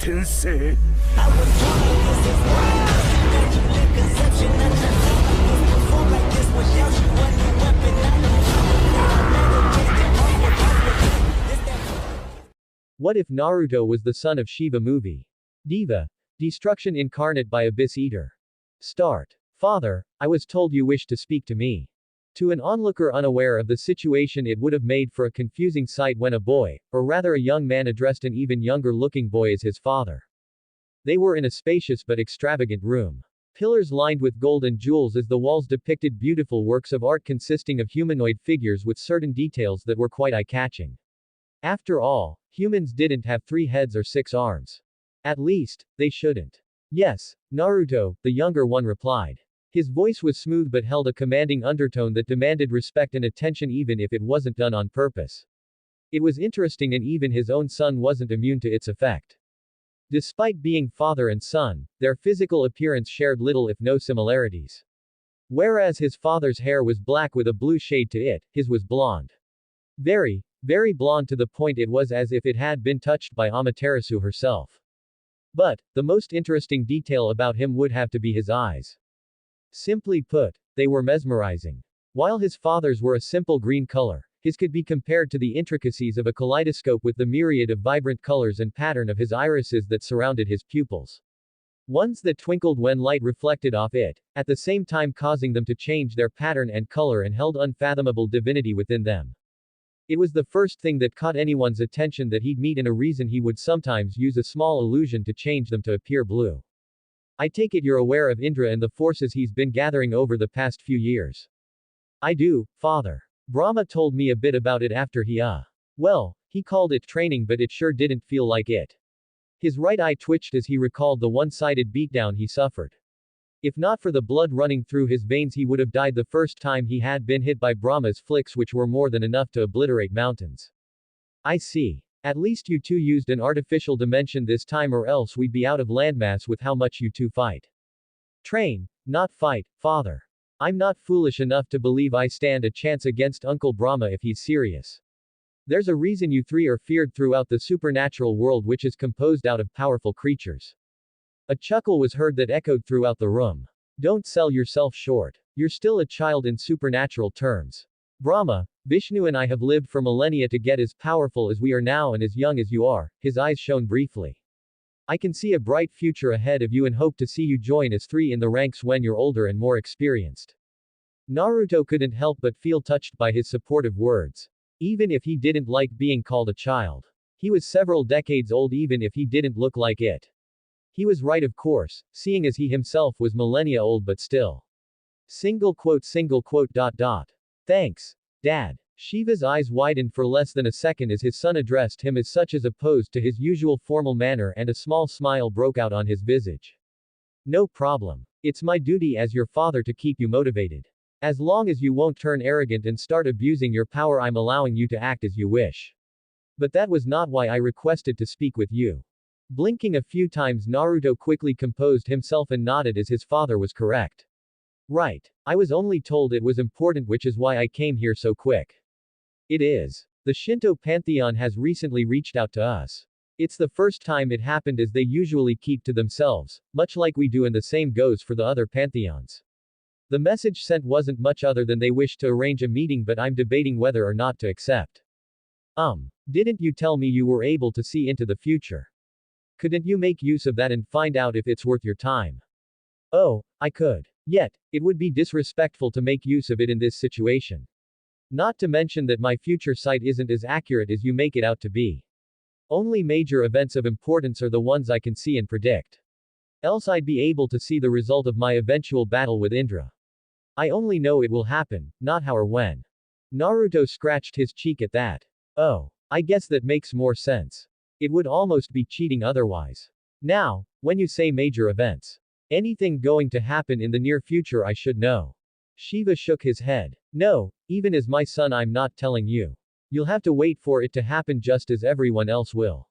転生 What if Naruto was the son of Shiva movie? Diva. Destruction incarnate by Abyss Eater. Start. Father, I was told you wished to speak to me. To an onlooker unaware of the situation, it would have made for a confusing sight when a boy, or rather a young man, addressed an even younger looking boy as his father. They were in a spacious but extravagant room. Pillars lined with gold and jewels as the walls depicted beautiful works of art consisting of humanoid figures with certain details that were quite eye-catching. After all, humans didn't have 3 heads or 6 arms. At least, they shouldn't. Yes, Naruto, the younger one replied. His voice was smooth but held a commanding undertone that demanded respect and attention even if it wasn't done on purpose. It was interesting, and even his own son wasn't immune to its effect. Despite being father and son, their physical appearance shared little if no similarities. Whereas his father's hair was black with a blue shade to it, his was blonde. Very blonde, to the point it was as if it had been touched by Amaterasu herself. But, the most interesting detail about him would have to be his eyes. Simply put, they were mesmerizing. While his father's were a simple green color, his could be compared to the intricacies of a kaleidoscope with the myriad of vibrant colors and pattern of his irises that surrounded his pupils. Ones that twinkled when light reflected off it, at the same time causing them to change their pattern and color, and held unfathomable divinity within them. It was the first thing that caught anyone's attention that he'd meet, and a reason he would sometimes use a small illusion to change them to appear blue. I take it you're aware of Indra and the forces he's been gathering over the past few years. I do, father. Brahma told me a bit about it after well, he called it training, but it sure didn't feel like it. His right eye twitched as he recalled the one-sided beatdown he suffered. If not for the blood running through his veins, he would have died the first time he had been hit by Brahma's flicks, which were more than enough to obliterate mountains. I see. At least you two used an artificial dimension this time, or else we'd be out of landmass with how much you two fight. Train, not fight, father. I'm not foolish enough to believe I stand a chance against Uncle Brahma if he's serious. There's a reason you 3 are feared throughout the supernatural world, which is composed out of powerful creatures. A chuckle was heard that echoed throughout the room. Don't sell yourself short. You're still a child in supernatural terms. Brahma, Vishnu and I have lived for millennia to get as powerful as we are now and as young as you are. His eyes shone briefly. I can see a bright future ahead of you and hope to see you join us 3 in the ranks when you're older and more experienced. Naruto couldn't help but feel touched by his supportive words. Even if he didn't like being called a child. He was several decades old, even if he didn't look like it. He was right, of course, seeing as he himself was millennia old, but still. Single quote. Thanks, Dad. Shiva's eyes widened for less than a second as his son addressed him as such, as opposed to his usual formal manner, and a small smile broke out on his visage. No problem. It's my duty as your father to keep you motivated. As long as you won't turn arrogant and start abusing your power, I'm allowing you to act as you wish. But that was not why I requested to speak with you. Blinking a few times, Naruto quickly composed himself and nodded as his father was correct. Right. I was only told it was important, which is why I came here so quick. It is. The Shinto pantheon has recently reached out to us. It's the first time it happened, as they usually keep to themselves, much like we do, and the same goes for the other pantheons. The message sent wasn't much other than they wished to arrange a meeting, but I'm debating whether or not to accept. Didn't you tell me you were able to see into the future? Couldn't you make use of that and find out if it's worth your time? Oh, I could. Yet, it would be disrespectful to make use of it in this situation. Not to mention that my future sight isn't as accurate as you make it out to be. Only major events of importance are the ones I can see and predict. Else I'd be able to see the result of my eventual battle with Indra. I only know it will happen, not how or when. Naruto scratched his cheek at that. Oh, I guess that makes more sense. It would almost be cheating otherwise. Now, when you say major events, anything going to happen in the near future I should know. Shiva shook his head. No, even as my son, I'm not telling you. You'll have to wait for it to happen just as everyone else will.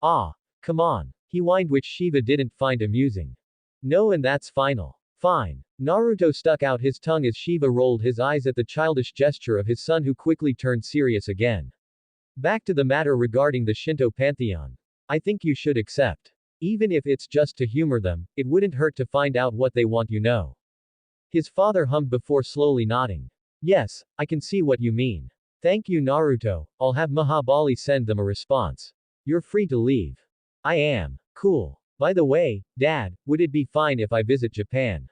Ah, come on. He whined, which Shiva didn't find amusing. No, and that's final. Fine. Naruto stuck out his tongue as Shiva rolled his eyes at the childish gesture of his son, who quickly turned serious again. Back to the matter regarding the Shinto pantheon. I think you should accept. Even if it's just to humor them, it wouldn't hurt to find out what they want, you know. His father hummed before slowly nodding. Yes, I can see what you mean. Thank you, Naruto. I'll have Mahabali send them a response. You're free to leave. I am. Cool. By the way, Dad, would it be fine if I visit Japan?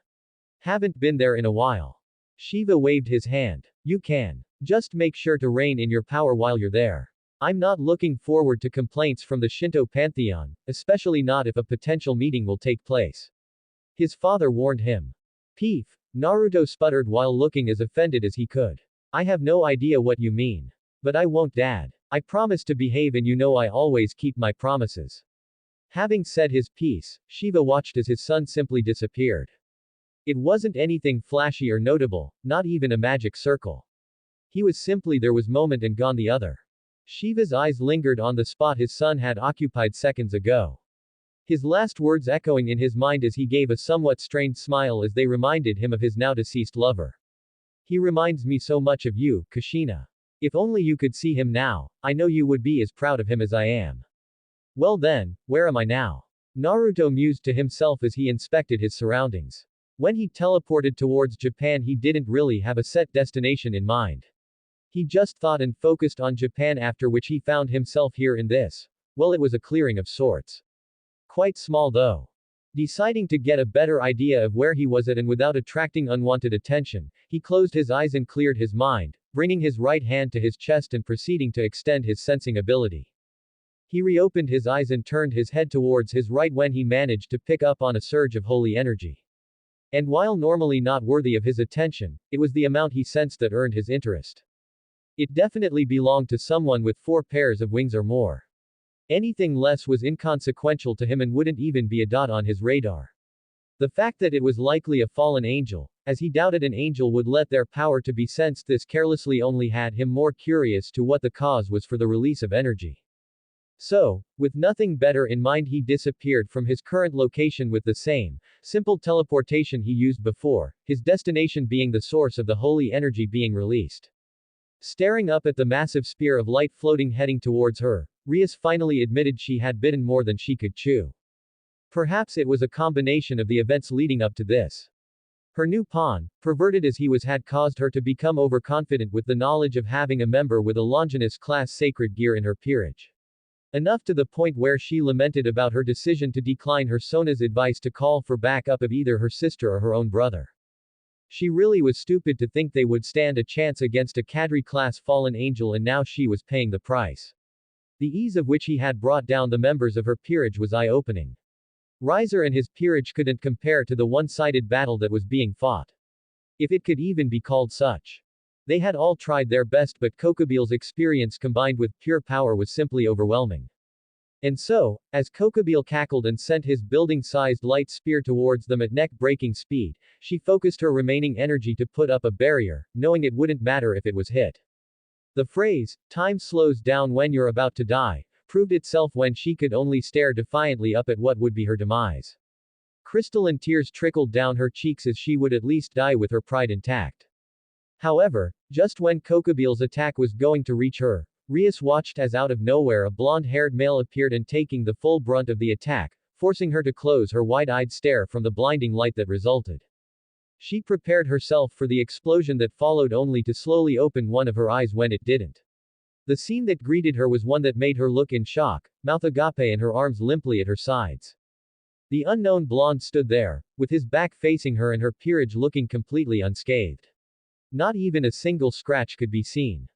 Haven't been there in a while. Shiva waved his hand. You can. Just make sure to rein in your power while you're there. I'm not looking forward to complaints from the Shinto pantheon, especially not if a potential meeting will take place. His father warned him. Peef, Naruto sputtered while looking as offended as he could. I have no idea what you mean. But I won't, Dad. I promise to behave, and you know I always keep my promises. Having said his piece, Shiva watched as his son simply disappeared. It wasn't anything flashy or notable, not even a magic circle. He was simply there, was moment and gone the other. Shiva's eyes lingered on the spot his son had occupied seconds ago. His last words echoing in his mind as he gave a somewhat strained smile as they reminded him of his now deceased lover. He reminds me so much of you, Kushina. If only you could see him now, I know you would be as proud of him as I am. Well then, where am I now? Naruto mused to himself as he inspected his surroundings. When he teleported towards Japan, he didn't really have a set destination in mind. He just thought and focused on Japan, after which he found himself here in this. Well, it was a clearing of sorts. Quite small though. Deciding to get a better idea of where he was at and without attracting unwanted attention, he closed his eyes and cleared his mind, bringing his right hand to his chest and proceeding to extend his sensing ability. He reopened his eyes and turned his head towards his right when he managed to pick up on a surge of holy energy. And while normally not worthy of his attention, it was the amount he sensed that earned his interest. It definitely belonged to someone with 4 pairs of wings or more. Anything less was inconsequential to him and wouldn't even be a dot on his radar. The fact that it was likely a fallen angel, as he doubted an angel would let their power to be sensed this carelessly, only had him more curious to what the cause was for the release of energy. So, with nothing better in mind, he disappeared from his current location with the same, simple teleportation he used before, his destination being the source of the holy energy being released. Staring up at the massive spear of light floating heading towards her, Rias finally admitted she had bitten more than she could chew. Perhaps it was a combination of the events leading up to this. Her new pawn, perverted as he was, had caused her to become overconfident with the knowledge of having a member with a Longinus class sacred gear in her peerage. Enough to the point where she lamented about her decision to decline her Sona's advice to call for backup of either her sister or her own brother. She really was stupid to think they would stand a chance against a Kadri-class fallen angel, and now she was paying the price. The ease of which he had brought down the members of her peerage was eye-opening. Riser and his peerage couldn't compare to the one-sided battle that was being fought. If it could even be called such. They had all tried their best, but Kokobil's experience combined with pure power was simply overwhelming. And so, as Kokobil cackled and sent his building-sized light spear towards them at neck-breaking speed, she focused her remaining energy to put up a barrier, knowing it wouldn't matter if it was hit. The phrase, "time slows down when you're about to die," proved itself when she could only stare defiantly up at what would be her demise. Crystalline tears trickled down her cheeks as she would at least die with her pride intact. However, just when Kokobil's attack was going to reach her, Rias watched as out of nowhere a blonde-haired male appeared and taking the full brunt of the attack, forcing her to close her wide-eyed stare from the blinding light that resulted. She prepared herself for the explosion that followed, only to slowly open one of her eyes when it didn't. The scene that greeted her was one that made her look in shock, mouth agape and her arms limply at her sides. The unknown blonde stood there, with his back facing her and her peerage looking completely unscathed. Not even a single scratch could be seen.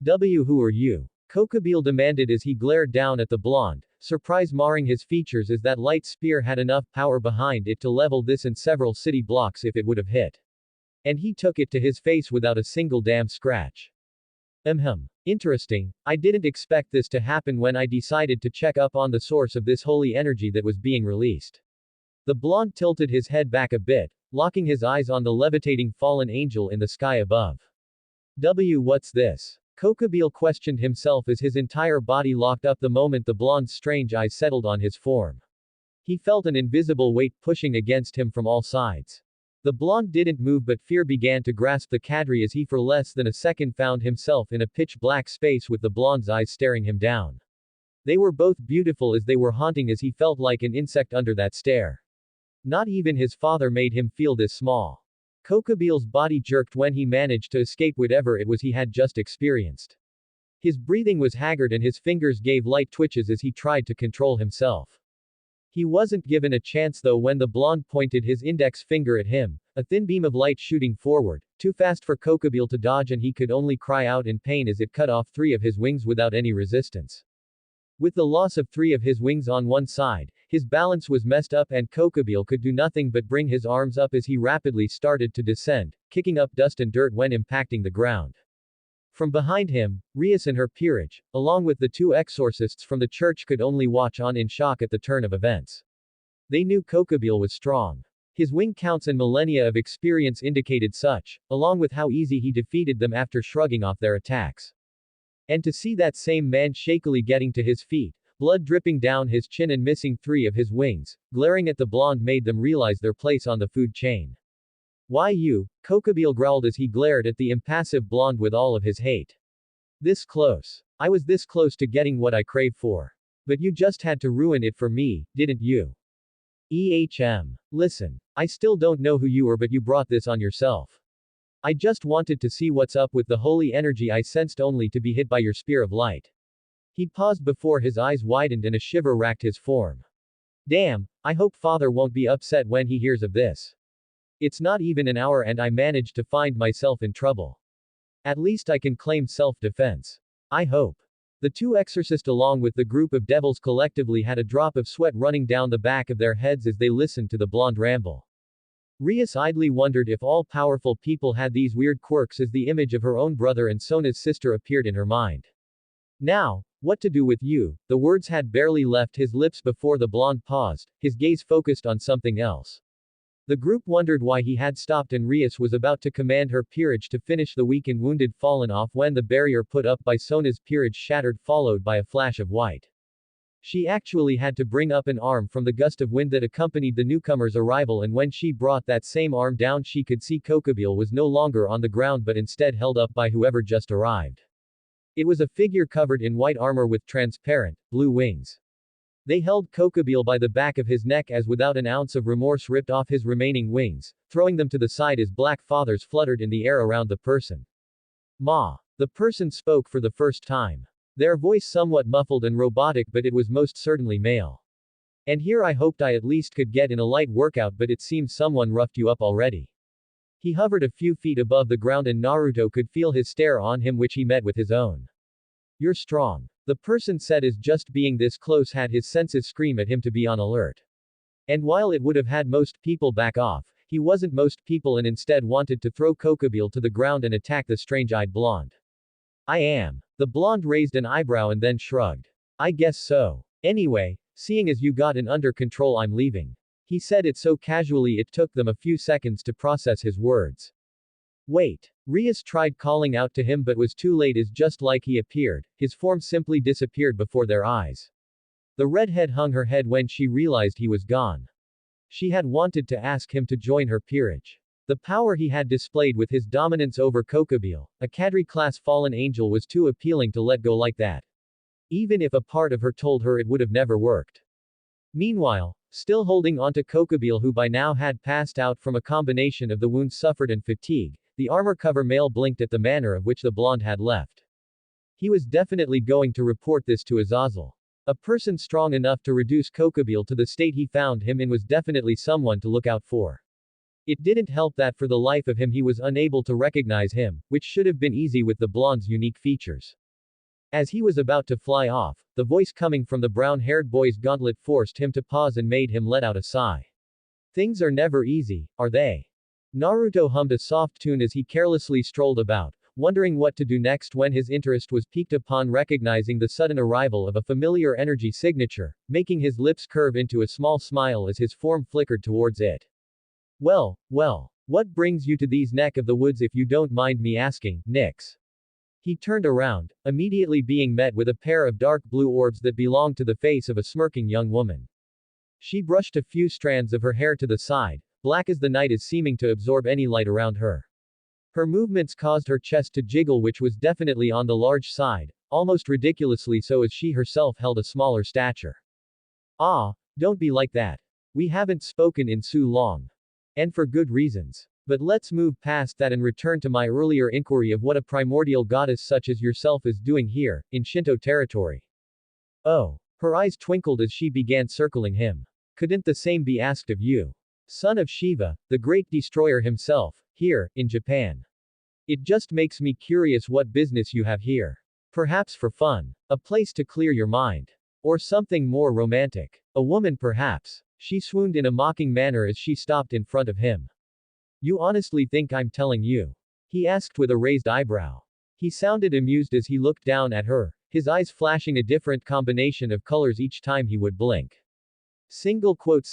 Who are you? Kokobil demanded as he glared down at the blonde, surprise marring his features as that light spear had enough power behind it to level this and several city blocks if it would have hit. And he took it to his face without a single damn scratch. Interesting, I didn't expect this to happen when I decided to check up on the source of this holy energy that was being released. The blonde tilted his head back a bit, locking his eyes on the levitating fallen angel in the sky above. What's this? Kokobil questioned himself as his entire body locked up the moment the blonde's strange eyes settled on his form. He felt an invisible weight pushing against him from all sides. The blonde didn't move, but fear began to grasp the Kadri as he for less than a second found himself in a pitch-black space with the blonde's eyes staring him down. They were both beautiful as they were haunting as he felt like an insect under that stare. Not even his father made him feel this small. Kokobil's body jerked when he managed to escape whatever it was he had just experienced. His breathing was haggard and his fingers gave light twitches as he tried to control himself. He wasn't given a chance though when the blonde pointed his index finger at him, a thin beam of light shooting forward, too fast for Kokobil to dodge, and he could only cry out in pain as it cut off 3 of his wings without any resistance. With the loss of 3 of his wings on one side, his balance was messed up and Kokobil could do nothing but bring his arms up as he rapidly started to descend, kicking up dust and dirt when impacting the ground. From behind him, Rias and her peerage, along with the 2 exorcists from the church, could only watch on in shock at the turn of events. They knew Kokobil was strong. His wing counts and millennia of experience indicated such, along with how easy he defeated them after shrugging off their attacks. And to see that same man shakily getting to his feet, blood dripping down his chin and missing 3 of his wings, glaring at the blonde, made them realize their place on the food chain. Why you? Kokobil growled as he glared at the impassive blonde with all of his hate. This close. I was this close to getting what I craved for. But you just had to ruin it for me, didn't you? Listen. I still don't know who you are, but you brought this on yourself. I just wanted to see what's up with the holy energy I sensed only to be hit by your spear of light. He paused before his eyes widened and a shiver racked his form. Damn, I hope father won't be upset when he hears of this. It's not even an hour and I managed to find myself in trouble. At least I can claim self-defense. I hope. The 2 exorcists along with the group of devils collectively had a drop of sweat running down the back of their heads as they listened to the blonde ramble. Rias idly wondered if all-powerful people had these weird quirks as the image of her own brother and Sona's sister appeared in her mind. Now, what to do with you? The words had barely left his lips before the blonde paused, his gaze focused on something else. The group wondered why he had stopped and Rias was about to command her peerage to finish the weak and wounded fallen off when the barrier put up by Sona's peerage shattered, followed by a flash of white. She actually had to bring up an arm from the gust of wind that accompanied the newcomer's arrival, and when she brought that same arm down she could see Kokobil was no longer on the ground but instead held up by whoever just arrived. It was a figure covered in white armor with transparent, blue wings. They held Kokobil by the back of his neck as without an ounce of remorse ripped off his remaining wings, throwing them to the side as black feathers fluttered in the air around the person. Ma. The person spoke for the first time. Their voice somewhat muffled and robotic, but it was most certainly male. And here I hoped I at least could get in a light workout, but it seems someone roughed you up already. He hovered a few feet above the ground and Naruto could feel his stare on him, which he met with his own. You're strong. The person said as just being this close had his senses scream at him to be on alert. And while it would have had most people back off, he wasn't most people and instead wanted to throw Kokobil to the ground and attack the strange-eyed blonde. I am. The blonde raised an eyebrow and then shrugged. I guess so. Anyway, seeing as you got it under control, I'm leaving. He said it so casually it took them a few seconds to process his words. Wait. Rias tried calling out to him but was too late, as just like he appeared, his form simply disappeared before their eyes. The redhead hung her head when she realized he was gone. She had wanted to ask him to join her peerage. The power he had displayed with his dominance over Kokobil, a Kadri-class fallen angel, was too appealing to let go like that. Even if a part of her told her it would have never worked. Meanwhile, still holding onto Kokobil, who by now had passed out from a combination of the wounds suffered and fatigue, the armor-cover male blinked at the manner of which the blonde had left. He was definitely going to report this to Azazel. A person strong enough to reduce Kokobil to the state he found him in was definitely someone to look out for. It didn't help that for the life of him he was unable to recognize him, which should have been easy with the blonde's unique features. As he was about to fly off, the voice coming from the brown-haired boy's gauntlet forced him to pause and made him let out a sigh. Things are never easy, are they? Naruto hummed a soft tune as he carelessly strolled about, wondering what to do next when his interest was piqued upon recognizing the sudden arrival of a familiar energy signature, making his lips curve into a small smile as his form flickered towards it. Well, what brings you to these neck of the woods, if you don't mind me asking, Nix? He turned around, immediately being met with a pair of dark blue orbs that belonged to the face of a smirking young woman. She brushed a few strands of her hair to the side, black as the night is, seeming to absorb any light around her. Her movements caused her chest to jiggle, which was definitely on the large side, almost ridiculously so as she herself held a smaller stature. Ah, don't be like that. We haven't spoken in so long. And for good reasons. But let's move past that and return to my earlier inquiry of what a primordial goddess such as yourself is doing here, in Shinto territory. Oh. Her eyes twinkled as she began circling him. Couldn't the same be asked of you? Son of Shiva, the great destroyer himself, here, in Japan. It just makes me curious what business you have here. Perhaps for fun. A place to clear your mind. Or something more romantic. A woman perhaps. She swooned in a mocking manner as she stopped in front of him. You honestly think I'm telling you? He asked with a raised eyebrow. He sounded amused as he looked down at her, his eyes flashing a different combination of colors each time he would blink. Single quote.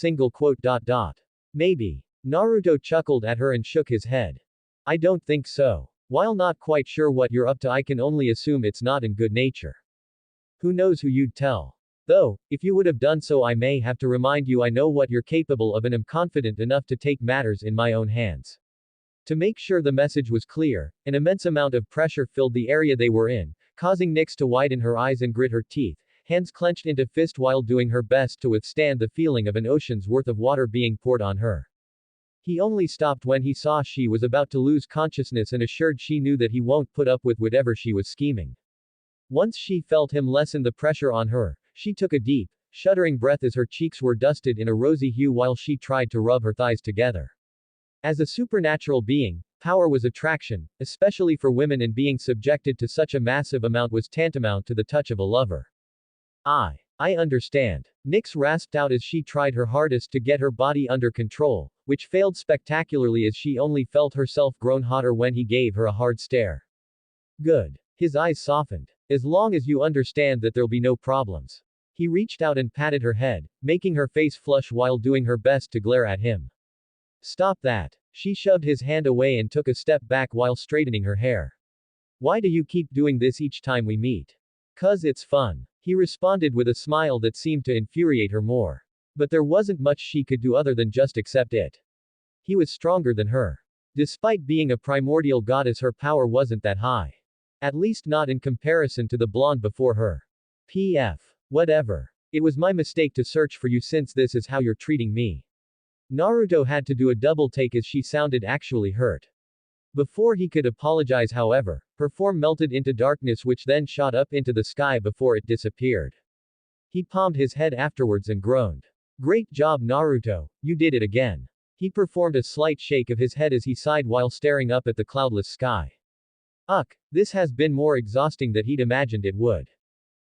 Maybe. Naruto chuckled at her and shook his head. I don't think so. While not quite sure what you're up to, I can only assume it's not in good nature. Who knows who you'd tell? Though, if you would have done so, I may have to remind you I know what you're capable of and am confident enough to take matters in my own hands. To make sure the message was clear, an immense amount of pressure filled the area they were in, causing Nyx to widen her eyes and grit her teeth, hands clenched into fist while doing her best to withstand the feeling of an ocean's worth of water being poured on her. He only stopped when he saw she was about to lose consciousness and assured she knew that he won't put up with whatever she was scheming. Once she felt him lessen the pressure on her, she took a deep, shuddering breath as her cheeks were dusted in a rosy hue while she tried to rub her thighs together. As a supernatural being, power was attraction, especially for women, and being subjected to such a massive amount was tantamount to the touch of a lover. I understand. Nyx rasped out as she tried her hardest to get her body under control, which failed spectacularly as she only felt herself grown hotter when he gave her a hard stare. Good. His eyes softened. As long as you understand that there'll be no problems. He reached out and patted her head, making her face flush while doing her best to glare at him. Stop that. She shoved his hand away and took a step back while straightening her hair. Why do you keep doing this each time we meet? 'Cause it's fun. He responded with a smile that seemed to infuriate her more. But there wasn't much she could do other than just accept it. He was stronger than her. Despite being a primordial goddess, her power wasn't that high. At least not in comparison to the blonde before her. Whatever. It was my mistake to search for you since this is how you're treating me. Naruto had to do a double take as she sounded actually hurt. Before he could apologize, however, her form melted into darkness which then shot up into the sky before it disappeared. He palmed his head afterwards and groaned. Great job, Naruto, you did it again. He performed a slight shake of his head as he sighed while staring up at the cloudless sky. This has been more exhausting than he'd imagined it would.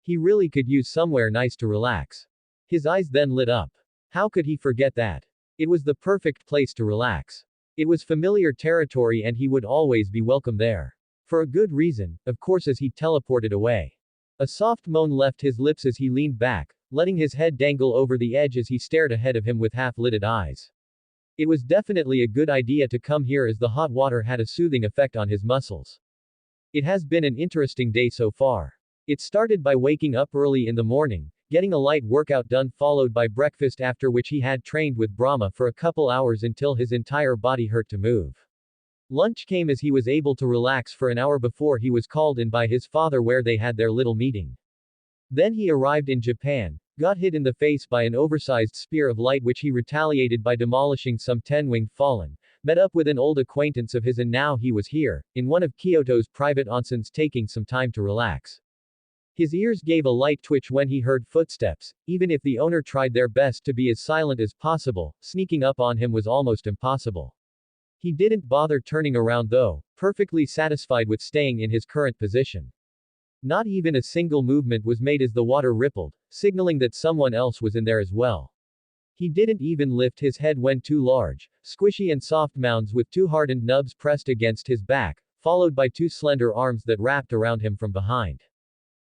He really could use somewhere nice to relax. His eyes then lit up. How could he forget that? It was the perfect place to relax. It was familiar territory and he would always be welcome there. For a good reason, of course, as he teleported away. A soft moan left his lips as he leaned back, letting his head dangle over the edge as he stared ahead of him with half-lidded eyes. It was definitely a good idea to come here as the hot water had a soothing effect on his muscles. It has been an interesting day so far. It started by waking up early in the morning, getting a light workout done followed by breakfast, after which he had trained with Brahma for a couple hours until his entire body hurt to move. Lunch came as he was able to relax for an hour before he was called in by his father where they had their little meeting. Then he arrived in Japan, got hit in the face by an oversized spear of light which he retaliated by demolishing some 10-winged fallen, met up with an old acquaintance of his, and now he was here, in one of Kyoto's private onsens taking some time to relax. His ears gave a light twitch when he heard footsteps, even if the owner tried their best to be as silent as possible, sneaking up on him was almost impossible. He didn't bother turning around though, perfectly satisfied with staying in his current position. Not even a single movement was made as the water rippled, signaling that someone else was in there as well. He didn't even lift his head when two large, squishy and soft mounds with two hardened nubs pressed against his back, followed by two slender arms that wrapped around him from behind.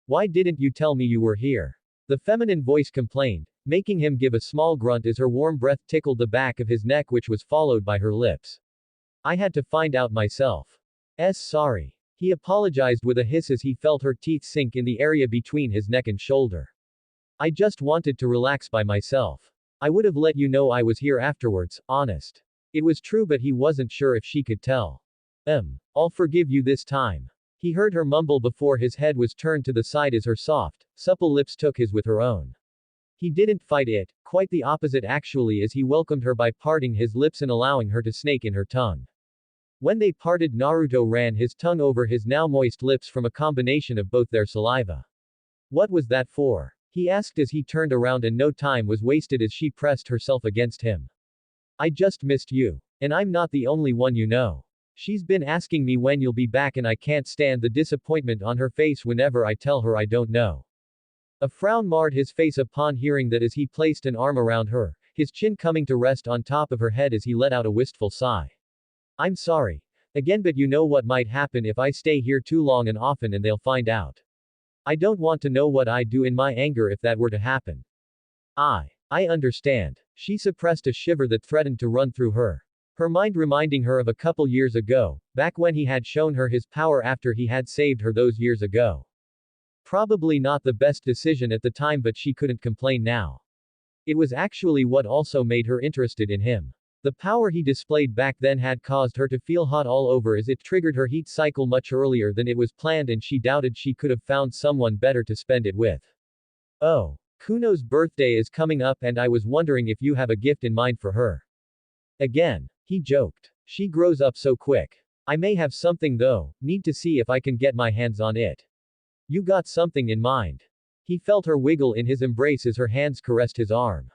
Why didn't you tell me you were here? The feminine voice complained, making him give a small grunt as her warm breath tickled the back of his neck, which was followed by her lips. I had to find out myself. Sorry. He apologized with a hiss as he felt her teeth sink in the area between his neck and shoulder. I just wanted to relax by myself. I would have let you know I was here afterwards, honest. It was true, but he wasn't sure if she could tell. I'll forgive you this time. He heard her mumble before his head was turned to the side as her soft, supple lips took his with her own. He didn't fight it, quite the opposite actually, as he welcomed her by parting his lips and allowing her to snake in her tongue. When they parted, Naruto ran his tongue over his now moist lips from a combination of both their saliva. What was that for? He asked as he turned around, and no time was wasted as she pressed herself against him. I just missed you. And I'm not the only one, you know. She's been asking me when you'll be back, and I can't stand the disappointment on her face whenever I tell her I don't know. A frown marred his face upon hearing that as he placed an arm around her, his chin coming to rest on top of her head as he let out a wistful sigh. I'm sorry. Again, but you know what might happen if I stay here too long and often, and they'll find out. I don't want to know what I do in my anger if that were to happen. I understand. She suppressed a shiver that threatened to run through her. Her mind reminding her of a couple years ago, back when he had shown her his power after he had saved her those years ago. Probably not the best decision at the time, but she couldn't complain now. It was actually what also made her interested in him. The power he displayed back then had caused her to feel hot all over as it triggered her heat cycle much earlier than it was planned, and she doubted she could have found someone better to spend it with. Oh, Kuno's birthday is coming up, and I was wondering if you have a gift in mind for her. Again. He joked. She grows up so quick. I may have something though, need to see if I can get my hands on it. You got something in mind? He felt her wiggle in his embrace as her hands caressed his arm.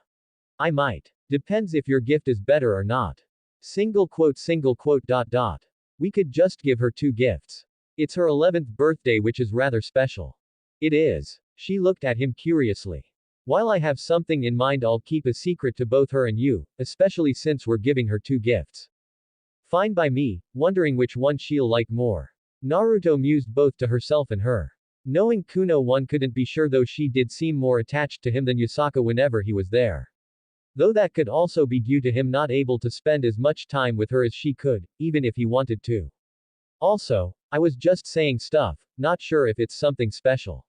I might. Depends if your gift is better or not. Single quote. We could just give her 2 gifts. It's her 11th birthday, which is rather special. It is. She looked at him curiously. While I have something in mind, I'll keep a secret to both her and you, especially since we're giving her 2 gifts. Fine by me, wondering which one she'll like more. Naruto mused both to herself and her. Knowing Kuno, one couldn't be sure, though she did seem more attached to him than Yusaka whenever he was there. Though that could also be due to him not able to spend as much time with her as she could, even if he wanted to. Also, I was just saying stuff, not sure if it's something special.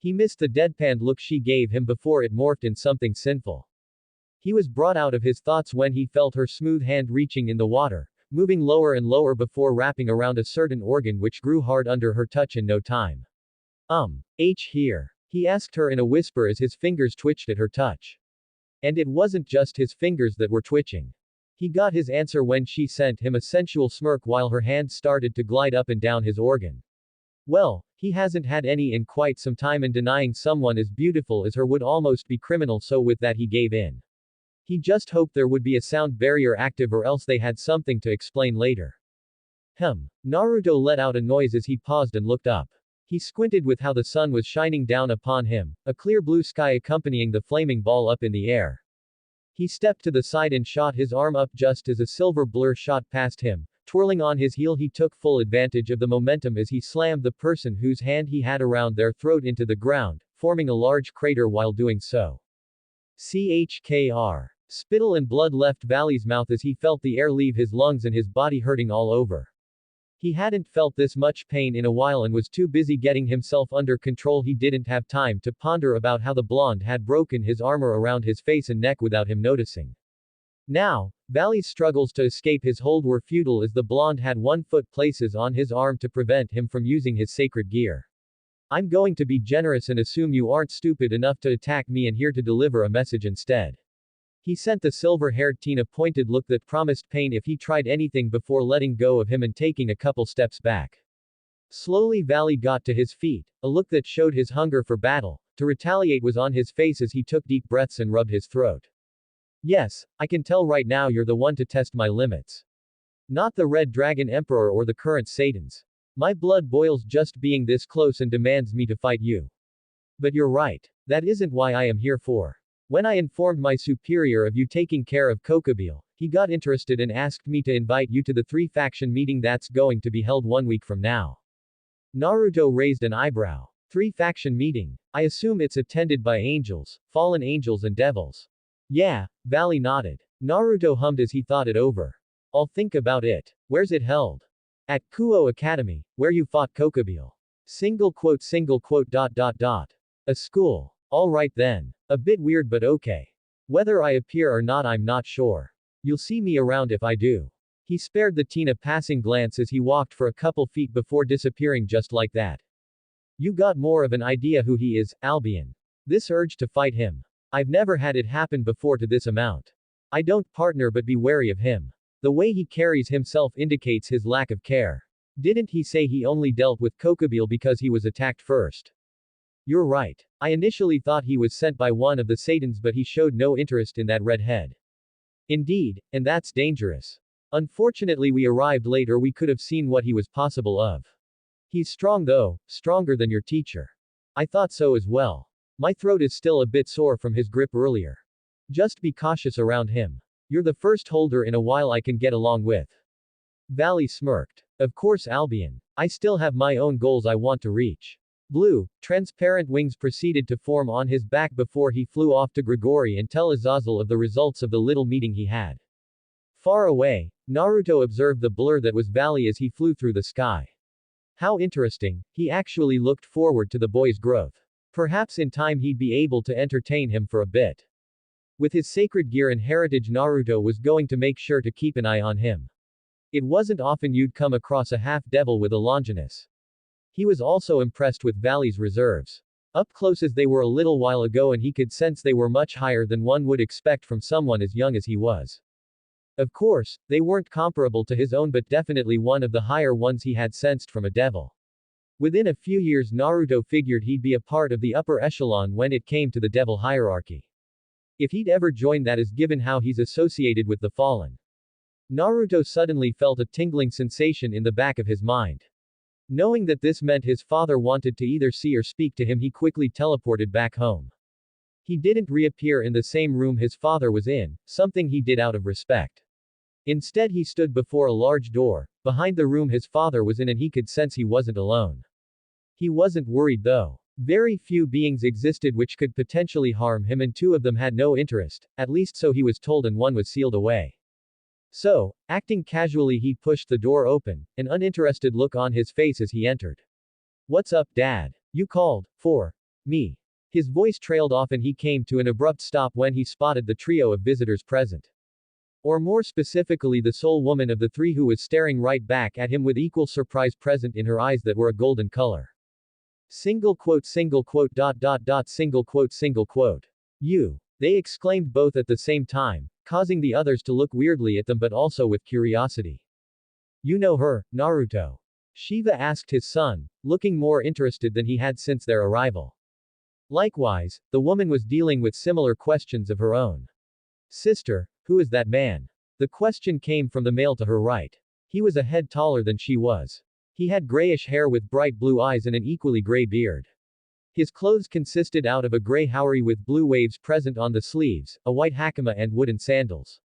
He missed the deadpanned look she gave him before it morphed in something sinful. He was brought out of his thoughts when he felt her smooth hand reaching in the water, moving lower and lower before wrapping around a certain organ which grew hard under her touch in no time. Here? He asked her in a whisper as his fingers twitched at her touch. And it wasn't just his fingers that were twitching. He got his answer when she sent him a sensual smirk while her hands started to glide up and down his organ. Well, he hasn't had any in quite some time, and denying someone as beautiful as her would almost be criminal, so with that he gave in. He just hoped there would be a sound barrier active, or else they had something to explain later. Naruto let out a noise as he paused and looked up. He squinted with how the sun was shining down upon him, a clear blue sky accompanying the flaming ball up in the air. He stepped to the side and shot his arm up just as a silver blur shot past him. Twirling on his heel, he took full advantage of the momentum as he slammed the person whose hand he had around their throat into the ground, forming a large crater while doing so. Chkr. Spittle and blood left Valley's mouth as he felt the air leave his lungs and his body hurting all over. He hadn't felt this much pain in a while and was too busy getting himself under control. He didn't have time to ponder about how the blonde had broken his armor around his face and neck without him noticing. Now, Valley's struggles to escape his hold were futile as the blonde had 1 foot places on his arm to prevent him from using his sacred gear. I'm going to be generous and assume you aren't stupid enough to attack me and here to deliver a message instead. He sent the silver-haired teen a pointed look that promised pain if he tried anything before letting go of him and taking a couple steps back. Slowly Valley got to his feet, a look that showed his hunger for battle. To retaliate was on his face as he took deep breaths and rubbed his throat. Yes, I can tell right now you're the one to test my limits. Not the Red Dragon Emperor or the current Satans. My blood boils just being this close and demands me to fight you. But you're right. That isn't why I am here for. When I informed my superior of you taking care of Kokobile, he got interested and asked me to invite you to the 3-faction meeting that's going to be held 1 week from now. Naruto raised an eyebrow. 3-faction meeting? I assume it's attended by angels, fallen angels and devils. Yeah, Valley nodded. Naruto hummed as he thought it over. I'll think about it. Where's it held? At Kuo Academy, where you fought Kokobile. A school. Alright then. A bit weird but okay. Whether I appear or not I'm not sure. You'll see me around if I do. He spared the teen a passing glance as he walked for a couple feet before disappearing just like that. You got more of an idea who he is, Albion. This urge to fight him. I've never had it happen before to this amount. I don't partner but be wary of him. The way he carries himself indicates his lack of care. Didn't he say he only dealt with Kokobile because he was attacked first? You're right. I initially thought he was sent by one of the Satans but he showed no interest in that redhead. Indeed, and that's dangerous. Unfortunately we arrived late or we could have seen what he was possible of. He's strong though, stronger than your teacher. I thought so as well. My throat is still a bit sore from his grip earlier. Just be cautious around him. You're the first holder in a while I can get along with. Valley smirked. Of course Albion. I still have my own goals I want to reach. Blue, transparent wings proceeded to form on his back before he flew off to Grigori and tell Azazel of the results of the little meeting he had. Far away, Naruto observed the blur that was Valley as he flew through the sky. How interesting, he actually looked forward to the boy's growth. Perhaps in time he'd be able to entertain him for a bit. With his sacred gear and heritage Naruto was going to make sure to keep an eye on him. It wasn't often you'd come across a half-devil with a Longinus. He was also impressed with Valley's reserves. Up close as they were a little while ago and he could sense they were much higher than one would expect from someone as young as he was. Of course, they weren't comparable to his own but definitely one of the higher ones he had sensed from a devil. Within a few years Naruto figured he'd be a part of the upper echelon when it came to the devil hierarchy. If he'd ever join that is given how he's associated with the fallen. Naruto suddenly felt a tingling sensation in the back of his mind. Knowing that this meant his father wanted to either see or speak to him he quickly teleported back home. He didn't reappear in the same room his father was in, something he did out of respect. Instead he stood before a large door, behind the room his father was in and he could sense he wasn't alone. He wasn't worried though. Very few beings existed which could potentially harm him and two of them had no interest, at least so he was told and one was sealed away. So, acting casually he pushed the door open, an uninterested look on his face as he entered. What's up, Dad? You called, for me. His voice trailed off and he came to an abrupt stop when he spotted the trio of visitors present. Or more specifically the sole woman of the three who was staring right back at him with equal surprise present in her eyes that were a golden color. Single quote, single quote, single quote, single quote. You. They exclaimed both at the same time, causing the others to look weirdly at them but also with curiosity. You know her, Naruto? Shiva asked his son, looking more interested than he had since their arrival. Likewise, the woman was dealing with similar questions of her own. Sister, who is that man? The question came from the male to her right. He was a head taller than she was. He had grayish hair with bright blue eyes and an equally gray beard. His clothes consisted out of a gray haori with blue waves present on the sleeves, a white hakama and wooden sandals.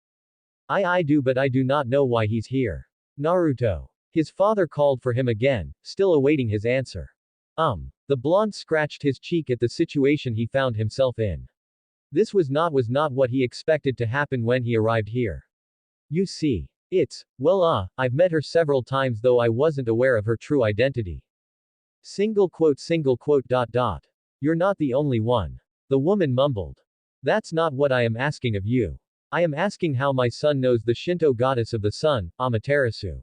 I do but I do not know why he's here. Naruto. His father called for him again, still awaiting his answer. The blonde scratched his cheek at the situation he found himself in. This was not what he expected to happen when he arrived here. You see. I've met her several times though I wasn't aware of her true identity. Single quote, You're not the only one. The woman mumbled. That's not what I am asking of you. I am asking how my son knows the Shinto goddess of the sun, Amaterasu.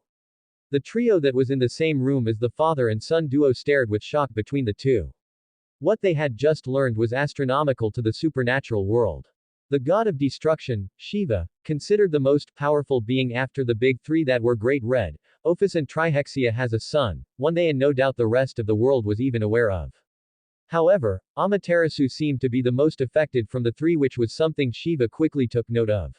The trio that was in the same room as the father and son duo stared with shock between the two. What they had just learned was astronomical to the supernatural world. The god of destruction, Shiva, considered the most powerful being after the big three that were Great Red, Ophis and Trihexia has a son, one they and no doubt the rest of the world was even aware of. However, Amaterasu seemed to be the most affected from the three which was something Shiva quickly took note of.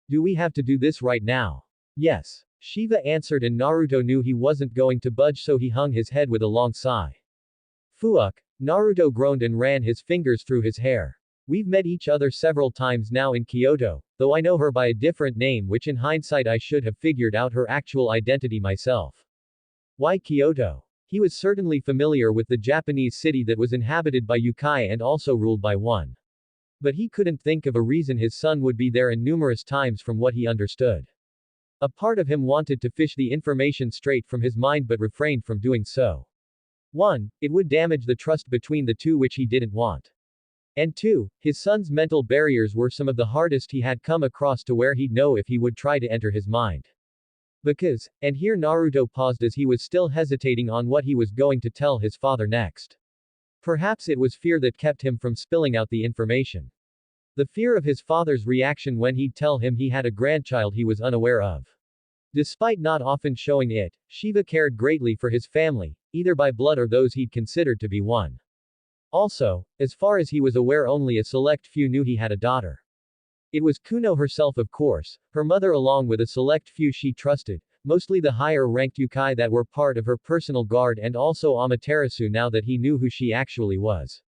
Do we have to do this right now? Yes. Shiva answered and Naruto knew he wasn't going to budge so he hung his head with a long sigh. Fuck. Naruto groaned and ran his fingers through his hair. We've met each other several times now in Kyoto, though I know her by a different name which in hindsight I should have figured out her actual identity myself. Why Kyoto? He was certainly familiar with the Japanese city that was inhabited by yokai and also ruled by one. But he couldn't think of a reason his son would be there and numerous times from what he understood. A part of him wanted to fish the information straight from his mind but refrained from doing so. 1. It would damage the trust between the two which he didn't want. And 2. His son's mental barriers were some of the hardest he had come across to where he'd know if he would try to enter his mind. Because, and here Naruto paused as he was still hesitating on what he was going to tell his father next. Perhaps it was fear that kept him from spilling out the information. The fear of his father's reaction when he'd tell him he had a grandchild he was unaware of. Despite not often showing it, Shiva cared greatly for his family, either by blood or those he'd considered to be one. Also, as far as he was aware, only a select few knew he had a daughter. It was Kuno herself, of course, her mother, along with a select few she trusted, mostly the higher-ranked yokai that were part of her personal guard, and also Amaterasu now that he knew who she actually was.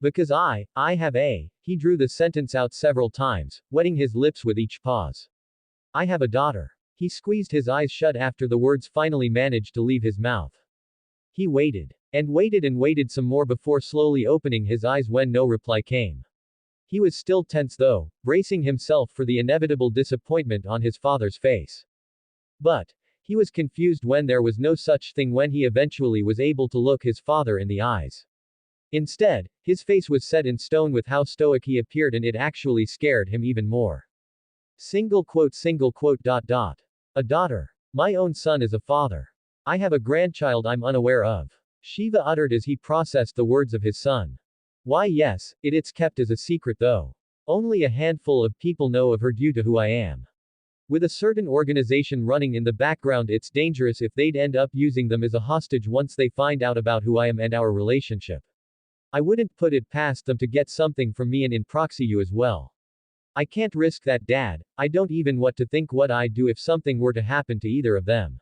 Because I have a, he drew the sentence out several times, wetting his lips with each pause. I have a daughter. He squeezed his eyes shut after the words finally managed to leave his mouth. He waited. And waited and waited some more before slowly opening his eyes when no reply came. He was still tense though, bracing himself for the inevitable disappointment on his father's face. But he was confused when there was no such thing when he eventually was able to look his father in the eyes. Instead, his face was set in stone with how stoic he appeared, and it actually scared him even more. Single quote. A daughter. My own son is a father. I have a grandchild I'm unaware of. Shiva uttered as he processed the words of his son. Why yes, it's kept as a secret though. Only a handful of people know of her due to who I am. With a certain organization running in the background, it's dangerous if they'd end up using them as a hostage once they find out about who I am and our relationship. I wouldn't put it past them to get something from me and in proxy you as well. I can't risk that, Dad. I don't even want to think what I'd do if something were to happen to either of them.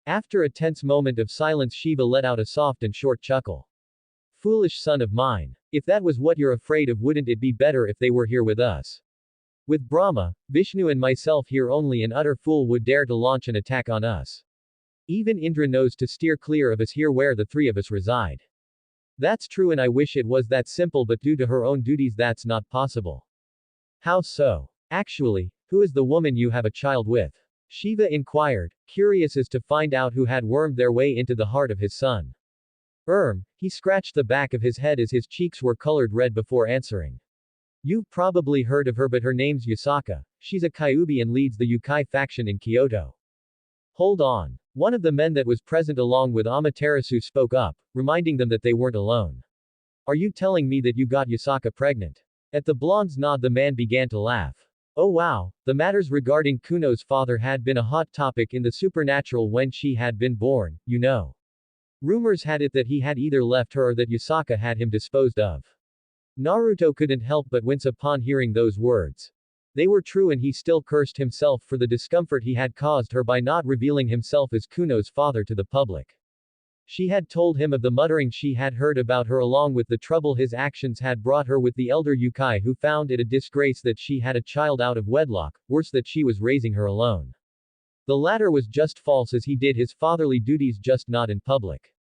After a tense moment of silence, Shiva let out a soft and short chuckle. Foolish son of mine. If that was what you're afraid of, wouldn't it be better if they were here with us? With Brahma, Vishnu and myself here, only an utter fool would dare to launch an attack on us. Even Indra knows to steer clear of us here where the three of us reside. That's true, and I wish it was that simple, but due to her own duties that's not possible. How so? Actually, who is the woman you have a child with? Shiva inquired, curious as to find out who had wormed their way into the heart of his son. He scratched the back of his head as his cheeks were colored red before answering. You've probably heard of her, but her name's Yusaka. She's a Kyuubi and leads the Yukai faction in Kyoto. Hold on. One of the men that was present along with Amaterasu spoke up, reminding them that they weren't alone. Are you telling me that you got Yusaka pregnant? At the blonde's nod, the man began to laugh. Oh wow, the matters regarding Kuno's father had been a hot topic in the supernatural when she had been born, you know. Rumors had it that he had either left her or that Yusaka had him disposed of. Naruto couldn't help but wince upon hearing those words. They were true, and he still cursed himself for the discomfort he had caused her by not revealing himself as Kuno's father to the public. She had told him of the muttering she had heard about her, along with the trouble his actions had brought her with the elder Yukai, who found it a disgrace that she had a child out of wedlock, worse that she was raising her alone. The latter was just false, as he did his fatherly duties, just not in public.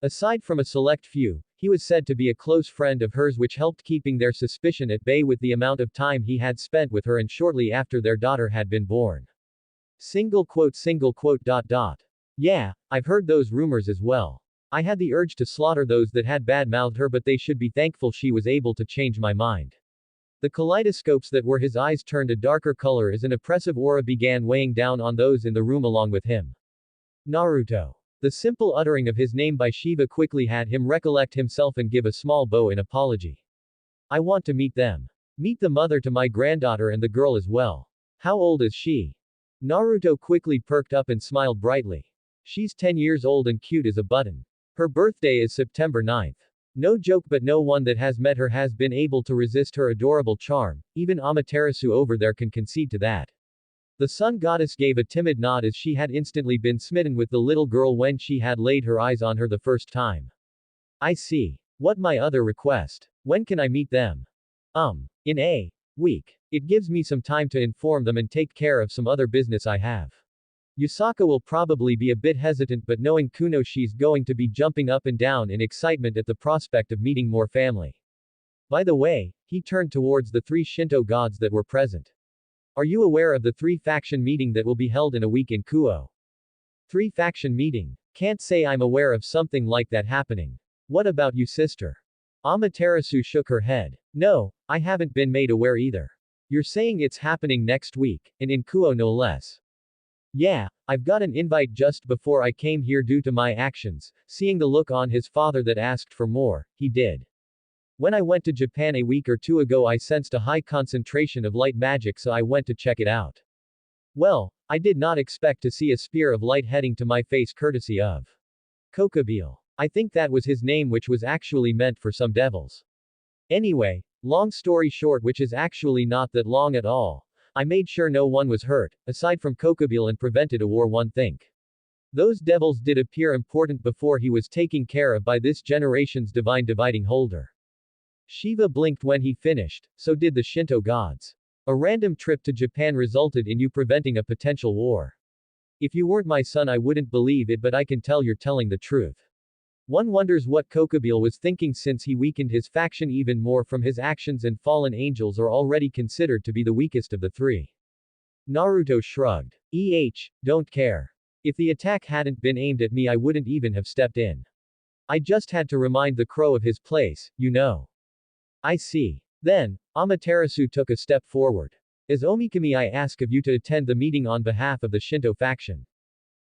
Aside from a select few, he was said to be a close friend of hers, which helped keeping their suspicion at bay with the amount of time he had spent with her and shortly after their daughter had been born. Single quote. Yeah, I've heard those rumors as well. I had the urge to slaughter those that had bad-mouthed her, but they should be thankful she was able to change my mind. The kaleidoscopes that were his eyes turned a darker color as an oppressive aura began weighing down on those in the room along with him. Naruto. The simple uttering of his name by Shiva quickly had him recollect himself and give a small bow in apology. I want to meet them. Meet the mother to my granddaughter and the girl as well. How old is she? Naruto quickly perked up and smiled brightly. She's 10 years old and cute as a button. Her birthday is September 9th. No joke, but no one that has met her has been able to resist her adorable charm. Even Amaterasu over there can concede to that. The sun goddess gave a timid nod, as she had instantly been smitten with the little girl when she had laid her eyes on her the first time. I see. What my other request? When can I meet them? In a week. It gives me some time to inform them and take care of some other business I have. Yusaka will probably be a bit hesitant, but knowing Kuno, she's going to be jumping up and down in excitement at the prospect of meeting more family. By the way, he turned towards the three Shinto gods that were present. Are you aware of the three-faction meeting that will be held in a week in Kuo? Three-faction meeting? Can't say I'm aware of something like that happening. What about you, sister? Amaterasu shook her head. No, I haven't been made aware either. You're saying it's happening next week, and in Kuo no less. Yeah, I've got an invite just before I came here due to my actions. Seeing the look on his father that asked for more, he did. When I went to Japan a week or two ago, I sensed a high concentration of light magic, so I went to check it out. Well, I did not expect to see a spear of light heading to my face courtesy of Kokobile. I think that was his name, which was actually meant for some devils. Anyway, long story short, which is actually not that long at all, I made sure no one was hurt, aside from Kokobile, and prevented a war. One think. Those devils did appear important before he was taken care of by this generation's divine dividing holder. Shiva blinked when he finished, so did the Shinto gods. A random trip to Japan resulted in you preventing a potential war. If you weren't my son, I wouldn't believe it, but I can tell you're telling the truth. One wonders what Kokobile was thinking, since he weakened his faction even more from his actions, and fallen angels are already considered to be the weakest of the three. Naruto shrugged. Don't care. If the attack hadn't been aimed at me, I wouldn't even have stepped in. I just had to remind the crow of his place, you know. I see. Then, Amaterasu took a step forward. As Omikami, I ask of you to attend the meeting on behalf of the Shinto faction.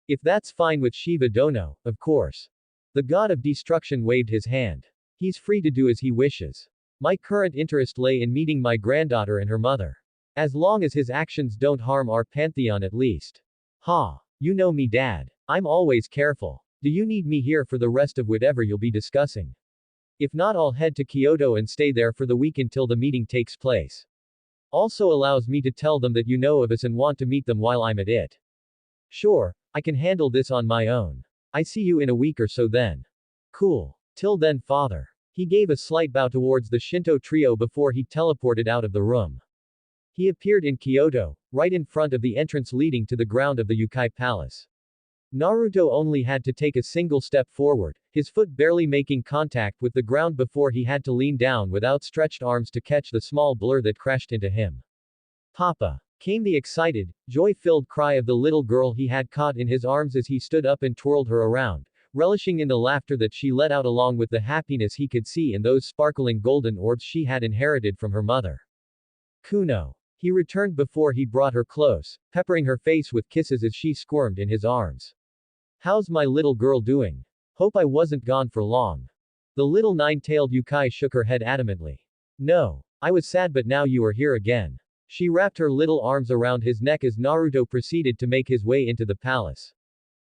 If that's fine with Shiva Dono, of course. The god of destruction waved his hand. He's free to do as he wishes. My current interest lay in meeting my granddaughter and her mother. As long as his actions don't harm our pantheon, at least. Ha. You know me, Dad. I'm always careful. Do you need me here for the rest of whatever you'll be discussing? If not, I'll head to Kyoto and stay there for the week until the meeting takes place. Also allows me to tell them that you know of us and want to meet them while I'm at it. Sure, I can handle this on my own. I see you in a week or so then. Cool. Till then, father. He gave a slight bow towards the Shinto trio before he teleported out of the room. He appeared in Kyoto, right in front of the entrance leading to the ground of the Yukai Palace. Naruto only had to take a single step forward, his foot barely making contact with the ground before he had to lean down with outstretched arms to catch the small blur that crashed into him. Papa! Came the excited, joy-filled cry of the little girl he had caught in his arms as he stood up and twirled her around, relishing in the laughter that she let out along with the happiness he could see in those sparkling golden orbs she had inherited from her mother. Kuno. He returned before he brought her close, peppering her face with kisses as she squirmed in his arms. How's my little girl doing? Hope I wasn't gone for long. The little nine-tailed Yukai shook her head adamantly. No. I was sad, but now you are here again. She wrapped her little arms around his neck as Naruto proceeded to make his way into the palace.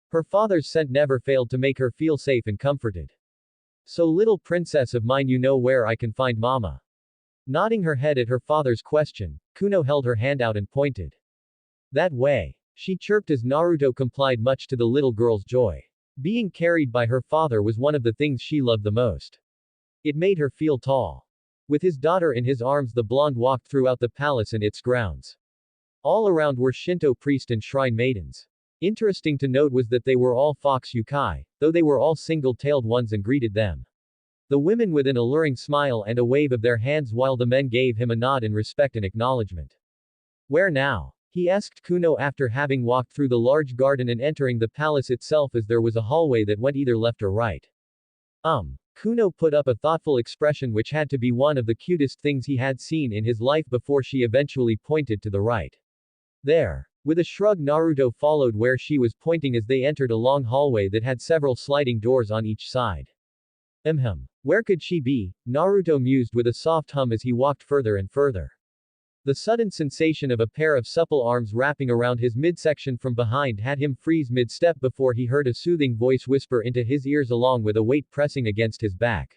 Her father's scent never failed to make her feel safe and comforted. So little princess of mine, you know where I can find mama? Nodding her head at her father's question, Kuno held her hand out and pointed. That way. She chirped as Naruto complied, much to the little girl's joy. Being carried by her father was one of the things she loved the most. It made her feel tall. With his daughter in his arms, the blonde walked throughout the palace and its grounds. All around were Shinto priest and shrine maidens. Interesting to note was that they were all fox Yukai, though they were all single-tailed ones, and greeted them. The women with an alluring smile and a wave of their hands, while the men gave him a nod in respect and acknowledgement. Where now? He asked Kuno after having walked through the large garden and entering the palace itself, as there was a hallway that went either left or right. Kuno put up a thoughtful expression, which had to be one of the cutest things he had seen in his life, before she eventually pointed to the right. There. With a shrug, Naruto followed where she was pointing as they entered a long hallway that had several sliding doors on each side. Where could she be? Naruto mused with a soft hum as he walked further and further. The sudden sensation of a pair of supple arms wrapping around his midsection from behind had him freeze mid-step before he heard a soothing voice whisper into his ears, along with a weight pressing against his back.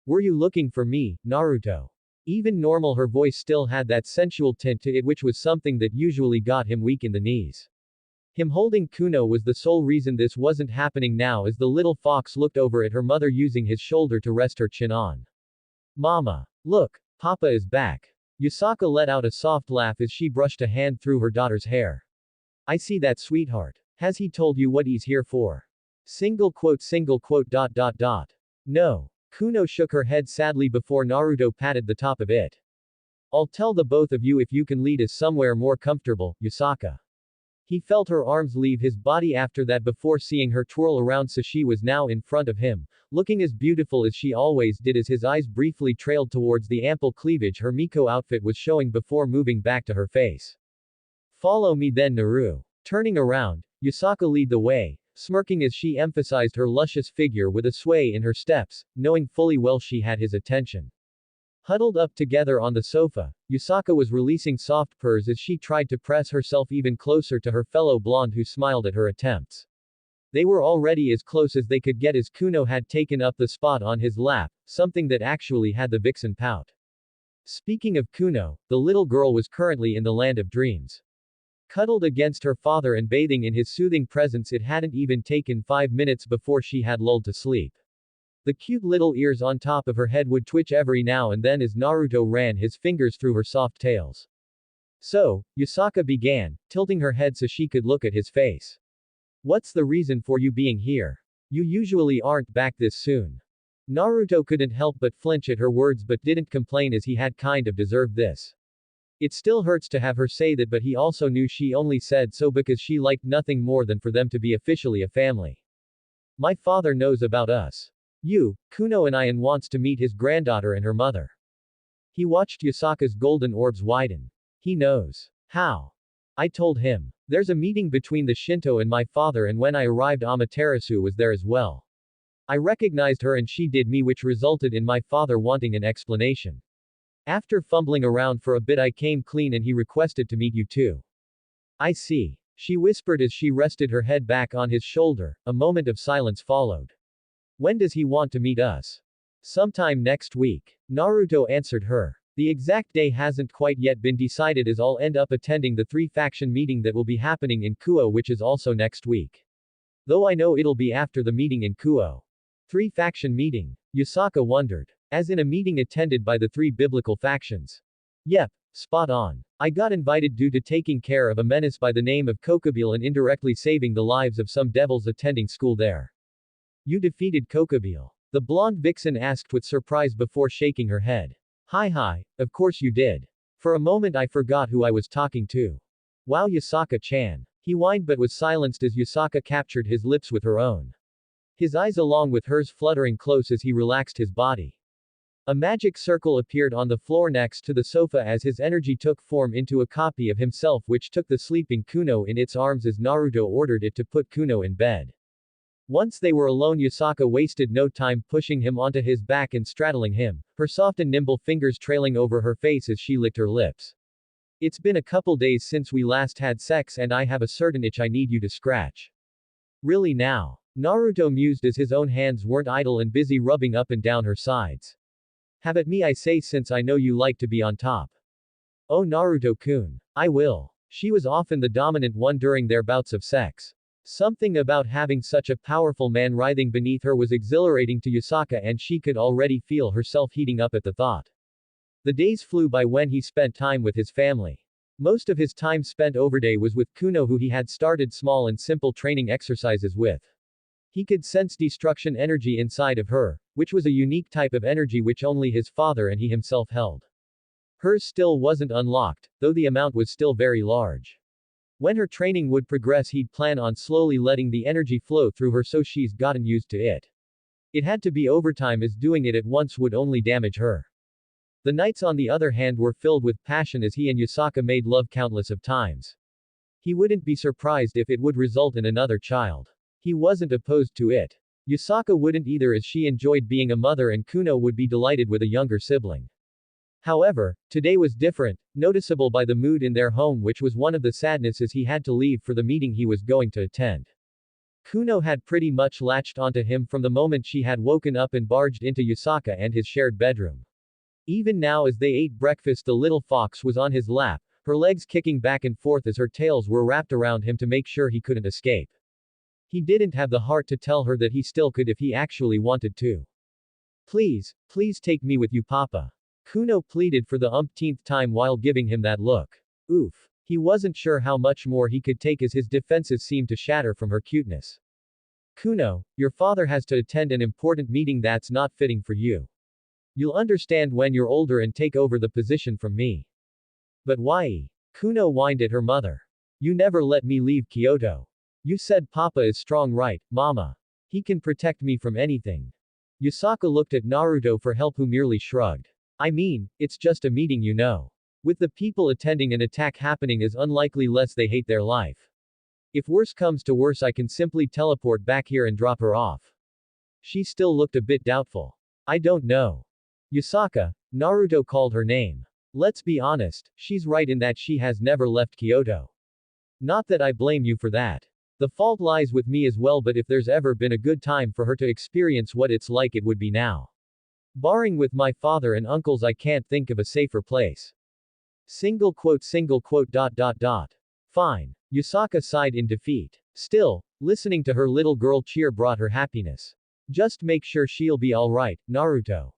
Were you looking for me, Naruto? Even normal, her voice still had that sensual tint to it, which was something that usually got him weak in the knees. Him holding Kuno was the sole reason this wasn't happening now, as the little fox looked over at her mother, using his shoulder to rest her chin on. Mama. Look, Papa is back. Yusaka let out a soft laugh as she brushed a hand through her daughter's hair. I see that, sweetheart. Has he told you what he's here for? Single quote. No. Kuno shook her head sadly before Naruto patted the top of it. I'll tell the both of you if you can lead us somewhere more comfortable, Yusaka. He felt her arms leave his body after that before seeing her twirl around, so she was now in front of him, looking as beautiful as she always did, as his eyes briefly trailed towards the ample cleavage her Miko outfit was showing before moving back to her face. Follow me then, Naru. Turning around, Yusaka lead the way, smirking as she emphasized her luscious figure with a sway in her steps, knowing fully well she had his attention. Huddled up together on the sofa, Yusaka was releasing soft purrs as she tried to press herself even closer to her fellow blonde who smiled at her attempts. They were already as close as they could get as Kuno had taken up the spot on his lap, something that actually had the vixen pout. Speaking of Kuno, the little girl was currently in the land of dreams. Cuddled against her father and bathing in his soothing presence, it hadn't even taken 5 minutes before she had lulled to sleep. The cute little ears on top of her head would twitch every now and then as Naruto ran his fingers through her soft tails. So, Yusaka began, tilting her head so she could look at his face. What's the reason for you being here? You usually aren't back this soon. Naruto couldn't help but flinch at her words but didn't complain as he had kind of deserved this. It still hurts to have her say that, but he also knew she only said so because she liked nothing more than for them to be officially a family. My father knows about us. You, Kuno and wants to meet his granddaughter and her mother. He watched Yusaka's golden orbs widen. He knows. How? I told him. There's a meeting between the Shinto and my father, and when I arrived Amaterasu was there as well. I recognized her and she did me, which resulted in my father wanting an explanation. After fumbling around for a bit I came clean and he requested to meet you too. I see. She whispered as she rested her head back on his shoulder. A moment of silence followed. When does he want to meet us? Sometime next week. Naruto answered her. The exact day hasn't quite yet been decided as I'll end up attending the 3-faction meeting that will be happening in Kuo, which is also next week. Though I know it'll be after the meeting in Kuo. 3-faction meeting? Yusaka wondered. As in a meeting attended by the 3 biblical factions. Yep, spot on. I got invited due to taking care of a menace by the name of Kokobile and indirectly saving the lives of some devils attending school there. You defeated Kokobile? The blonde vixen asked with surprise before shaking her head. Hi, of course you did. For a moment I forgot who I was talking to. Wow, Yusaka-chan. He whined but was silenced as Yusaka captured his lips with her own. His eyes along with hers fluttering close as he relaxed his body. A magic circle appeared on the floor next to the sofa as his energy took form into a copy of himself, which took the sleeping Kuno in its arms as Naruto ordered it to put Kuno in bed. Once they were alone, Yusaka wasted no time pushing him onto his back and straddling him, her soft and nimble fingers trailing over her face as she licked her lips. It's been a couple days since we last had sex and I have a certain itch I need you to scratch. Really now? Naruto mused as his own hands weren't idle and busy rubbing up and down her sides. Have at me, I say, since I know you like to be on top. Oh Naruto-kun. I will. She was often the dominant one during their bouts of sex. Something about having such a powerful man writhing beneath her was exhilarating to Yusaka, and she could already feel herself heating up at the thought. The days flew by when he spent time with his family. Most of his time spent overday was with Kuno, who he had started small and simple training exercises with. He could sense destruction energy inside of her, which was a unique type of energy which only his father and he himself held. Hers still wasn't unlocked, though the amount was still very large. When her training would progress, he'd plan on slowly letting the energy flow through her so she's gotten used to it. It had to be overtime as doing it at once would only damage her. The nights on the other hand were filled with passion as he and Yusaka made love countless of times. He wouldn't be surprised if it would result in another child. He wasn't opposed to it. Yusaka wouldn't either, as she enjoyed being a mother and Kuno would be delighted with a younger sibling. However, today was different, noticeable by the mood in their home, which was one of the sadness as he had to leave for the meeting he was going to attend. Kuno had pretty much latched onto him from the moment she had woken up and barged into Yusaka and his shared bedroom. Even now as they ate breakfast, the little fox was on his lap, her legs kicking back and forth as her tails were wrapped around him to make sure he couldn't escape. He didn't have the heart to tell her that he still could if he actually wanted to. Please take me with you, Papa. Kuno pleaded for the umpteenth time while giving him that look. Oof. He wasn't sure how much more he could take as his defenses seemed to shatter from her cuteness. Kuno, your father has to attend an important meeting that's not fitting for you. You'll understand when you're older and take over the position from me. But why? Kuno whined at her mother. You never let me leave Kyoto. You said Papa is strong, right, Mama? He can protect me from anything. Yusaka looked at Naruto for help, who merely shrugged. I mean, it's just a meeting, you know. With the people attending, an attack happening is unlikely lest they hate their life. If worse comes to worse, I can simply teleport back here and drop her off. She still looked a bit doubtful. I don't know. Yusaka, Naruto called her name. Let's be honest, she's right in that she has never left Kyoto. Not that I blame you for that. The fault lies with me as well, but if there's ever been a good time for her to experience what it's like, it would be now. Barring with my father and uncles, I can't think of a safer place. Single quote. Fine. Yusaka sighed in defeat. Still, listening to her little girl cheer brought her happiness. Just make sure she'll be alright, Naruto.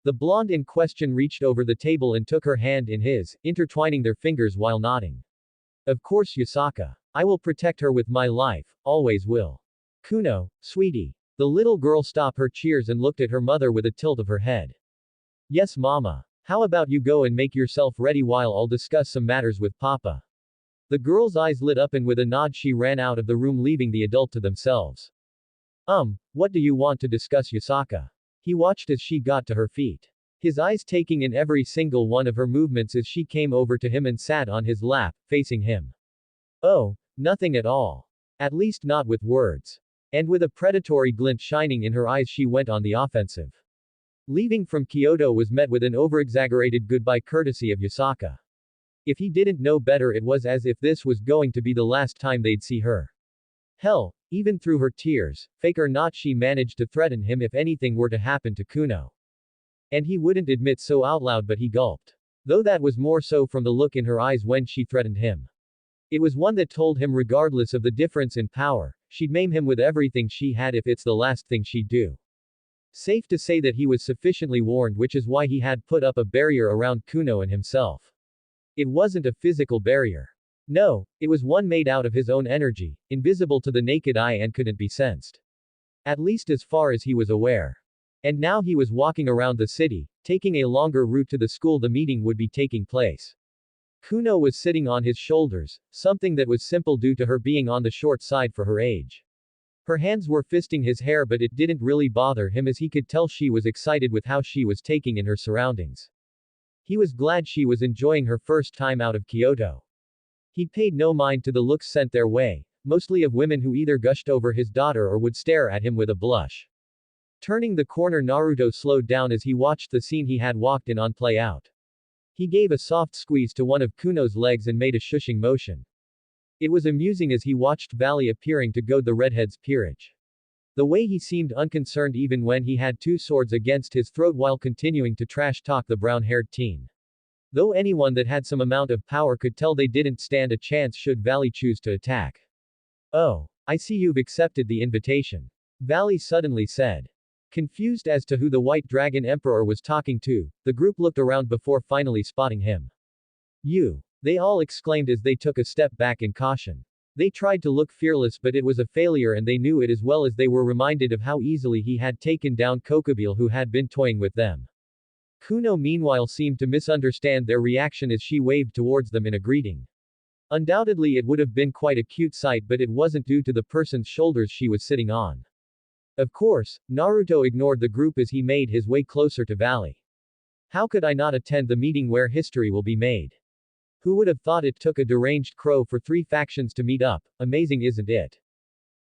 The blonde in question reached over the table and took her hand in his, intertwining their fingers while nodding. Of course, Yusaka. I will protect her with my life, always will. Kuno, sweetie. The little girl stopped her cheers and looked at her mother with a tilt of her head. Yes, mama. How about you go and make yourself ready while I'll discuss some matters with papa. The girl's eyes lit up and with a nod she ran out of the room, leaving the adult to themselves. What do you want to discuss, Yusaka? He watched as she got to her feet. His eyes taking in every single one of her movements as she came over to him and sat on his lap, facing him. Oh, nothing at all. At least not with words. And with a predatory glint shining in her eyes, she went on the offensive. Leaving from Kyoto was met with an overexaggerated goodbye courtesy of Yusaka. If he didn't know better, it was as if this was going to be the last time they'd see her. Hell, even through her tears, fake or not, she managed to threaten him if anything were to happen to Kuno. And he wouldn't admit so out loud, but he gulped. Though that was more so from the look in her eyes when she threatened him. It was one that told him regardless of the difference in power, she'd maim him with everything she had if it's the last thing she'd do. Safe to say that he was sufficiently warned, which is why he had put up a barrier around Kuno and himself. It wasn't a physical barrier. No, it was one made out of his own energy, invisible to the naked eye and couldn't be sensed. At least as far as he was aware. And now he was walking around the city, taking a longer route to the school the meeting would be taking place. Kuno was sitting on his shoulders, something that was simple due to her being on the short side for her age. Her hands were fisting his hair, but it didn't really bother him as he could tell she was excited with how she was taking in her surroundings. He was glad she was enjoying her first time out of Kyoto. He paid no mind to the looks sent their way, mostly of women who either gushed over his daughter or would stare at him with a blush. Turning the corner, Naruto slowed down as he watched the scene he had walked in on play out. He gave a soft squeeze to one of Kuno's legs and made a shushing motion. It was amusing as he watched Valley appearing to goad the redhead's peerage. The way he seemed unconcerned even when he had two swords against his throat while continuing to trash-talk the brown-haired teen. Though anyone that had some amount of power could tell they didn't stand a chance should Valley choose to attack. Oh, I see you've accepted the invitation. Valley suddenly said. Confused as to who the White Dragon Emperor was talking to, the group looked around before finally spotting him. You! They all exclaimed as they took a step back in caution. They tried to look fearless, but it was a failure, and they knew it as well as they were reminded of how easily he had taken down Kokobile, who had been toying with them. Kuno meanwhile seemed to misunderstand their reaction as she waved towards them in a greeting. Undoubtedly it would have been quite a cute sight, but it wasn't due to the person's shoulders she was sitting on. Of course, Naruto ignored the group as he made his way closer to Valley. How could I not attend the meeting where history will be made? Who would have thought it took a deranged crow for 3 factions to meet up? Amazing, isn't it?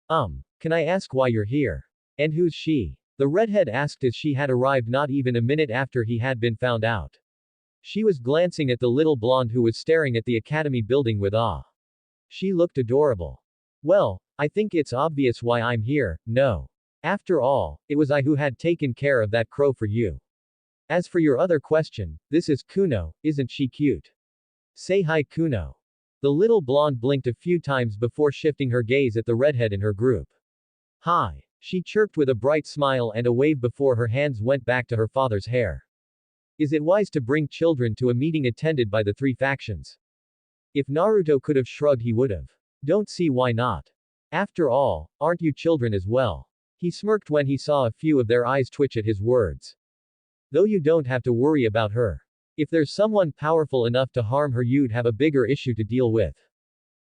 Can I ask why you're here? And who's she? The redhead asked as she had arrived not even a minute after he had been found out. She was glancing at the little blonde who was staring at the academy building with awe. She looked adorable. Well, I think it's obvious why I'm here, no. After all, it was I who had taken care of that crow for you. As for your other question, this is Kuno, isn't she cute? Say hi, Kuno. The little blonde blinked a few times before shifting her gaze at the redhead in her group. Hi. She chirped with a bright smile and a wave before her hands went back to her father's hair. Is it wise to bring children to a meeting attended by the 3 factions? If Naruto could have shrugged, he would have. Don't see why not. After all, aren't you children as well? He smirked when he saw a few of their eyes twitch at his words. Though you don't have to worry about her. If there's someone powerful enough to harm her, you'd have a bigger issue to deal with.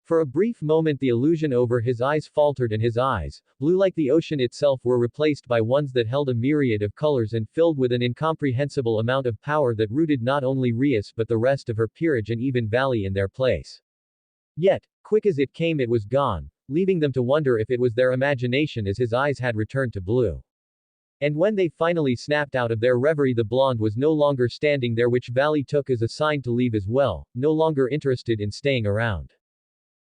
For a brief moment the illusion over his eyes faltered and his eyes, blue like the ocean itself, were replaced by ones that held a myriad of colors and filled with an incomprehensible amount of power that rooted not only Rias but the rest of her peerage and even Valley in their place. Yet, quick as it came, it was gone, leaving them to wonder if it was their imagination as his eyes had returned to blue. And when they finally snapped out of their reverie, the blonde was no longer standing there, which Valley took as a sign to leave as well, no longer interested in staying around.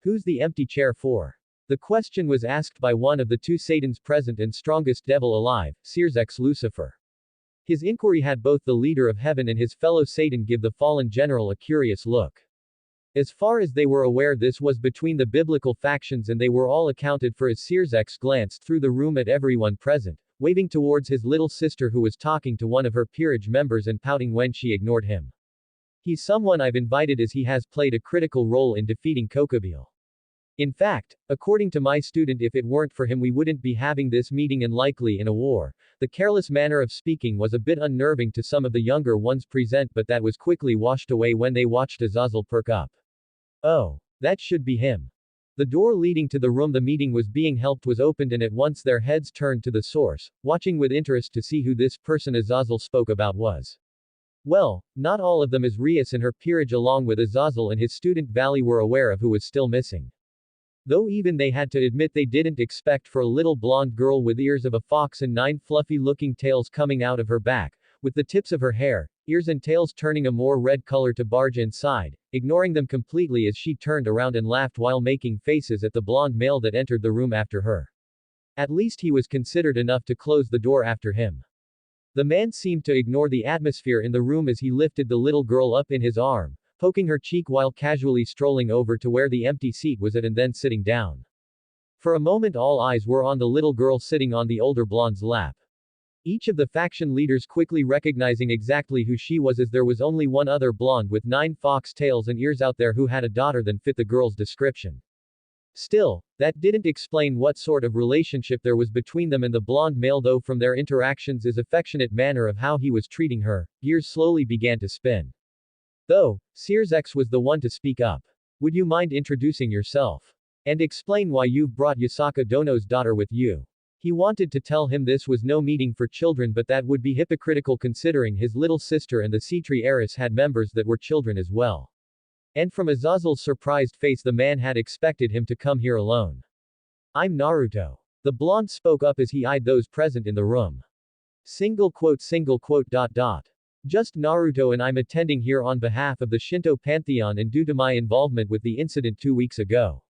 Who's the empty chair for? The question was asked by one of the two Satans present and strongest devil alive, Seer's ex Lucifer. His inquiry had both the leader of heaven and his fellow Satan give the fallen general a curious look. As far as they were aware, this was between the biblical factions, and they were all accounted for as Seer's ex glanced through the room at everyone present, waving towards his little sister who was talking to one of her peerage members and pouting when she ignored him. He's someone I've invited as he has played a critical role in defeating Kokobile. In fact, according to my student, if it weren't for him we wouldn't be having this meeting and likely in a war. The careless manner of speaking was a bit unnerving to some of the younger ones present, but that was quickly washed away when they watched Azazel perk up. Oh, that should be him. The door leading to the room the meeting was being held was opened, and at once their heads turned to the source, watching with interest to see who this person Azazel spoke about was. Well, not all of them, as Rias and her peerage along with Azazel and his student Valley were aware of who was still missing. Though even they had to admit they didn't expect for a little blonde girl with ears of a fox and 9 fluffy-looking tails coming out of her back, with the tips of her hair, ears and tails turning a more red color to barge inside, ignoring them completely as she turned around and laughed while making faces at the blonde male that entered the room after her. At least he was considerate enough to close the door after him. The man seemed to ignore the atmosphere in the room as he lifted the little girl up in his arm, poking her cheek while casually strolling over to where the empty seat was at and then sitting down. For a moment all eyes were on the little girl sitting on the older blonde's lap. Each of the faction leaders quickly recognizing exactly who she was, as there was only one other blonde with 9 fox tails and ears out there who had a daughter that fit the girl's description. Still, that didn't explain what sort of relationship there was between them and the blonde male, though from their interactions, his affectionate manner of how he was treating her, gears slowly began to spin. Though, Seer's ex was the one to speak up. Would you mind introducing yourself? And explain why you've brought Yasaka Dono's daughter with you? He wanted to tell him this was no meeting for children, but that would be hypocritical considering his little sister and the Citri heiress had members that were children as well. And from Azazel's surprised face, the man had expected him to come here alone. I'm Naruto. The blonde spoke up as he eyed those present in the room. Single quote. Just Naruto, and I'm attending here on behalf of the Shinto pantheon and due to my involvement with the incident 2 weeks ago.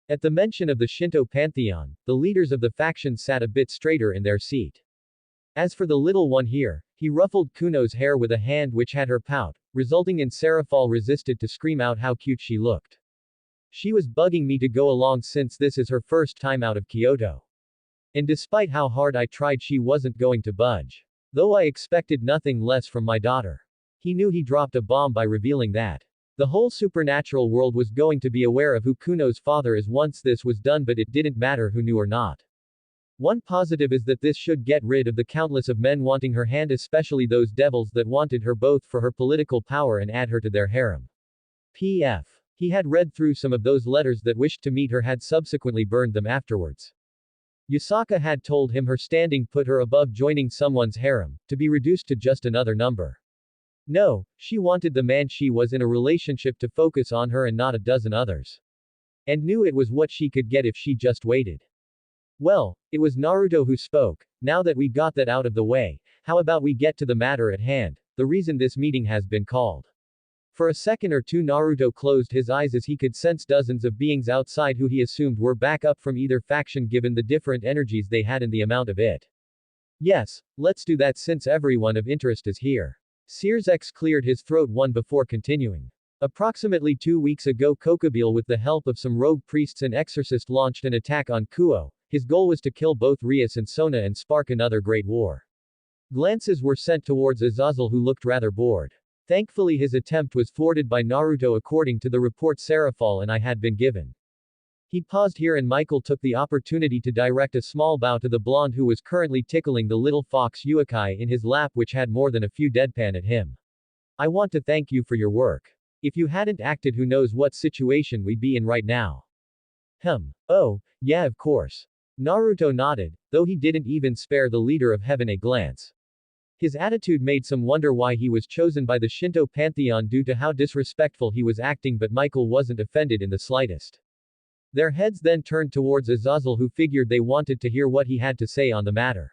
At the mention of the Shinto pantheon, the leaders of the faction sat a bit straighter in their seat. As for the little one here, he ruffled Kuno's hair with a hand which had her pout, resulting in Serafal resisted to scream out how cute she looked. She was bugging me to go along since this is her first time out of Kyoto. And despite how hard I tried, she wasn't going to budge. Though I expected nothing less from my daughter. He knew he dropped a bomb by revealing that the whole supernatural world was going to be aware of who Kuno's father is once this was done, but it didn't matter who knew or not. One positive is that this should get rid of the countless of men wanting her hand, especially those devils that wanted her both for her political power and add her to their harem. P.F. He had read through some of those letters that wished to meet her had subsequently burned them afterwards. Yasaka had told him her standing put her above joining someone's harem, to be reduced to just another number. No, she wanted the man she was in a relationship to focus on her and not a dozen others. And knew it was what she could get if she just waited. Well, it was Naruto who spoke. Now that we got that out of the way, how about we get to the matter at hand, the reason this meeting has been called. For a second or two Naruto closed his eyes as he could sense dozens of beings outside who he assumed were back up from either faction given the different energies they had and the amount of it. Yes, let's do that since everyone of interest is here. Seer's ex cleared his throat one before continuing. Approximately 2 weeks ago Kokobile with the help of some rogue priests and exorcists launched an attack on Kuo. His goal was to kill both Rias and Sona and spark another great war. Glances were sent towards Azazel who looked rather bored. Thankfully his attempt was thwarted by Naruto according to the report Serafal and I had been given. He paused here and Michael took the opportunity to direct a small bow to the blonde who was currently tickling the little fox Uikai in his lap which had more than a few deadpan at him. I want to thank you for your work. If you hadn't acted, who knows what situation we'd be in right now. Oh, yeah, of course. Naruto nodded, though he didn't even spare the leader of heaven a glance. His attitude made some wonder why he was chosen by the Shinto pantheon due to how disrespectful he was acting, but Michael wasn't offended in the slightest. Their heads then turned towards Azazel, who figured they wanted to hear what he had to say on the matter.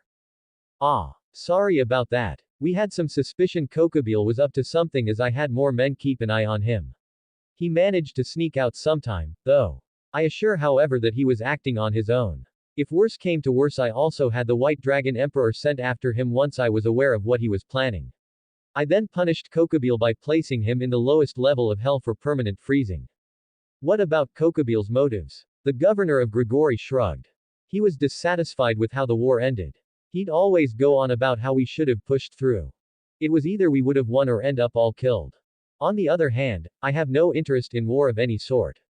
Ah. Sorry about that. We had some suspicion Kokobile was up to something, as I had more men keep an eye on him. He managed to sneak out sometime, though. I assure however that he was acting on his own. If worse came to worse, I also had the White Dragon Emperor sent after him once I was aware of what he was planning. I then punished Kokobile by placing him in the lowest level of hell for permanent freezing. What about Kokobile's motives? The governor of Grigori shrugged. He was dissatisfied with how the war ended. He'd always go on about how we should have pushed through. It was either we would have won or end up all killed. On the other hand, I have no interest in war of any sort.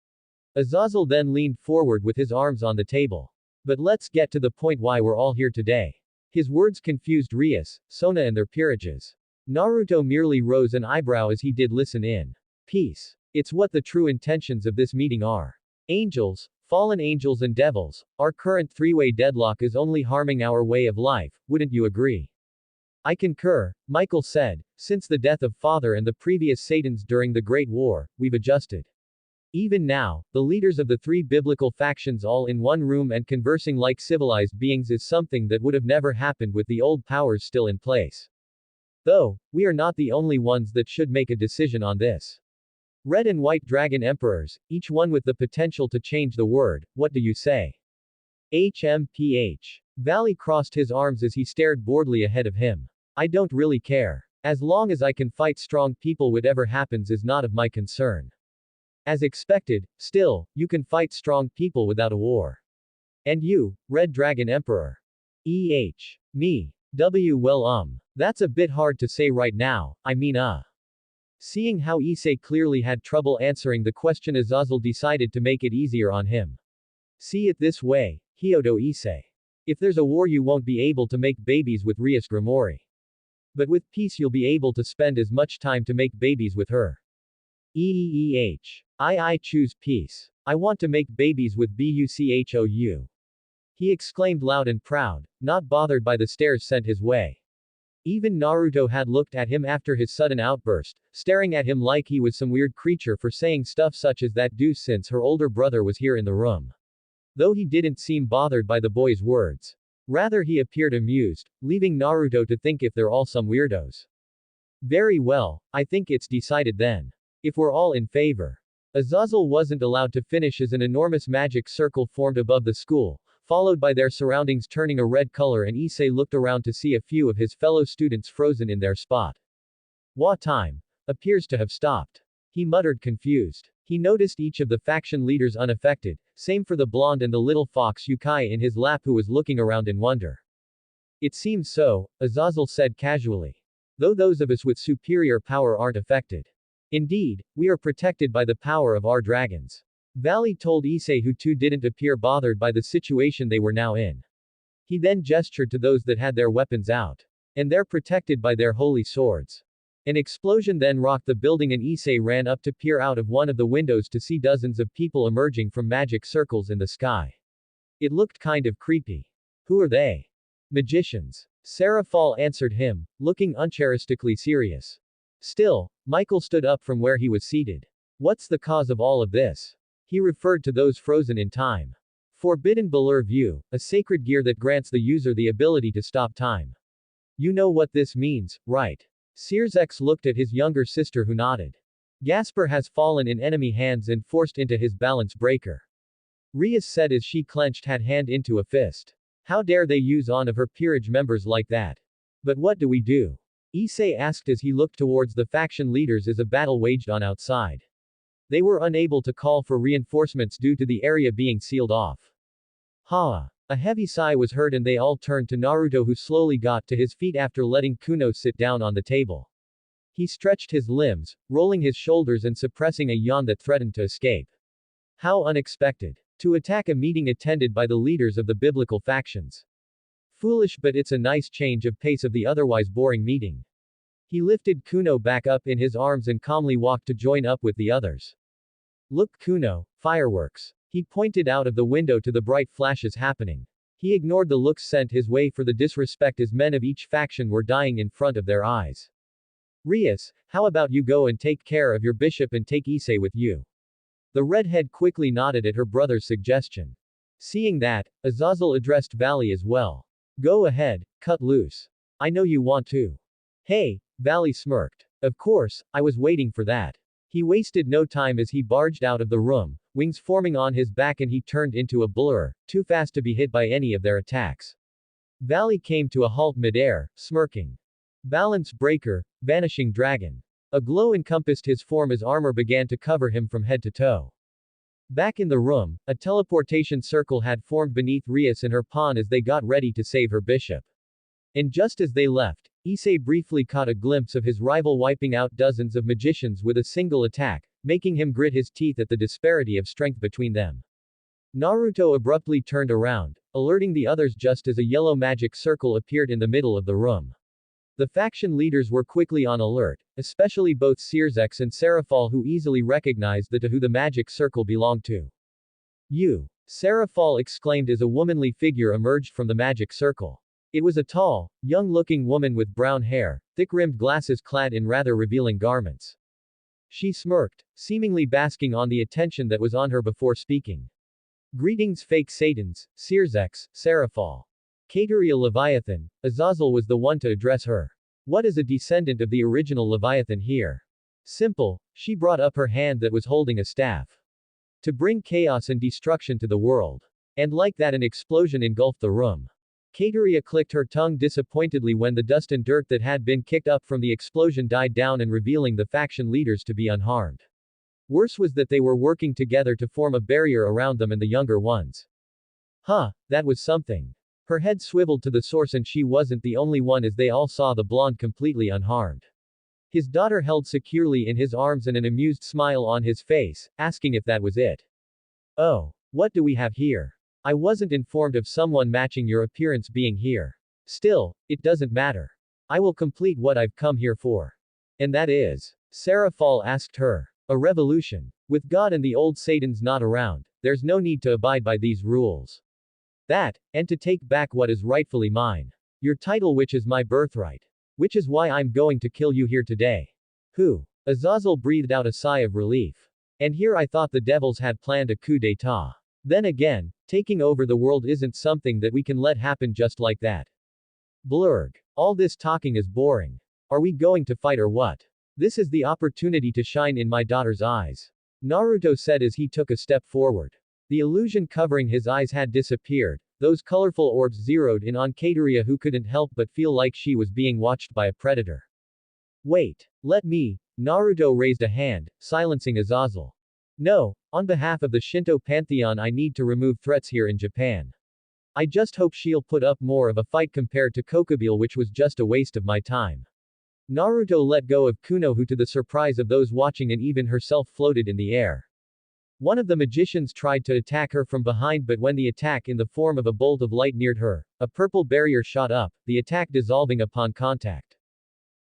Azazel then leaned forward with his arms on the table. But let's get to the point why we're all here today. His words confused Rias, Sona and their peerages. Naruto merely rose an eyebrow as he did listen in. Peace. It's what the true intentions of this meeting are. Angels, fallen angels and devils, our current three-way deadlock is only harming our way of life, wouldn't you agree? I concur, Michael said. Since the death of Father and the previous Satans during the Great War, we've adjusted. Even now, the leaders of the three biblical factions all in one room and conversing like civilized beings is something that would have never happened with the old powers still in place. Though, we are not the only ones that should make a decision on this. Red and White Dragon Emperors, each one with the potential to change the world, what do you say? HMPH. Valley crossed his arms as he stared boredly ahead of him. I don't really care. As long as I can fight strong people, whatever happens is not of my concern. As expected, still, you can fight strong people without a war. And you, Red Dragon Emperor. Me. Well that's a bit hard to say right now, I mean Seeing how Issei clearly had trouble answering the question, Azazel decided to make it easier on him. See it this way, Hyodo Issei. If there's a war you won't be able to make babies with Rias Grimori. But with peace you'll be able to spend as much time to make babies with her. I choose peace. I want to make babies with Buchou. He exclaimed loud and proud, not bothered by the stares sent his way. Even Naruto had looked at him after his sudden outburst, staring at him like he was some weird creature for saying stuff such as that due since her older brother was here in the room. Though he didn't seem bothered by the boy's words. Rather he appeared amused, leaving Naruto to think if they're all some weirdos. Very well, I think it's decided then. If we're all in favor. Azazel wasn't allowed to finish as an enormous magic circle formed above the school, followed by their surroundings turning a red color, and Issei looked around to see a few of his fellow students frozen in their spot. What time? Appears to have stopped. He muttered confused. He noticed each of the faction leaders unaffected, same for the blonde and the little fox Yukai in his lap who was looking around in wonder. It seems so, Azazel said casually. Though those of us with superior power aren't affected. Indeed, we are protected by the power of our dragons. Valley told Issei, who too didn't appear bothered by the situation they were now in. He then gestured to those that had their weapons out. And they're protected by their holy swords. An explosion then rocked the building and Issei ran up to peer out of one of the windows to see dozens of people emerging from magic circles in the sky. It looked kind of creepy. Who are they? Magicians. Seraphal answered him, looking uncharacteristically serious. Still, Michael stood up from where he was seated. What's the cause of all of this? He referred to those frozen in time. Forbidden Balur View, a sacred gear that grants the user the ability to stop time. You know what this means, right? Sirzex looked at his younger sister who nodded. Gasper has fallen in enemy hands and forced into his balance breaker. Rias said as she clenched her hand into a fist. How dare they use on of her peerage members like that? But what do we do? Issei asked as he looked towards the faction leaders as a battle waged on outside. They were unable to call for reinforcements due to the area being sealed off. A heavy sigh was heard and they all turned to Naruto, who slowly got to his feet after letting Kuno sit down on the table. He stretched his limbs, rolling his shoulders and suppressing a yawn that threatened to escape. How unexpected. To attack a meeting attended by the leaders of the biblical factions. Foolish, but it's a nice change of pace of the otherwise boring meeting. He lifted Kuno back up in his arms and calmly walked to join up with the others. Look Kuno, fireworks. He pointed out of the window to the bright flashes happening. He ignored the looks sent his way for the disrespect as men of each faction were dying in front of their eyes. Rias, how about you go and take care of your bishop and take Issei with you? The redhead quickly nodded at her brother's suggestion. Seeing that, Azazel addressed Valley as well. Go ahead, cut loose. I know you want to. Hey, Valley smirked. Of course, I was waiting for that. He wasted no time as he barged out of the room, wings forming on his back, and he turned into a blur, too fast to be hit by any of their attacks. Valley came to a halt midair, smirking. Balance breaker, vanishing dragon. A glow encompassed his form as armor began to cover him from head to toe. Back in the room, a teleportation circle had formed beneath Rias and her pawn as they got ready to save her bishop. And just as they left, Issei briefly caught a glimpse of his rival wiping out dozens of magicians with a single attack, making him grit his teeth at the disparity of strength between them. Naruto abruptly turned around, alerting the others just as a yellow magic circle appeared in the middle of the room. The faction leaders were quickly on alert, especially both Searzex and Seraphal, who easily recognized who the magic circle belonged to. You! Seraphal exclaimed as a womanly figure emerged from the magic circle. It was a tall, young-looking woman with brown hair, thick-rimmed glasses clad in rather revealing garments. She smirked, seemingly basking on the attention that was on her before speaking. Greetings, fake Satans, Searzex, Seraphal. Kateria Leviathan. Azazel was the one to address her. What is a descendant of the original Leviathan here? Simple, she brought up her hand that was holding a staff. To bring chaos and destruction to the world. And like that, an explosion engulfed the room. Kateria clicked her tongue disappointedly when the dust and dirt that had been kicked up from the explosion died down and revealing the faction leaders to be unharmed. Worse was that they were working together to form a barrier around them and the younger ones. Huh, that was something. Her head swiveled to the source, and she wasn't the only one as they all saw the blonde completely unharmed. His daughter held securely in his arms and an amused smile on his face, asking if that was it. Oh, what do we have here? I wasn't informed of someone matching your appearance being here. Still, it doesn't matter. I will complete what I've come here for. And that is? Seraphal asked her. A revolution. With God and the old Satans not around, there's no need to abide by these rules. That, and to take back what is rightfully mine. Your title, which is my birthright. Which is why I'm going to kill you here today. Who? Azazel breathed out a sigh of relief. And here I thought the devils had planned a coup d'etat. Then again, taking over the world isn't something that we can let happen just like that. Blurg. All this talking is boring. Are we going to fight or what? This is the opportunity to shine in my daughter's eyes. Naruto said as he took a step forward. The illusion covering his eyes had disappeared, those colorful orbs zeroed in on Kateria, who couldn't help but feel like she was being watched by a predator. Wait, let me. Naruto raised a hand, silencing Azazel. No, on behalf of the Shinto pantheon I need to remove threats here in Japan. I just hope she'll put up more of a fight compared to Kokubile, which was just a waste of my time. Naruto let go of Kuno, who to the surprise of those watching and even herself floated in the air. One of the magicians tried to attack her from behind, but when the attack in the form of a bolt of light neared her, a purple barrier shot up, the attack dissolving upon contact.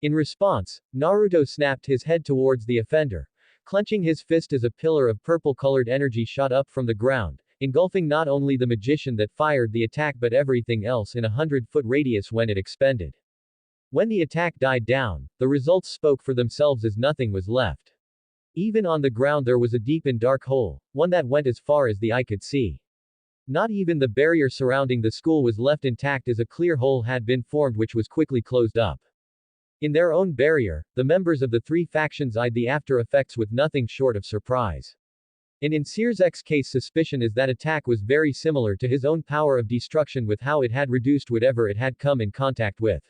In response, Naruto snapped his head towards the offender, clenching his fist as a pillar of purple-colored energy shot up from the ground, engulfing not only the magician that fired the attack but everything else in a 100-foot radius when it expended. When the attack died down, the results spoke for themselves as nothing was left. Even on the ground there was a deep and dark hole, one that went as far as the eye could see. Not even the barrier surrounding the school was left intact, as a clear hole had been formed which was quickly closed up. In their own barrier, the members of the three factions eyed the after effects with nothing short of surprise. And in Searzek's case, suspicion is that attack was very similar to his own power of destruction, with how it had reduced whatever it had come in contact with.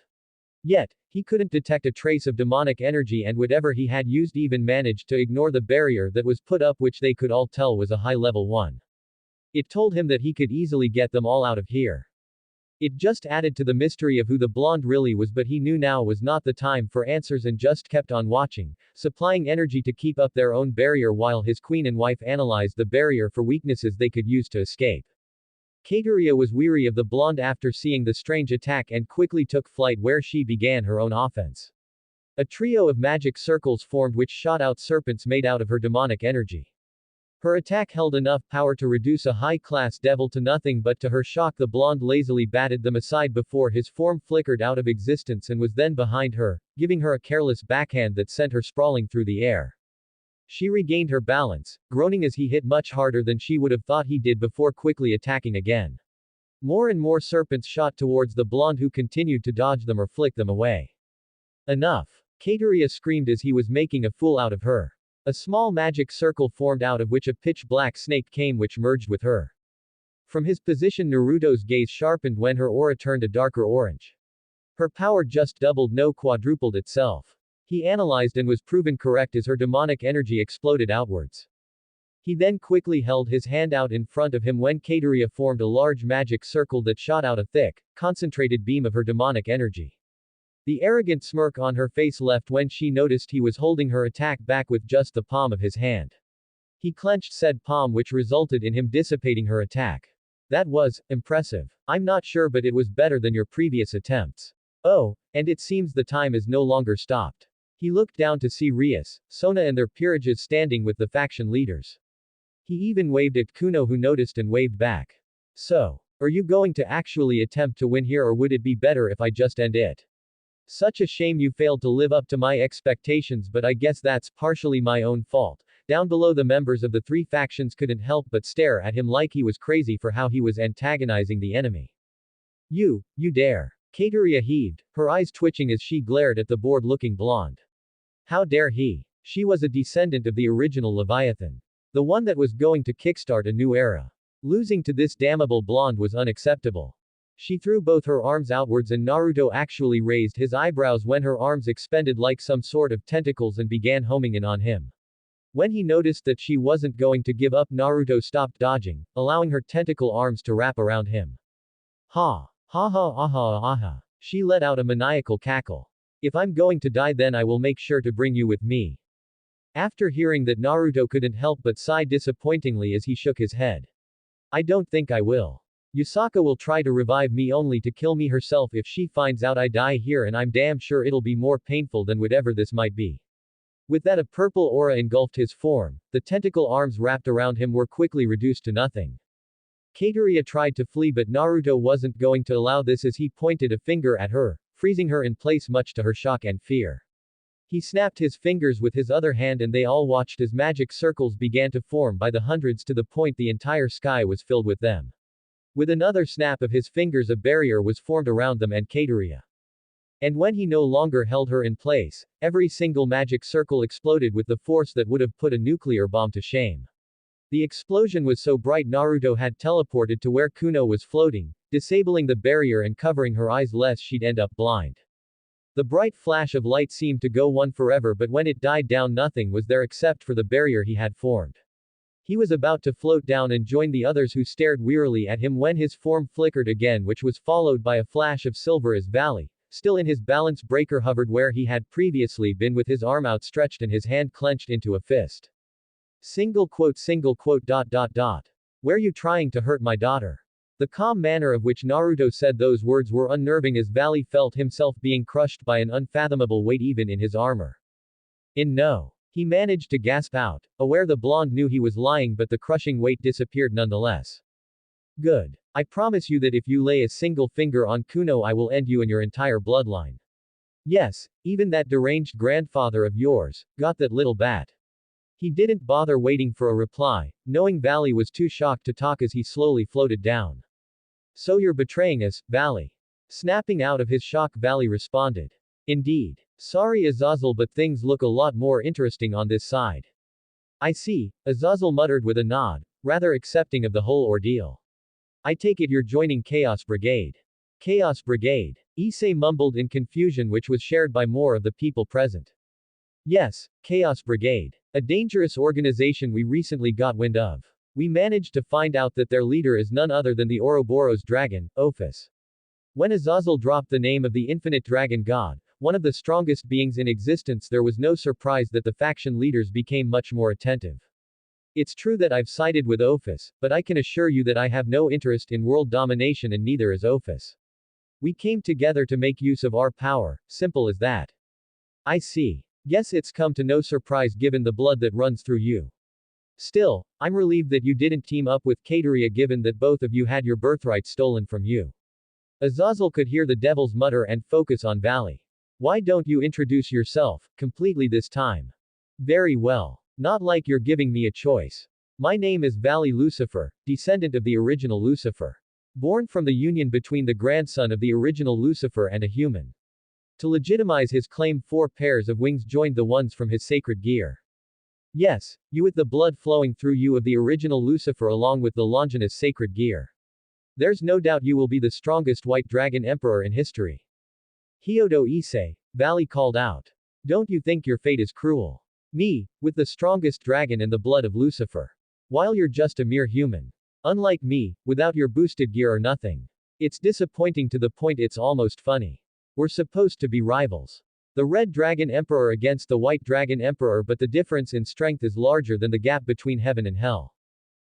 Yet, he couldn't detect a trace of demonic energy, and whatever he had used even managed to ignore the barrier that was put up, which they could all tell was a high-level one. It told him that he could easily get them all out of here. It just added to the mystery of who the blonde really was, but he knew now was not the time for answers and just kept on watching, supplying energy to keep up their own barrier while his queen and wife analyzed the barrier for weaknesses they could use to escape. Kateria was weary of the blonde after seeing the strange attack and quickly took flight, where she began her own offense. A trio of magic circles formed which shot out serpents made out of her demonic energy. Her attack held enough power to reduce a high-class devil to nothing, but to her shock the blonde lazily batted them aside before his form flickered out of existence and was then behind her, giving her a careless backhand that sent her sprawling through the air. She regained her balance, groaning as he hit much harder than she would have thought he did before quickly attacking again. More and more serpents shot towards the blonde who continued to dodge them or flick them away. Enough! Kateria screamed as he was making a fool out of her. A small magic circle formed out of which a pitch-black snake came which merged with her. From his position Naruto's gaze sharpened when her aura turned a darker orange. Her power just doubled no quadrupled itself. He analyzed and was proven correct as her demonic energy exploded outwards. He then quickly held his hand out in front of him when Kateria formed a large magic circle that shot out a thick, concentrated beam of her demonic energy. The arrogant smirk on her face left when she noticed he was holding her attack back with just the palm of his hand. He clenched said palm which resulted in him dissipating her attack. That was impressive. I'm not sure but it was better than your previous attempts. Oh, and it seems the time is no longer stopped. He looked down to see Rias, Sona and their peerages standing with the faction leaders. He even waved at Kuno who noticed and waved back. So, are you going to actually attempt to win here or would it be better if I just end it? Such a shame you failed to live up to my expectations but I guess that's partially my own fault. Down below the members of the three factions couldn't help but stare at him like he was crazy for how he was antagonizing the enemy. You dare. Kateria heaved, her eyes twitching as she glared at the bored-looking blonde. How dare he? She was a descendant of the original Leviathan. The one that was going to kickstart a new era. Losing to this damnable blonde was unacceptable. She threw both her arms outwards and Naruto actually raised his eyebrows when her arms expanded like some sort of tentacles and began homing in on him. When he noticed that she wasn't going to give up Naruto stopped dodging, allowing her tentacle arms to wrap around him. Ha! Ha ha aha aha. She let out a maniacal cackle. If I'm going to die then I will make sure to bring you with me. After hearing that Naruto couldn't help but sigh disappointingly as he shook his head. I don't think I will. Yusaka will try to revive me only to kill me herself if she finds out I die here and I'm damn sure it'll be more painful than whatever this might be. With that a purple aura engulfed his form, the tentacle arms wrapped around him were quickly reduced to nothing. Kateria tried to flee but Naruto wasn't going to allow this as he pointed a finger at her, freezing her in place much to her shock and fear. He snapped his fingers with his other hand and they all watched as magic circles began to form by the hundreds to the point the entire sky was filled with them. With another snap of his fingers a barrier was formed around them and Kateria. And when he no longer held her in place, every single magic circle exploded with the force that would have put a nuclear bomb to shame. The explosion was so bright Naruto had teleported to where Kuno was floating, disabling the barrier and covering her eyes lest she'd end up blind. The bright flash of light seemed to go on forever but when it died down nothing was there except for the barrier he had formed. He was about to float down and join the others who stared wearily at him when his form flickered again which was followed by a flash of silver as Valley, still in his balance breaker hovered where he had previously been with his arm outstretched and his hand clenched into a fist. Single quote. Where you trying to hurt my daughter? The calm manner of which Naruto said those words were unnerving as Valley felt himself being crushed by an unfathomable weight even in his armor. No. He managed to gasp out, aware the blonde knew he was lying but the crushing weight disappeared nonetheless. Good. I promise you that if you lay a single finger on Kuno I will end you and your entire bloodline. Yes, even that deranged grandfather of yours, got that little bat. He didn't bother waiting for a reply, knowing Valley was too shocked to talk as he slowly floated down. So you're betraying us, Valley. Snapping out of his shock Valley responded. Indeed. Sorry Azazel but things look a lot more interesting on this side. I see, Azazel muttered with a nod, rather accepting of the whole ordeal. I take it you're joining Chaos Brigade. Chaos Brigade. Issei mumbled in confusion which was shared by more of the people present. Yes, Chaos Brigade. A dangerous organization we recently got wind of. We managed to find out that their leader is none other than the Ouroboros dragon, Ophis. When Azazel dropped the name of the infinite dragon god, one of the strongest beings in existence, there was no surprise that the faction leaders became much more attentive. It's true that I've sided with Ophis, but I can assure you that I have no interest in world domination and neither is Ophis. We came together to make use of our power, simple as that. I see. Guess it's come to no surprise given the blood that runs through you. Still, I'm relieved that you didn't team up with Kateria given that both of you had your birthright stolen from you. Azazel could hear the devils mutter and focus on Valley. Why don't you introduce yourself, completely this time? Very well. Not like you're giving me a choice. My name is Valley Lucifer, descendant of the original Lucifer. Born from the union between the grandson of the original Lucifer and a human. To legitimize his claim, 4 pairs of wings joined the ones from his sacred gear. Yes, you with the blood flowing through you of the original Lucifer along with the Longinus sacred gear. There's no doubt you will be the strongest white dragon emperor in history. Hyodo Issei, Valley called out. Don't you think your fate is cruel? Me, with the strongest dragon and the blood of Lucifer. While you're just a mere human. Unlike me, without your boosted gear or nothing. It's disappointing to the point it's almost funny. We're supposed to be rivals. The Red Dragon Emperor against the White Dragon Emperor, but the difference in strength is larger than the gap between heaven and hell.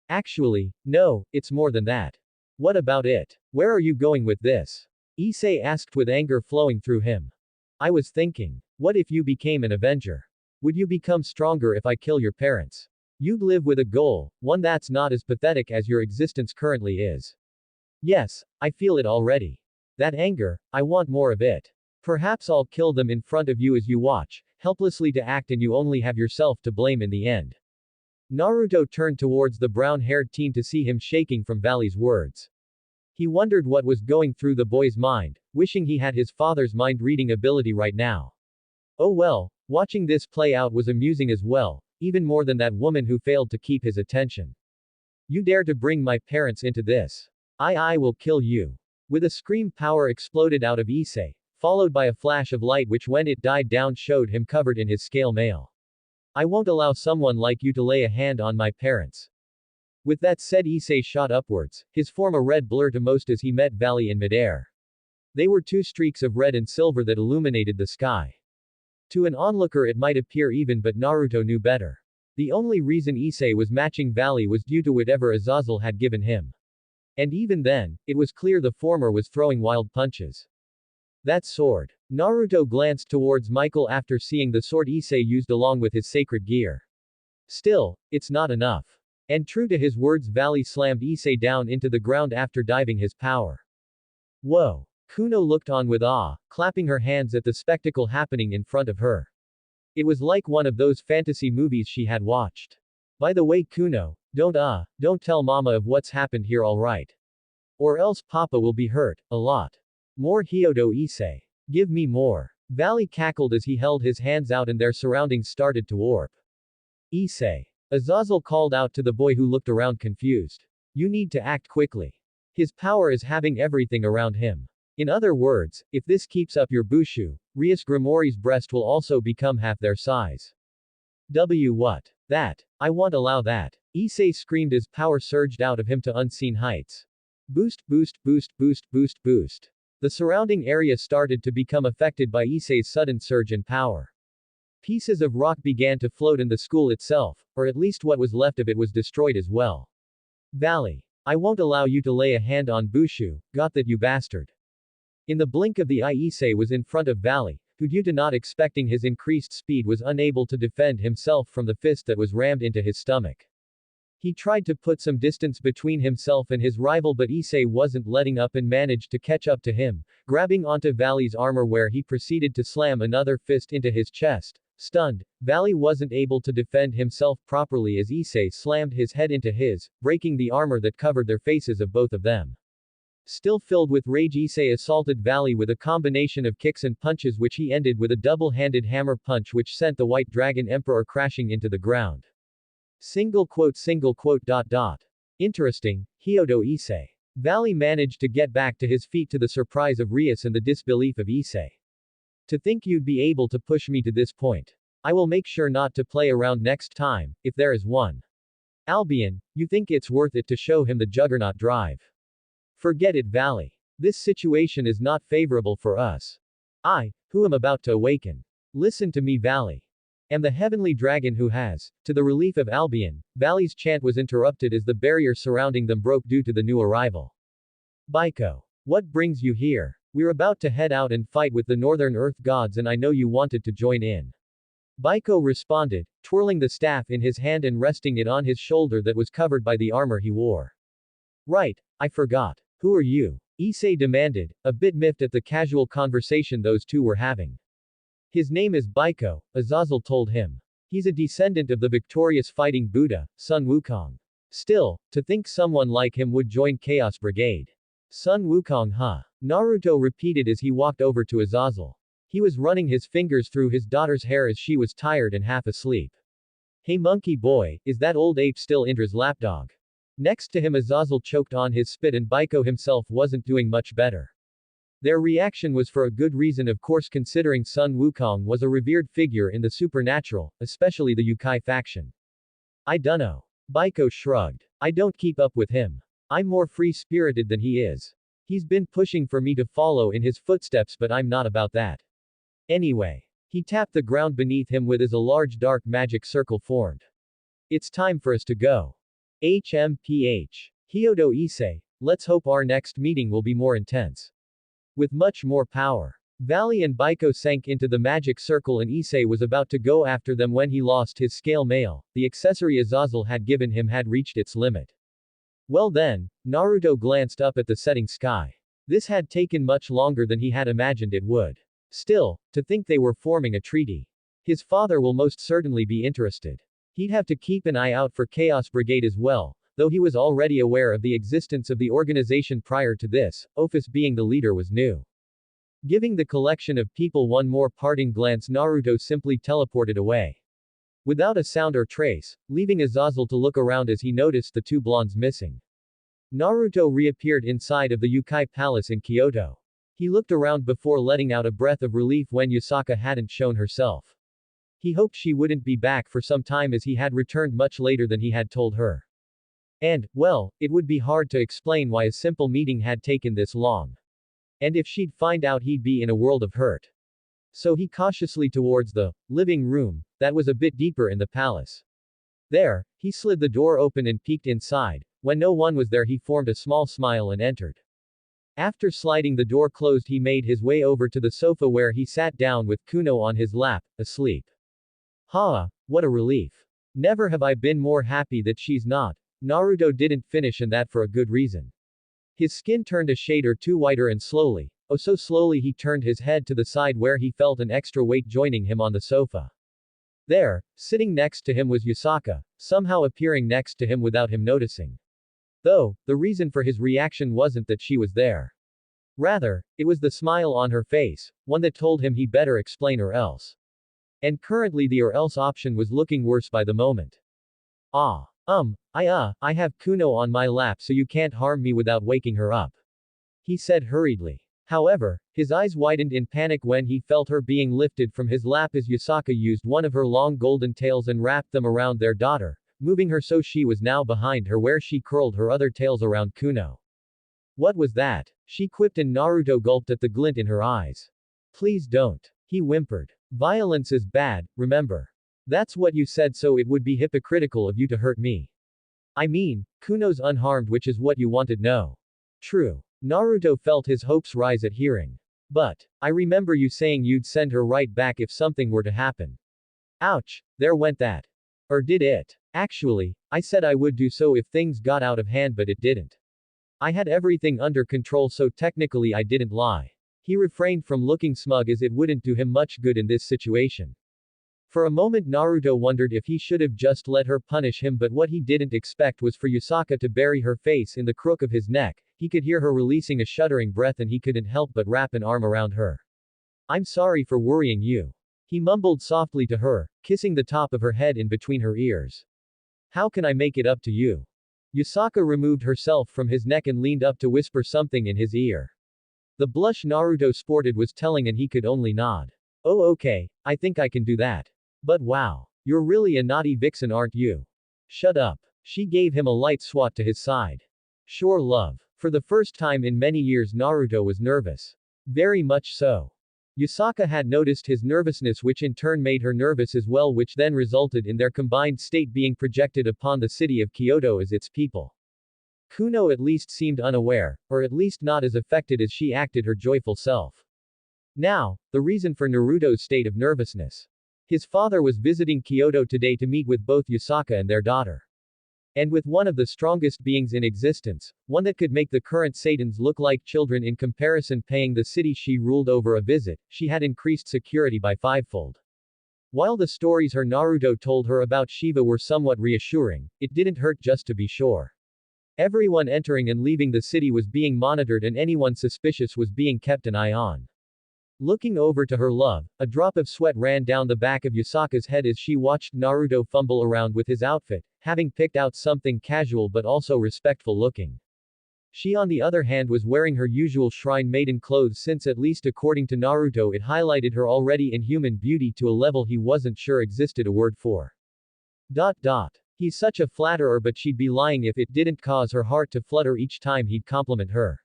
Actually, no, it's more than that. What about it? Where are you going with this? Issei asked with anger flowing through him. I was thinking. What if you became an Avenger? Would you become stronger if I kill your parents? You'd live with a goal, one that's not as pathetic as your existence currently is. Yes, I feel it already. That anger, I want more of it. Perhaps I'll kill them in front of you as you watch, helplessly to act, and you only have yourself to blame in the end. Naruto turned towards the brown-haired teen to see him shaking from Valley's words. He wondered what was going through the boy's mind, wishing he had his father's mind-reading ability right now. Oh well, watching this play out was amusing as well, even more than that woman who failed to keep his attention. You dare to bring my parents into this? I will kill you. With a scream, power exploded out of Issei, followed by a flash of light which when it died down showed him covered in his scale mail. I won't allow someone like you to lay a hand on my parents. With that said, Issei shot upwards, his form a red blur to most as he met Valley in midair. They were 2 streaks of red and silver that illuminated the sky. To an onlooker it might appear even, but Naruto knew better. The only reason Issei was matching Valley was due to whatever Azazel had given him. And even then, it was clear the former was throwing wild punches. That sword. Naruto glanced towards Michael after seeing the sword Issei used along with his sacred gear. Still, it's not enough. And true to his words, Valley slammed Issei down into the ground after diving his power. Whoa! Kuno looked on with awe, clapping her hands at the spectacle happening in front of her. It was like one of those fantasy movies she had watched. By the way, Kuno, don't tell mama of what's happened here, alright? Or else papa will be hurt, a lot. More, Hyodo Issei. Give me more. Valley cackled as he held his hands out and their surroundings started to warp. Issei. Azazel called out to the boy who looked around confused. You need to act quickly. His power is having everything around him. In other words, if this keeps up your Bushu, Rias Grimori's breast will also become half their size. What? That. I won't allow that. Issei screamed as power surged out of him to unseen heights. Boost, boost, boost, boost, boost, boost. The surrounding area started to become affected by Issei's sudden surge in power. Pieces of rock began to float and the school itself, or at least what was left of it, was destroyed as well. Valley. I won't allow you to lay a hand on Bushu, got that, you bastard. In the blink of the eye, Issei was in front of Valley, who due to not expecting his increased speed was unable to defend himself from the fist that was rammed into his stomach. He tried to put some distance between himself and his rival, but Issei wasn't letting up and managed to catch up to him, grabbing onto Valley's armor where he proceeded to slam another fist into his chest. Stunned, Valley wasn't able to defend himself properly as Issei slammed his head into his, breaking the armor that covered their faces of both of them. Still filled with rage, Issei assaulted Valley with a combination of kicks and punches, which he ended with a double-handed hammer punch which sent the White Dragon Emperor crashing into the ground. Interesting, Hyodo Issei. Valley managed to get back to his feet to the surprise of Rias and the disbelief of Issei. To think you'd be able to push me to this point. I will make sure not to play around next time, if there is one. Albion, you think it's worth it to show him the Juggernaut drive? Forget it, Valley. This situation is not favorable for us. I, who am about to awaken. Listen to me, Valley. Am the heavenly dragon who has, to the relief of Albion. Valley's chant was interrupted as the barrier surrounding them broke due to the new arrival. Baiko. What brings you here? We're about to head out and fight with the Northern Earth gods and I know you wanted to join in. Baiko responded, twirling the staff in his hand and resting it on his shoulder that was covered by the armor he wore. Right, I forgot. Who are you? Issei demanded, a bit miffed at the casual conversation those two were having. His name is Baiko, Azazel told him. He's a descendant of the victorious fighting Buddha, Sun Wukong. Still, to think someone like him would join Chaos Brigade. Sun Wukong huh? Naruto repeated as he walked over to Azazel. He was running his fingers through his daughter's hair as she was tired and half asleep. Hey monkey boy, is that old ape still Indra's lapdog? Next to him Azazel choked on his spit and Baiko himself wasn't doing much better. Their reaction was for a good reason, of course, considering Sun Wukong was a revered figure in the supernatural, especially the Yukai faction. I dunno. Baiko shrugged. I don't keep up with him. I'm more free-spirited than he is. He's been pushing for me to follow in his footsteps, but I'm not about that. Anyway. He tapped the ground beneath him with as a large dark magic circle formed. It's time for us to go. HMPH. Hyodo Issei, let's hope our next meeting will be more intense. With much more power. Valley and Baiko sank into the magic circle and Issei was about to go after them when he lost his scale mail. The accessory Azazel had given him had reached its limit. Well then, Naruto glanced up at the setting sky. This had taken much longer than he had imagined it would. Still, to think they were forming a treaty. His father will most certainly be interested. He'd have to keep an eye out for Chaos Brigade as well, though he was already aware of the existence of the organization prior to this. Office being the leader was new. Giving the collection of people one more parting glance, Naruto simply teleported away. Without a sound or trace, leaving Azazel to look around as he noticed the two blondes missing. Naruto reappeared inside of the Yukai Palace in Kyoto. He looked around before letting out a breath of relief when Yusaka hadn't shown herself. He hoped she wouldn't be back for some time as he had returned much later than he had told her. And, well, it would be hard to explain why a simple meeting had taken this long. And if she'd find out, he'd be in a world of hurt. So he cautiously towards the living room that was a bit deeper in the palace. There, he slid the door open and peeked inside. When no one was there, he formed a small smile and entered. After sliding the door closed, he made his way over to the sofa where he sat down with Kuno on his lap, asleep. What a relief. Never have I been more happy that she's not. Naruto didn't finish, and that for a good reason. His skin turned a shade or two whiter and slowly, oh so slowly, he turned his head to the side where he felt an extra weight joining him on the sofa. There, sitting next to him was Yusaka, somehow appearing next to him without him noticing. Though, the reason for his reaction wasn't that she was there. Rather, it was the smile on her face, one that told him he better explain or else. And currently the or else option was looking worse by the moment. I have Kuno on my lap, so you can't harm me without waking her up. He said hurriedly. However, his eyes widened in panic when he felt her being lifted from his lap as Yusaka used one of her long golden tails and wrapped them around their daughter, moving her so she was now behind her where she curled her other tails around Kuno. What was that? She quipped, and Naruto gulped at the glint in her eyes. Please don't. He whimpered. Violence is bad, remember. That's what you said, so it would be hypocritical of you to hurt me. I mean, Kuno's unharmed, which is what you wanted, no? True. Naruto felt his hopes rise at hearing. But, I remember you saying you'd send her right back if something were to happen. Ouch, there went that. Or did it? Actually, I said I would do so if things got out of hand, but it didn't. I had everything under control, so technically I didn't lie. He refrained from looking smug as it wouldn't do him much good in this situation. For a moment Naruto wondered if he should have just let her punish him, but what he didn't expect was for Yusaka to bury her face in the crook of his neck. He could hear her releasing a shuddering breath and he couldn't help but wrap an arm around her. I'm sorry for worrying you. He mumbled softly to her, kissing the top of her head in between her ears. How can I make it up to you? Yusaka removed herself from his neck and leaned up to whisper something in his ear. The blush Naruto sported was telling and he could only nod. Oh okay, I think I can do that. But wow. You're really a naughty vixen, aren't you? Shut up. She gave him a light swat to his side. Sure love. For the first time in many years Naruto was nervous. Very much so. Yusaka had noticed his nervousness, which in turn made her nervous as well, which then resulted in their combined state being projected upon the city of Kyoto as its people. Kuno at least seemed unaware, or at least not as affected as she acted her joyful self. Now, the reason for Naruto's state of nervousness. His father was visiting Kyoto today to meet with both Yusaka and their daughter. And with one of the strongest beings in existence, one that could make the current Satans look like children in comparison, paying the city she ruled over a visit, she had increased security by fivefold. While the stories her Naruto told her about Shiva were somewhat reassuring, it didn't hurt just to be sure. Everyone entering and leaving the city was being monitored and anyone suspicious was being kept an eye on. Looking over to her love, a drop of sweat ran down the back of Yusaka's head as she watched Naruto fumble around with his outfit, having picked out something casual but also respectful looking. She on the other hand was wearing her usual shrine maiden clothes since at least according to Naruto it highlighted her already inhuman beauty to a level he wasn't sure existed a word for. He's such a flatterer but she'd be lying if it didn't cause her heart to flutter each time he'd compliment her.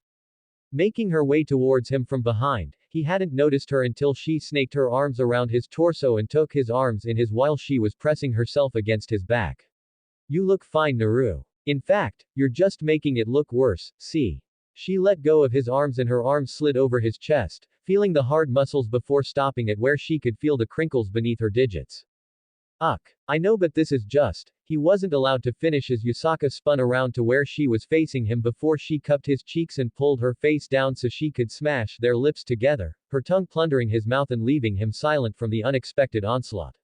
Making her way towards him from behind, he hadn't noticed her until she snaked her arms around his torso and took his arms in his while she was pressing herself against his back. You look fine, Naru. In fact, you're just making it look worse, see. She let go of his arms and her arms slid over his chest, feeling the hard muscles before stopping at where she could feel the crinkles beneath her digits. I know but this is just. He wasn't allowed to finish as Yusaka spun around to where she was facing him before she cupped his cheeks and pulled her face down so she could smash their lips together, her tongue plundering his mouth and leaving him silent from the unexpected onslaught.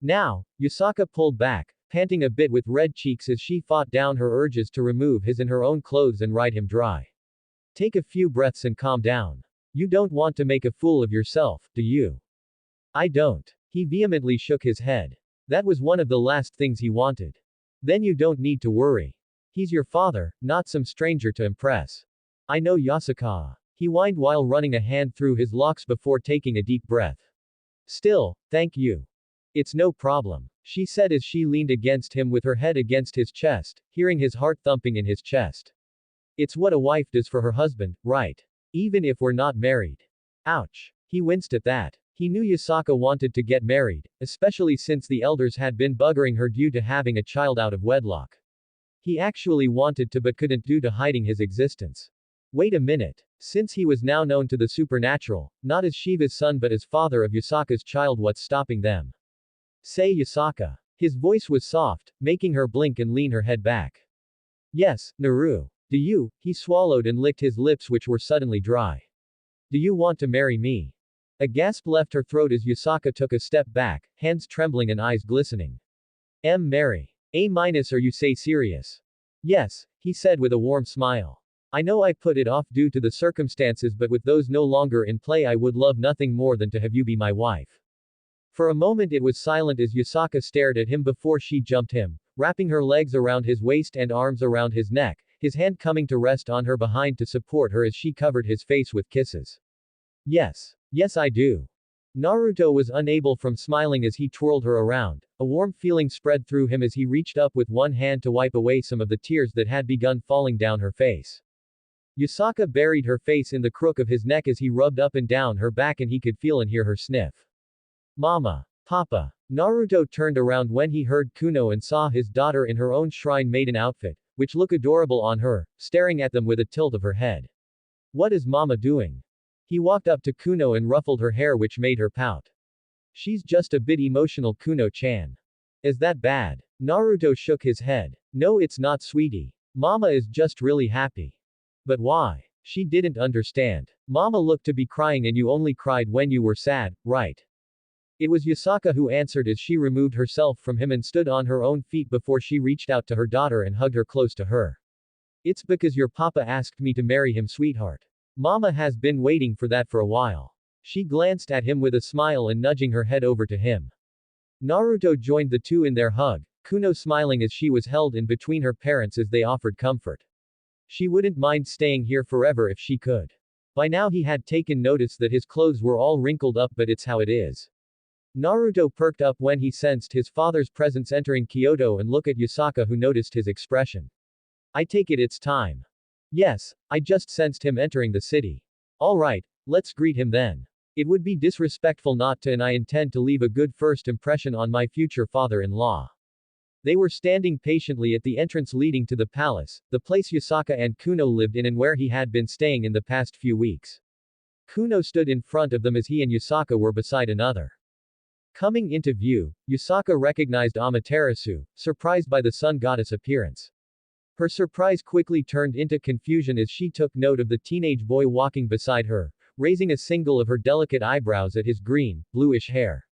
Now, Yusaka pulled back, panting a bit with red cheeks as she fought down her urges to remove his and her own clothes and ride him dry. Take a few breaths and calm down. You don't want to make a fool of yourself, do you? I don't. He vehemently shook his head. That was one of the last things he wanted. Then you don't need to worry. He's your father, not some stranger to impress. I know Yasuka. He whined while running a hand through his locks before taking a deep breath. Still, thank you. It's no problem, she said as she leaned against him with her head against his chest, hearing his heart thumping in his chest. It's what a wife does for her husband, right? Even if we're not married. Ouch. He winced at that. He knew Yusaka wanted to get married, especially since the elders had been buggering her due to having a child out of wedlock. He actually wanted to but couldn't due to hiding his existence. Wait a minute. Since he was now known to the supernatural, not as Shiva's son but as father of Yusaka's child, what's stopping them? Say Yusaka. His voice was soft, making her blink and lean her head back. Yes, Naru. Do you? He swallowed and licked his lips which were suddenly dry. Do you want to marry me? A gasp left her throat as Yusaka took a step back, hands trembling and eyes glistening. Mary. Are you say serious? Yes, he said with a warm smile. I know I put it off due to the circumstances but with those no longer in play I would love nothing more than to have you be my wife. For a moment it was silent as Yusaka stared at him before she jumped him, wrapping her legs around his waist and arms around his neck, his hand coming to rest on her behind to support her as she covered his face with kisses. Yes. Yes I do. Naruto was unable from smiling as he twirled her around. A warm feeling spread through him as he reached up with one hand to wipe away some of the tears that had begun falling down her face. Yusaka buried her face in the crook of his neck as he rubbed up and down her back and he could feel and hear her sniff. Mama. Papa. Naruto turned around when he heard Kuno and saw his daughter in her own shrine maiden outfit, which looked adorable on her, staring at them with a tilt of her head. What is Mama doing? He walked up to Kuno and ruffled her hair which made her pout. She's just a bit emotional, Kuno-chan. Is that bad? Naruto shook his head. No it's not sweetie. Mama is just really happy. But why? She didn't understand. Mama looked to be crying and you only cried when you were sad, right? It was Yusaka who answered as she removed herself from him and stood on her own feet before she reached out to her daughter and hugged her close to her. It's because your papa asked me to marry him, sweetheart. Mama has been waiting for that for a while. She glanced at him with a smile and nudging her head over to him. Naruto joined the two in their hug, Kuno smiling as she was held in between her parents as they offered comfort. She wouldn't mind staying here forever if she could. By now he had taken notice that his clothes were all wrinkled up but it's how it is. Naruto perked up when he sensed his father's presence entering Kyoto and looked at Yusaka who noticed his expression. I take it it's time. Yes, I just sensed him entering the city. Alright, let's greet him then. It would be disrespectful not to and I intend to leave a good first impression on my future father-in-law. They were standing patiently at the entrance leading to the palace, the place Yusaka and Kuno lived in and where he had been staying in the past few weeks. Kuno stood in front of them as he and Yusaka were beside another. Coming into view, Yusaka recognized Amaterasu, surprised by the sun goddess appearance. Her surprise quickly turned into confusion as she took note of the teenage boy walking beside her, raising a single of her delicate eyebrows at his green, bluish hair.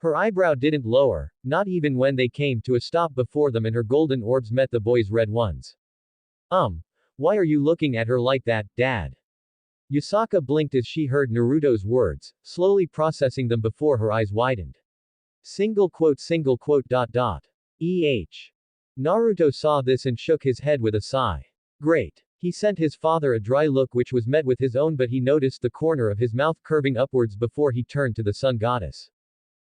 Her eyebrow didn't lower, not even when they came to a stop before them and her golden orbs met the boy's red ones. Why are you looking at her like that, Dad? Yusaka blinked as she heard Naruto's words, slowly processing them before her eyes widened. Single quote. Naruto saw this and shook his head with a sigh. Great. He sent his father a dry look which was met with his own, but he noticed the corner of his mouth curving upwards before he turned to the sun goddess.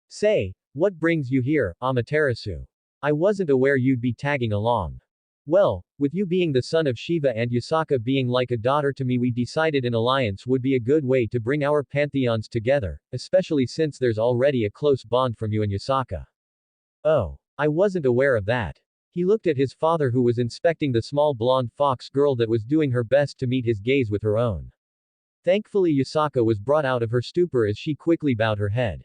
Say, what brings you here, Amaterasu? I wasn't aware you'd be tagging along. Well, with you being the son of Shiva and Yusaka being like a daughter to me, we decided an alliance would be a good way to bring our pantheons together, especially since there's already a close bond from you and Yusaka. Oh, I wasn't aware of that. He looked at his father who was inspecting the small blonde fox girl that was doing her best to meet his gaze with her own. Thankfully Yusaka was brought out of her stupor as she quickly bowed her head.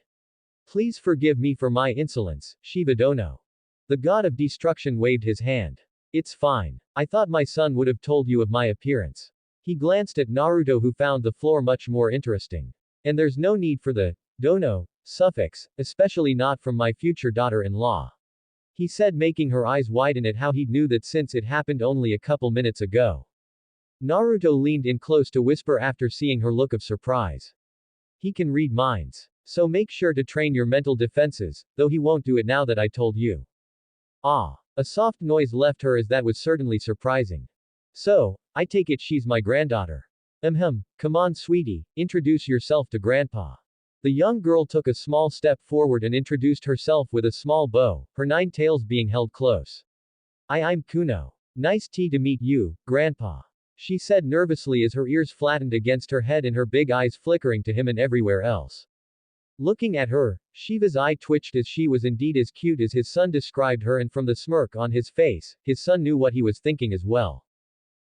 Please forgive me for my insolence, Shiva Dono. The god of destruction waved his hand. It's fine. I thought my son would have told you of my appearance. He glanced at Naruto who found the floor much more interesting. And there's no need for the dono suffix, especially not from my future daughter-in-law. He said, making her eyes widen at how he knew that since it happened only a couple minutes ago. Naruto leaned in close to whisper after seeing her look of surprise. He can read minds. So make sure to train your mental defenses, though he won't do it now that I told you. Ah. A soft noise left her as that was certainly surprising. So, I take it she's my granddaughter. Come on sweetie, introduce yourself to grandpa. The young girl took a small step forward and introduced herself with a small bow, her 9 tails being held close. I'm Kuno. Nice to meet you, grandpa. She said nervously as her ears flattened against her head and her big eyes flickering to him and everywhere else. Looking at her, Shiva's eye twitched as she was indeed as cute as his son described her, and from the smirk on his face, his son knew what he was thinking as well.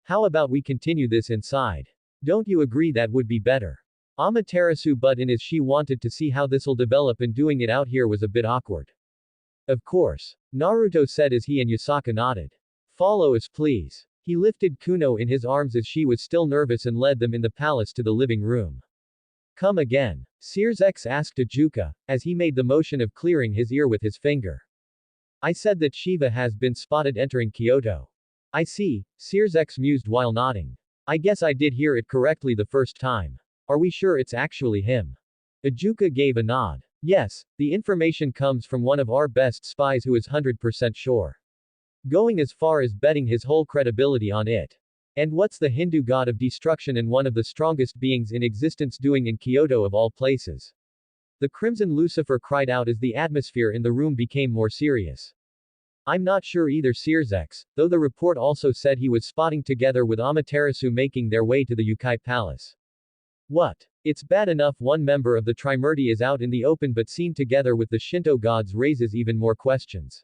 How about we continue this inside? Don't you agree that would be better? Amaterasu butt in as she wanted to see how this'll develop, and doing it out here was a bit awkward. Of course. Naruto said as he and Yusaka nodded. Follow us please. He lifted Kuno in his arms as she was still nervous and led them in the palace to the living room. Come again? Sears X asked Ajuka, as he made the motion of clearing his ear with his finger. I said that Shiva has been spotted entering Kyoto. I see, Sears X mused while nodding. I guess I did hear it correctly the first time. Are we sure it's actually him? Ajuka gave a nod. Yes, the information comes from one of our best spies who is 100% sure. Going as far as betting his whole credibility on it. And what's the Hindu god of destruction and one of the strongest beings in existence doing in Kyoto of all places? The Crimson Lucifer cried out as the atmosphere in the room became more serious. I'm not sure either, Sears X, though the report also said he was spotting together with Amaterasu making their way to the Yukai Palace. What? It's bad enough one member of the Trimurti is out in the open, but seen together with the Shinto gods raises even more questions.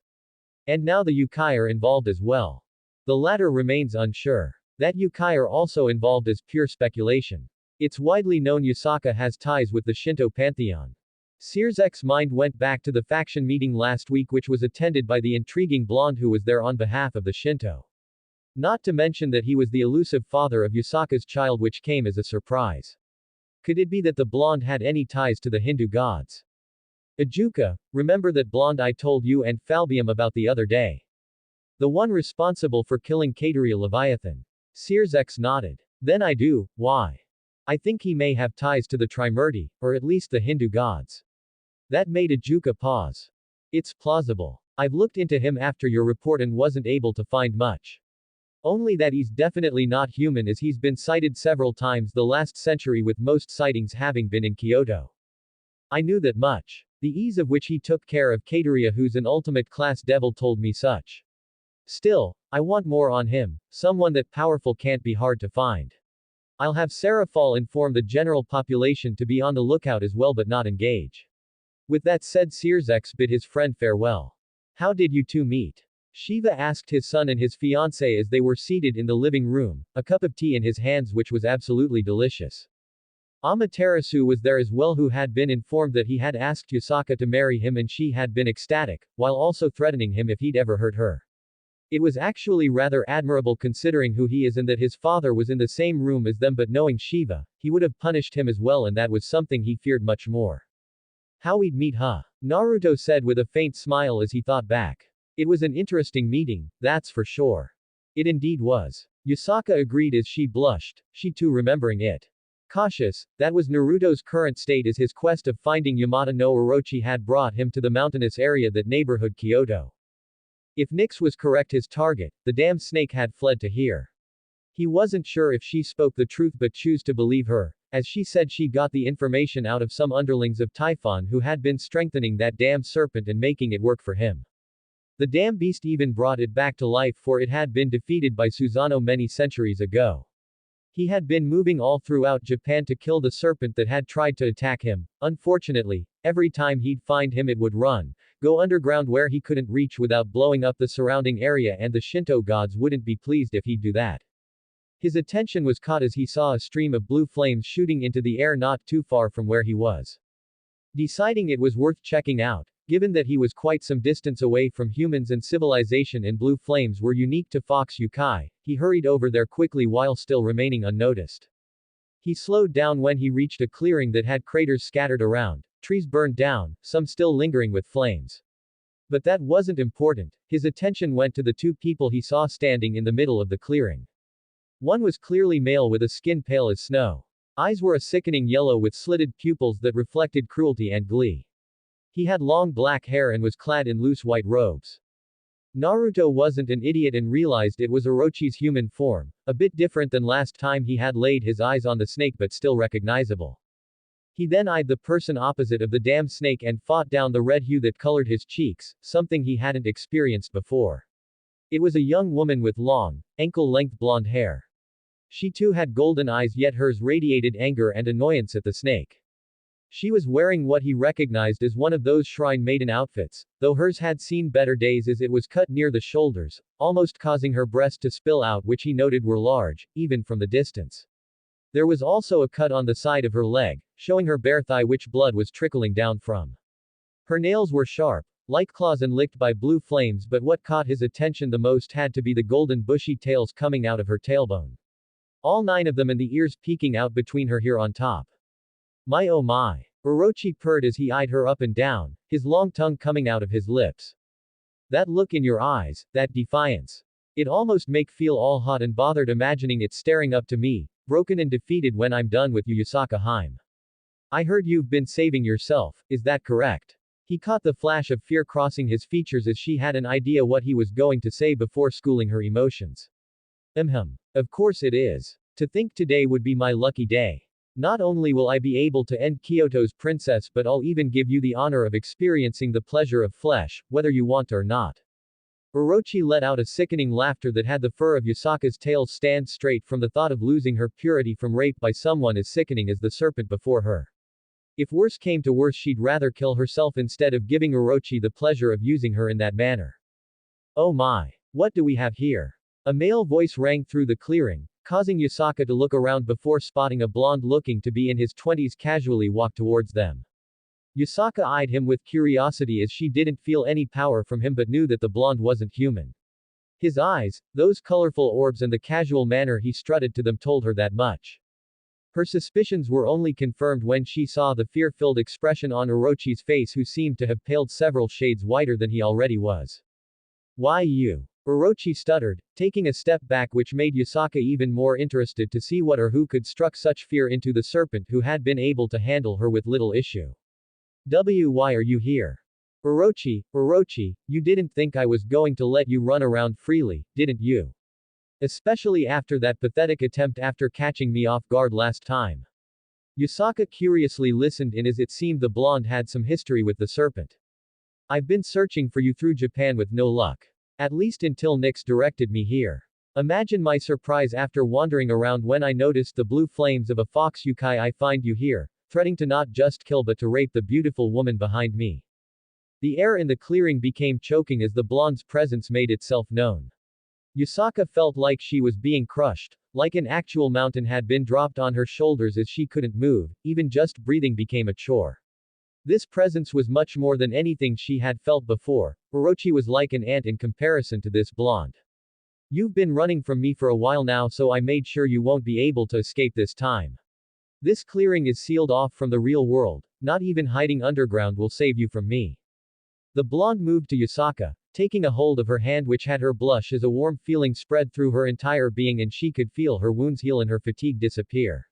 And now the Yukai are involved as well. The latter remains unsure. That Yukai are also involved is pure speculation. It's widely known Yusaka has ties with the Shinto pantheon. Sears X's mind went back to the faction meeting last week, which was attended by the intriguing blonde who was there on behalf of the Shinto. Not to mention that he was the elusive father of Yusaka's child, which came as a surprise. Could it be that the blonde had any ties to the Hindu gods? Ajuka, remember that blonde I told you and Falbium about the other day? The one responsible for killing Kateria Leviathan. Sears X nodded. Then I do, why? I think he may have ties to the Trimurti, or at least the Hindu gods. That made Ajuka pause. It's plausible. I've looked into him after your report and wasn't able to find much. Only that he's definitely not human, as he's been sighted several times the last century, with most sightings having been in Kyoto. I knew that much. The ease of which he took care of Kateria, who's an ultimate class devil, told me such. Still, I want more on him, someone that powerful can't be hard to find. I'll have Serafal inform the general population to be on the lookout as well, but not engage. With that said, Sears X bid his friend farewell. How did you two meet? Shiva asked his son and his fiancée as they were seated in the living room, a cup of tea in his hands which was absolutely delicious. Amaterasu was there as well, who had been informed that he had asked Yusaka to marry him, and she had been ecstatic, while also threatening him if he'd ever hurt her. It was actually rather admirable considering who he is and that his father was in the same room as them, but knowing Shiva, he would have punished him as well, and that was something he feared much more. How we'd meet, huh? Naruto said with a faint smile as he thought back. It was an interesting meeting, that's for sure. It indeed was. Yusaka agreed as she blushed, she too remembering it. Cautious, that was Naruto's current state as his quest of finding Yamata no Orochi had brought him to the mountainous area that neighborhood Kyoto. If Nyx was correct, his target, the damn snake, had fled to here. He wasn't sure if she spoke the truth but chose to believe her, as she said she got the information out of some underlings of Typhon who had been strengthening that damn serpent and making it work for him. The damn beast even brought it back to life, for it had been defeated by Susanoo many centuries ago. He had been moving all throughout Japan to kill the serpent that had tried to attack him. Unfortunately, every time he'd find him it would run, go underground where he couldn't reach without blowing up the surrounding area, and the Shinto gods wouldn't be pleased if he'd do that. His attention was caught as he saw a stream of blue flames shooting into the air not too far from where he was. Deciding it was worth checking out, given that he was quite some distance away from humans and civilization and blue flames were unique to Fox Yukai, he hurried over there quickly while still remaining unnoticed. He slowed down when he reached a clearing that had craters scattered around, trees burned down, some still lingering with flames. But that wasn't important, his attention went to the two people he saw standing in the middle of the clearing. One was clearly male with a skin pale as snow. Eyes were a sickening yellow with slitted pupils that reflected cruelty and glee. He had long black hair and was clad in loose white robes. Naruto wasn't an idiot and realized it was Orochi's human form, a bit different than last time he had laid his eyes on the snake but still recognizable. He then eyed the person opposite of the damn snake and fought down the red hue that colored his cheeks, something he hadn't experienced before. It was a young woman with long, ankle-length blonde hair. She too had golden eyes, yet hers radiated anger and annoyance at the snake. She was wearing what he recognized as one of those shrine maiden outfits, though hers had seen better days as it was cut near the shoulders, almost causing her breast to spill out, which he noted were large, even from the distance. There was also a cut on the side of her leg, showing her bare thigh which blood was trickling down from. Her nails were sharp, like claws and licked by blue flames, but what caught his attention the most had to be the golden bushy tails coming out of her tailbone. All 9 of them, and the ears peeking out between her hair on top. My oh my. Orochi purred as he eyed her up and down, his long tongue coming out of his lips. That look in your eyes, that defiance. It almost make feel all hot and bothered imagining it staring up to me, broken and defeated when I'm done with you, Yusaka Haim. I heard you've been saving yourself, is that correct? He caught the flash of fear crossing his features as she had an idea what he was going to say before schooling her emotions. Of course it is. To think today would be my lucky day. Not only will I be able to end Kyoto's princess, but I'll even give you the honor of experiencing the pleasure of flesh, whether you want or not. Orochi let out a sickening laughter that had the fur of Yusaka's tail stand straight from the thought of losing her purity from rape by someone as sickening as the serpent before her. If worse came to worse, she'd rather kill herself instead of giving Orochi the pleasure of using her in that manner. Oh my. What do we have here? A male voice rang through the clearing, causing Yusaka to look around before spotting a blonde looking to be in his 20s casually walk towards them. Yusaka eyed him with curiosity as she didn't feel any power from him but knew that the blonde wasn't human. His eyes, those colorful orbs, and the casual manner he strutted to them told her that much. Her suspicions were only confirmed when she saw the fear-filled expression on Orochi's face, who seemed to have paled several shades whiter than he already was. Why you? Orochi stuttered, taking a step back, which made Yusaka even more interested to see what or who could struck such fear into the serpent who had been able to handle her with little issue. Why are you here? Orochi, you didn't think I was going to let you run around freely, didn't you? Especially after that pathetic attempt after catching me off guard last time. Yusaka curiously listened in as it seemed the blonde had some history with the serpent. I've been searching for you through Japan with no luck. At least until Nyx directed me here. Imagine my surprise after wandering around when I noticed the blue flames of a fox yukai. I find you here, threatening to not just kill but to rape the beautiful woman behind me. The air in the clearing became choking as the blonde's presence made itself known. Yusaka felt like she was being crushed, like an actual mountain had been dropped on her shoulders as she couldn't move, even just breathing became a chore. This presence was much more than anything she had felt before. Orochi was like an ant in comparison to this blonde. You've been running from me for a while now, so I made sure you won't be able to escape this time. This clearing is sealed off from the real world, not even hiding underground will save you from me. The blonde moved to Yusaka, taking a hold of her hand which had her blush as a warm feeling spread through her entire being and she could feel her wounds heal and her fatigue disappear.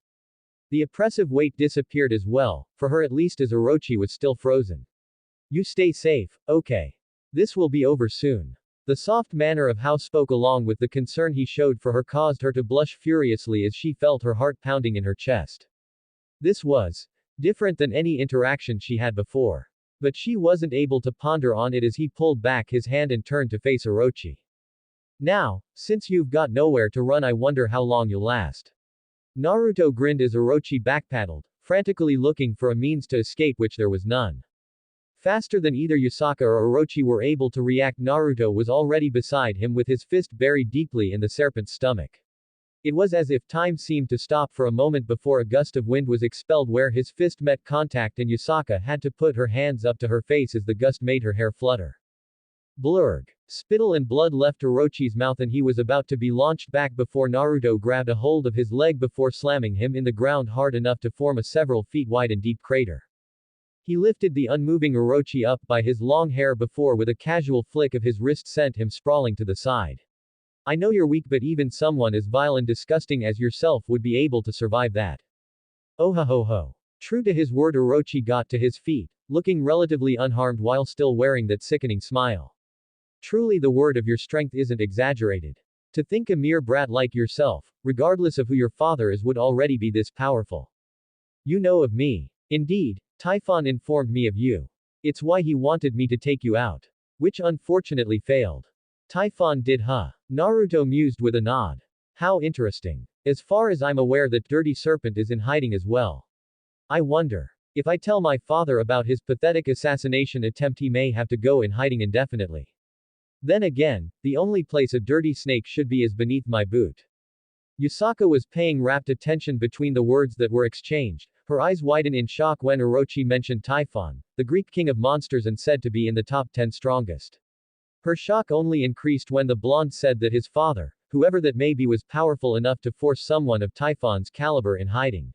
The oppressive weight disappeared as well, for her at least as Orochi was still frozen. You stay safe, okay. This will be over soon. The soft manner of how spoke along with the concern he showed for her caused her to blush furiously as she felt her heart pounding in her chest. This was different than any interaction she had before. But she wasn't able to ponder on it as he pulled back his hand and turned to face Orochi. Now, since you've got nowhere to run, I wonder how long you'll last. Naruto grinned as Orochi backpedaled, frantically looking for a means to escape which there was none. Faster than either Yusaka or Orochi were able to react, Naruto was already beside him with his fist buried deeply in the serpent's stomach. It was as if time seemed to stop for a moment before a gust of wind was expelled where his fist met contact and Yusaka had to put her hands up to her face as the gust made her hair flutter. Blurg. Spittle and blood left Orochi's mouth and he was about to be launched back before Naruto grabbed a hold of his leg before slamming him in the ground hard enough to form a several feet wide and deep crater. He lifted the unmoving Orochi up by his long hair before with a casual flick of his wrist sent him sprawling to the side. I know you're weak, but even someone as vile and disgusting as yourself would be able to survive that. Oh ho ho ho. True to his word, Orochi got to his feet, looking relatively unharmed while still wearing that sickening smile. Truly the word of your strength isn't exaggerated. To think a mere brat like yourself, regardless of who your father is, would already be this powerful. You know of me. Indeed, Typhon informed me of you. It's why he wanted me to take you out. Which unfortunately failed. Typhon did, huh? Naruto mused with a nod. How interesting. As far as I'm aware, that dirty serpent is in hiding as well. I wonder. If I tell my father about his pathetic assassination attempt, he may have to go in hiding indefinitely. Then again, the only place a dirty snake should be is beneath my boot. Yusaka was paying rapt attention between the words that were exchanged. Her eyes widened in shock when Orochi mentioned Typhon, the Greek king of monsters and said to be in the top 10 strongest. Her shock only increased when the blonde said that his father, whoever that may be, was powerful enough to force someone of Typhon's caliber in hiding.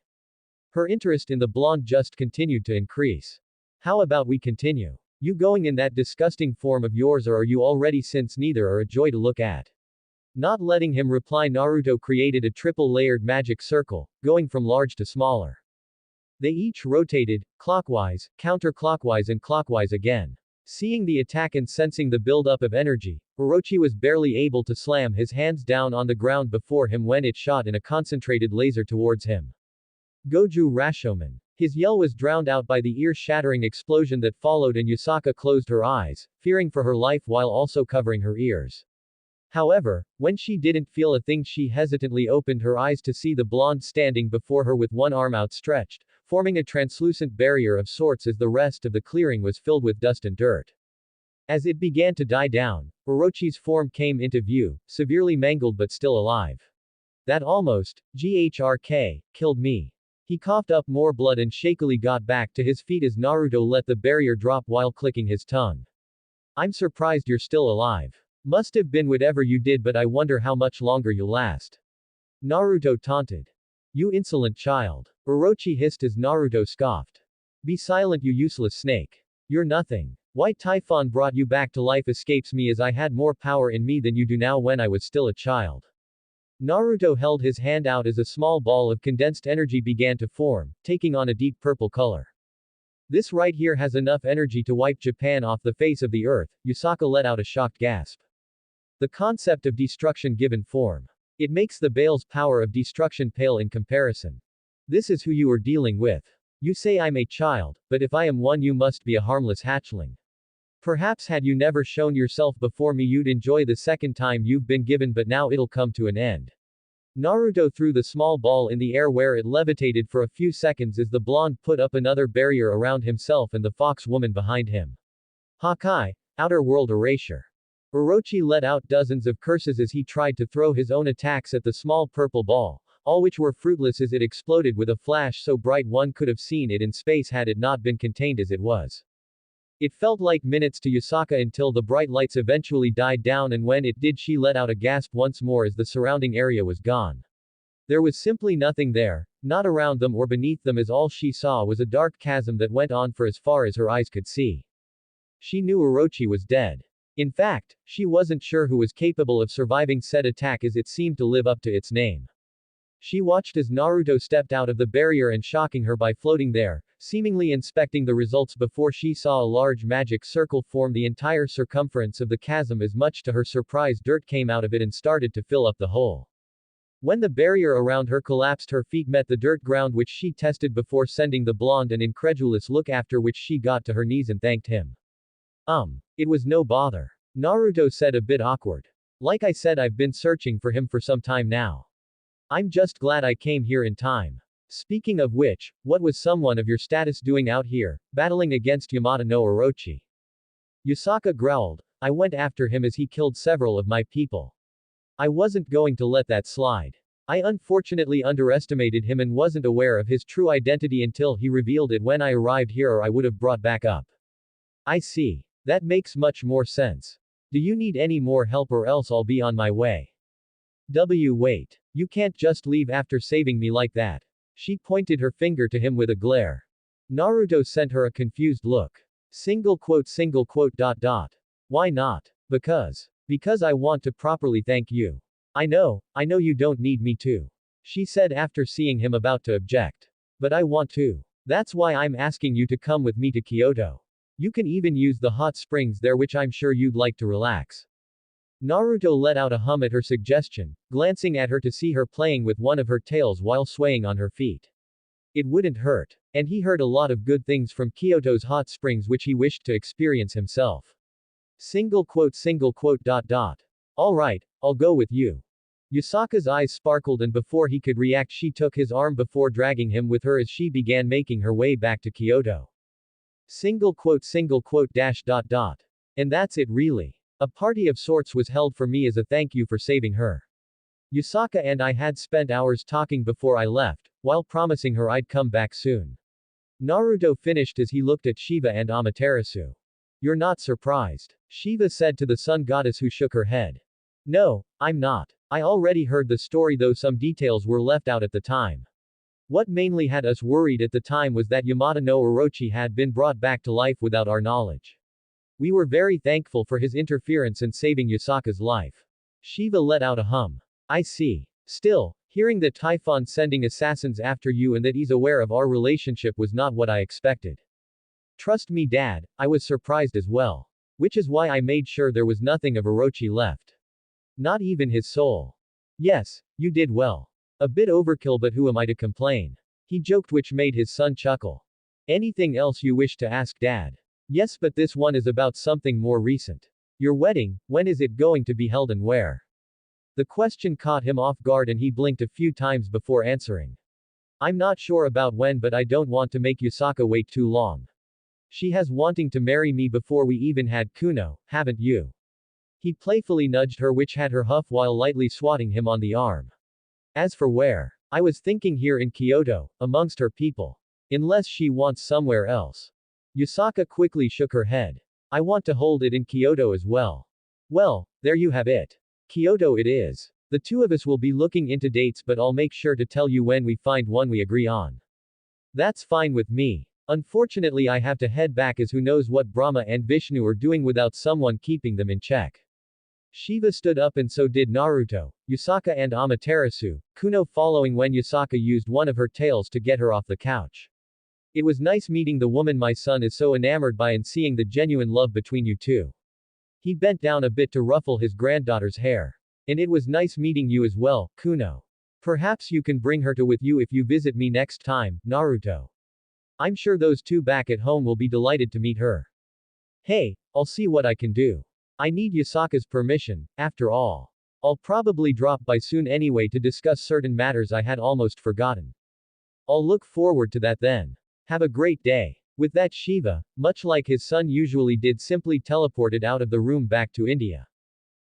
Her interest in the blonde just continued to increase. How about we continue? You going in that disgusting form of yours, or are you already, since neither are a joy to look at? Not letting him reply, Naruto created a triple-layered magic circle, going from large to smaller. They each rotated, clockwise, counterclockwise and clockwise again. Seeing the attack and sensing the build-up of energy, Orochi was barely able to slam his hands down on the ground before him when it shot in a concentrated laser towards him. Goju Rashomon. His yell was drowned out by the ear-shattering explosion that followed, and Yusaka closed her eyes, fearing for her life while also covering her ears. However, when she didn't feel a thing, she hesitantly opened her eyes to see the blonde standing before her with one arm outstretched, forming a translucent barrier of sorts as the rest of the clearing was filled with dust and dirt. As it began to die down, Orochi's form came into view, severely mangled but still alive. That almost, killed me. He coughed up more blood and shakily got back to his feet as Naruto let the barrier drop while clicking his tongue. I'm surprised you're still alive. Must have been whatever you did, but I wonder how much longer you'll last. Naruto taunted. You insolent child. Orochi hissed as Naruto scoffed. Be silent, you useless snake. You're nothing. Why Typhon brought you back to life escapes me, as I had more power in me than you do now when I was still a child. Naruto held his hand out as a small ball of condensed energy began to form, taking on a deep purple color. This right here has enough energy to wipe Japan off the face of the earth. Yusaka let out a shocked gasp. The concept of destruction given form. It makes the Bale's power of destruction pale in comparison. This is who you are dealing with. You say I'm a child, but if I am one, you must be a harmless hatchling. Perhaps had you never shown yourself before me, you'd enjoy the second time you've been given, but now it'll come to an end. Naruto threw the small ball in the air where it levitated for a few seconds as the blonde put up another barrier around himself and the fox woman behind him. Hakai, outer world erasure. Orochi let out dozens of curses as he tried to throw his own attacks at the small purple ball, all which were fruitless as it exploded with a flash so bright one could have seen it in space had it not been contained as it was. It felt like minutes to Yusaka until the bright lights eventually died down, and when it did, she let out a gasp once more as the surrounding area was gone. There was simply nothing there, not around them or beneath them, as all she saw was a dark chasm that went on for as far as her eyes could see. She knew Orochi was dead. In fact, she wasn't sure who was capable of surviving said attack, as it seemed to live up to its name. She watched as Naruto stepped out of the barrier and shocking her by floating there, seemingly inspecting the results before she saw a large magic circle form the entire circumference of the chasm. As much to her surprise, dirt came out of it and started to fill up the hole. When the barrier around her collapsed, her feet met the dirt ground, which she tested before sending the blonde an incredulous look, after which she got to her knees and thanked him. It was no bother. Naruto said, a bit awkward. Like I said, I've been searching for him for some time now. I'm just glad I came here in time. Speaking of which, what was someone of your status doing out here, battling against Yamato no Orochi? Yusaka growled. I went after him as he killed several of my people. I wasn't going to let that slide. I unfortunately underestimated him and wasn't aware of his true identity until he revealed it when I arrived here, or I would have brought back up. I see. That makes much more sense. Do you need any more help, or else I'll be on my way? Wait. You can't just leave after saving me like that. She pointed her finger to him with a glare. Naruto sent her a confused look. Why not? Because I want to properly thank you. I know you don't need me to. She said after seeing him about to object. But I want to. That's why I'm asking you to come with me to Kyoto. You can even use the hot springs there, which I'm sure you'd like to relax. Naruto let out a hum at her suggestion, glancing at her to see her playing with one of her tails while swaying on her feet. It wouldn't hurt. And he heard a lot of good things from Kyoto's hot springs, which he wished to experience himself. Alright, I'll go with you. Yusaka's eyes sparkled, and before he could react, she took his arm before dragging him with her as she began making her way back to Kyoto. And that's it, really. A party of sorts was held for me as a thank you for saving her. Yusaka and I had spent hours talking before I left, while promising her I'd come back soon. Naruto finished as he looked at Shiva and Amaterasu. You're not surprised? Shiva said to the sun goddess, who shook her head. No, I'm not. I already heard the story, though some details were left out at the time. What mainly had us worried at the time was that Yamato no Orochi had been brought back to life without our knowledge. We were very thankful for his interference in saving Yusaka's life. Shiva let out a hum. I see. Still, hearing that Typhon's sending assassins after you and that he's aware of our relationship was not what I expected. Trust me, Dad, I was surprised as well. Which is why I made sure there was nothing of Orochi left. Not even his soul. Yes, you did well. A bit overkill, but who am I to complain? He joked, which made his son chuckle. Anything else you wish to ask, Dad? Yes, but this one is about something more recent. Your wedding, when is it going to be held and where? The question caught him off guard and he blinked a few times before answering. I'm not sure about when, but I don't want to make Yusaka wait too long. She has wanting to marry me before we even had Kuno, haven't you? He playfully nudged her, which had her huff while lightly swatting him on the arm. As for where, I was thinking here in Kyoto, amongst her people. Unless she wants somewhere else. Yusaka quickly shook her head. I want to hold it in Kyoto as well. Well, there you have it. Kyoto it is. The two of us will be looking into dates, but I'll make sure to tell you when we find one we agree on. That's fine with me. Unfortunately, I have to head back, as who knows what Brahma and Vishnu are doing without someone keeping them in check. Shiva stood up, and so did Naruto, Yusaka and Amaterasu, Kuno following when Yusaka used one of her tails to get her off the couch. It was nice meeting the woman my son is so enamored by and seeing the genuine love between you two. He bent down a bit to ruffle his granddaughter's hair. And it was nice meeting you as well, Kuno. Perhaps you can bring her with you if you visit me next time, Naruto. I'm sure those two back at home will be delighted to meet her. Hey, I'll see what I can do. I need Yusaka's permission, after all. I'll probably drop by soon anyway to discuss certain matters I had almost forgotten. I'll look forward to that then. Have a great day. With that, Shiva, much like his son usually did, simply teleported out of the room back to India.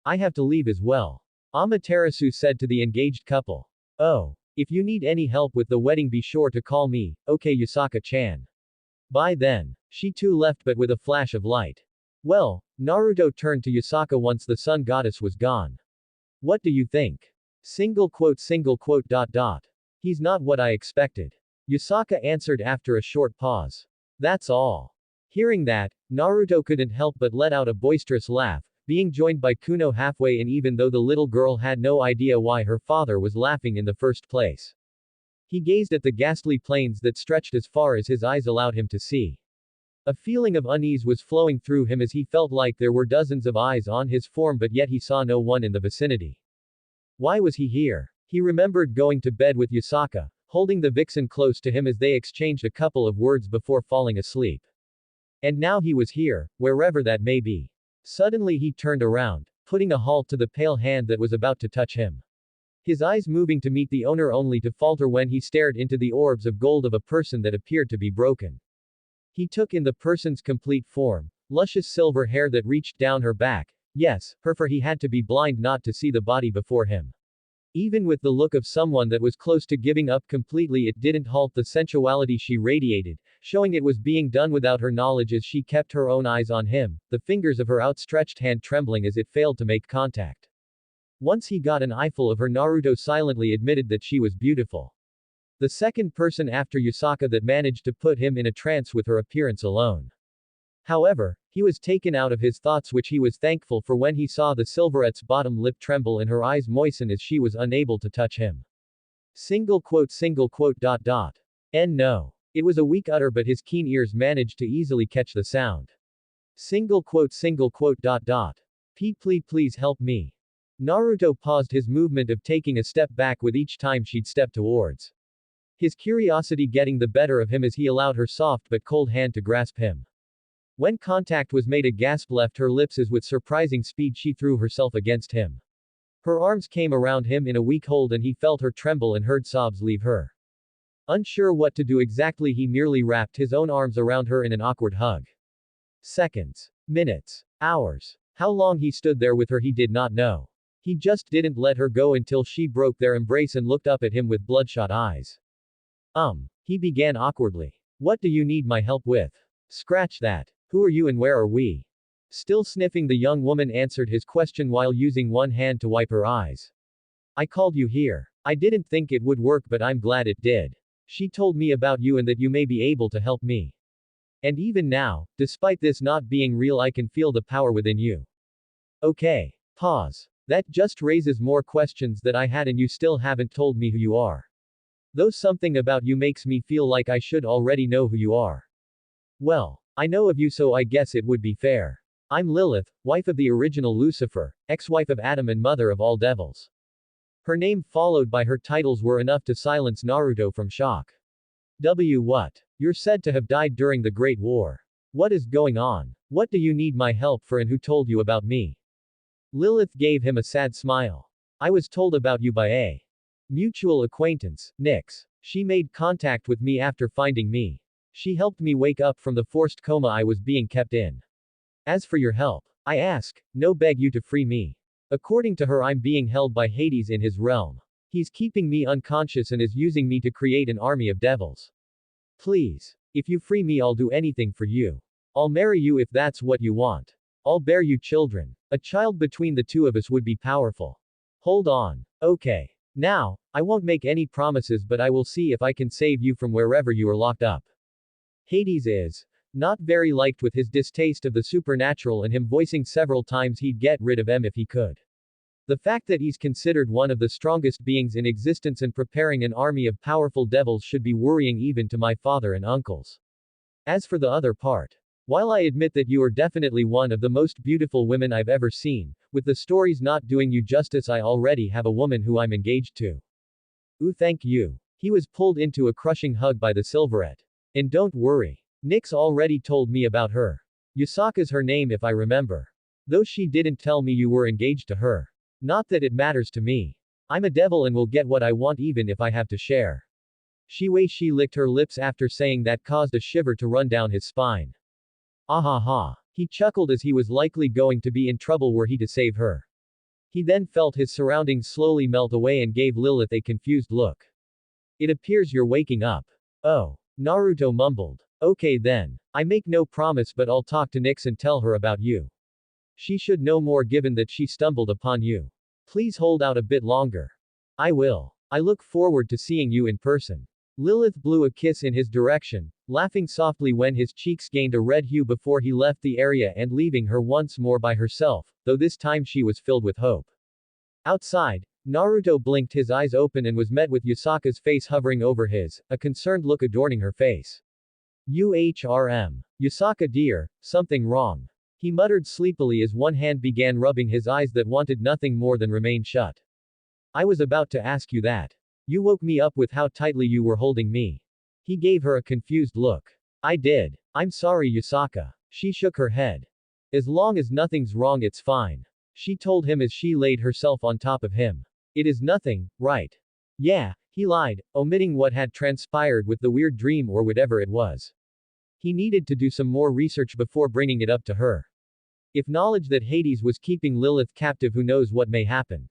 I have to leave as well. Amaterasu said to the engaged couple. Oh. If you need any help with the wedding, be sure to call me, okay Yusaka-chan. Bye then. She too left, but with a flash of light. Well, Naruto turned to Yusaka once the sun goddess was gone. What do you think? Single quote dot dot. He's not what I expected. Yusaka answered after a short pause. That's all. Hearing that, Naruto couldn't help but let out a boisterous laugh, being joined by Kuno halfway in even though the little girl had no idea why her father was laughing in the first place. He gazed at the ghastly plains that stretched as far as his eyes allowed him to see. A feeling of unease was flowing through him as he felt like there were dozens of eyes on his form but yet he saw no one in the vicinity. Why was he here? He remembered going to bed with Yusaka, holding the vixen close to him as they exchanged a couple of words before falling asleep. And now he was here, wherever that may be. Suddenly he turned around, putting a halt to the pale hand that was about to touch him. His eyes moving to meet the owner only to falter when he stared into the orbs of gold of a person that appeared to be broken. He took in the person's complete form, luscious silver hair that reached down her back. Yes, for he had to be blind not to see the body before him. Even with the look of someone that was close to giving up completely, it didn't halt the sensuality she radiated, showing it was being done without her knowledge as she kept her own eyes on him, the fingers of her outstretched hand trembling as it failed to make contact. Once he got an eyeful of her, Naruto silently admitted that she was beautiful. The second person after Yusaka that managed to put him in a trance with her appearance alone. However, he was taken out of his thoughts, which he was thankful for when he saw the silverette's bottom lip tremble and her eyes moisten as she was unable to touch him. Single quote dot dot. And no. It was a weak utter but his keen ears managed to easily catch the sound. Single quote dot dot. Please help me. Naruto paused his movement of taking a step back with each time she'd step towards. His curiosity getting the better of him as he allowed her soft but cold hand to grasp him. When contact was made, a gasp left her lips as with surprising speed she threw herself against him. Her arms came around him in a weak hold and he felt her tremble and heard sobs leave her. Unsure what to do exactly, he merely wrapped his own arms around her in an awkward hug. Seconds. Minutes. Hours. How long he stood there with her he did not know. He just didn't let her go until she broke their embrace and looked up at him with bloodshot eyes. He began awkwardly. What do you need my help with? Scratch that. Who are you and where are we? Still sniffing, the young woman answered his question while using one hand to wipe her eyes. I called you here. I didn't think it would work but I'm glad it did. She told me about you and that you may be able to help me. And even now, despite this not being real, I can feel the power within you. Okay. Pause. That just raises more questions that I had and you still haven't told me who you are. Though something about you makes me feel like I should already know who you are. Well, I know of you so I guess it would be fair. I'm Lilith, wife of the original Lucifer, ex-wife of Adam and mother of all devils. Her name followed by her titles were enough to silence Naruto from shock. What? You're said to have died during the Great War. What is going on? What do you need my help for and who told you about me? Lilith gave him a sad smile. I was told about you by a mutual acquaintance, Nyx. She made contact with me after finding me. She helped me wake up from the forced coma I was being kept in. As for your help, I ask, no beg you to free me. According to her, I'm being held by Hades in his realm. He's keeping me unconscious and is using me to create an army of devils. Please. If you free me, I'll do anything for you. I'll marry you if that's what you want. I'll bear you children. A child between the two of us would be powerful. Hold on. Okay. Now, I won't make any promises but I will see if I can save you from wherever you are locked up. Hades is not very liked with his distaste of the supernatural and him voicing several times he'd get rid of him if he could. The fact that he's considered one of the strongest beings in existence and preparing an army of powerful devils should be worrying even to my father and uncles. As for the other part, while I admit that you are definitely one of the most beautiful women I've ever seen, with the stories not doing you justice, I already have a woman who I'm engaged to. Ooh, thank you. He was pulled into a crushing hug by the Silverette. And don't worry. Nyx already told me about her. Yusaka's her name if I remember. Though she didn't tell me you were engaged to her. Not that it matters to me. I'm a devil and will get what I want even if I have to share. She licked her lips after saying that caused a shiver to run down his spine. Ahaha. He chuckled as he was likely going to be in trouble were he to save her. He then felt his surroundings slowly melt away and gave Lilith a confused look. It appears you're waking up. Oh. Naruto mumbled. Okay then. I make no promise but I'll talk to Nyx and tell her about you. She should know more given that she stumbled upon you. Please hold out a bit longer. I will. I look forward to seeing you in person. Lilith blew a kiss in his direction, laughing softly when his cheeks gained a red hue before he left the area and leaving her once more by herself, though this time she was filled with hope. Outside, Naruto blinked his eyes open and was met with Yusaka's face hovering over his, a concerned look adorning her face. Yusaka dear, something wrong. He muttered sleepily as one hand began rubbing his eyes that wanted nothing more than remain shut. I was about to ask you that. You woke me up with how tightly you were holding me. He gave her a confused look. I did. I'm sorry, Yusaka. She shook her head. As long as nothing's wrong, it's fine. She told him as she laid herself on top of him. It is nothing, right? Yeah, he lied, omitting what had transpired with the weird dream or whatever it was. He needed to do some more research before bringing it up to her. If knowledge that Hades was keeping Lilith captive, who knows what may happen.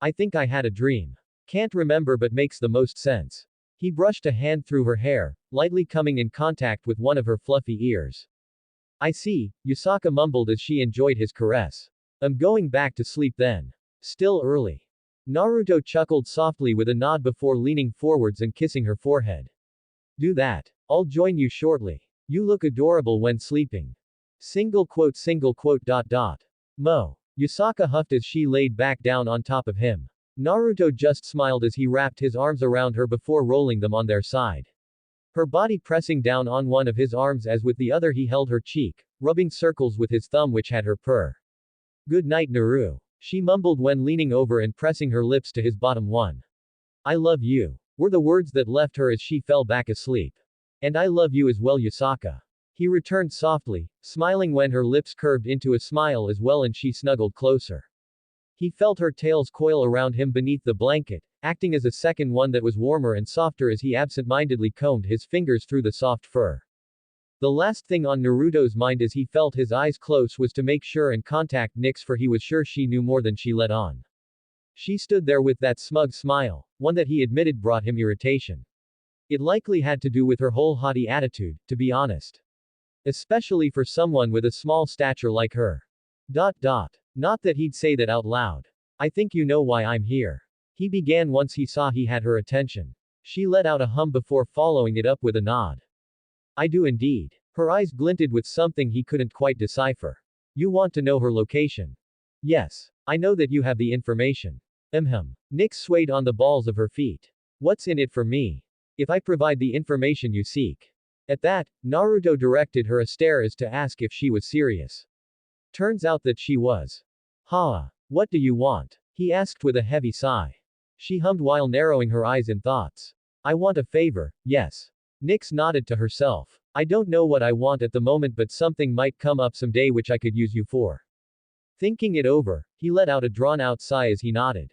I think I had a dream. Can't remember, but makes the most sense. He brushed a hand through her hair, lightly coming in contact with one of her fluffy ears. I see, Yusaka mumbled as she enjoyed his caress. I'm going back to sleep then. Still early. Naruto chuckled softly with a nod before leaning forwards and kissing her forehead. Do that. I'll join you shortly. You look adorable when sleeping. Single quote. Mo. Yusaka huffed as she laid back down on top of him. Naruto just smiled as he wrapped his arms around her before rolling them on their side. Her body pressing down on one of his arms as with the other he held her cheek, rubbing circles with his thumb which had her purr. Good night, Naru. She mumbled when leaning over and pressing her lips to his bottom one. I love you, were the words that left her as she fell back asleep. And I love you as well, Yusaka. He returned softly, smiling when her lips curved into a smile as well and she snuggled closer. He felt her tails coil around him beneath the blanket, acting as a second one that was warmer and softer as he absent-mindedly combed his fingers through the soft fur. The last thing on Naruto's mind as he felt his eyes close was to make sure and contact Nyx, for he was sure she knew more than she let on. She stood there with that smug smile, one that he admitted brought him irritation. It likely had to do with her whole haughty attitude, to be honest. Especially for someone with a small stature like her. Not that he'd say that out loud. I think you know why I'm here. He began once he saw he had her attention. She let out a hum before following it up with a nod. I do indeed. Her eyes glinted with something he couldn't quite decipher. You want to know her location? Yes. I know that you have the information. Nyx swayed on the balls of her feet. What's in it for me? If I provide the information you seek. At that, Naruto directed her a stare as to ask if she was serious. Turns out that she was. What do you want? He asked with a heavy sigh. She hummed while narrowing her eyes in thoughts. I want a favor, yes. Nyx nodded to herself. I don't know what I want at the moment, but something might come up someday which I could use you for. Thinking it over, he let out a drawn-out sigh as he nodded.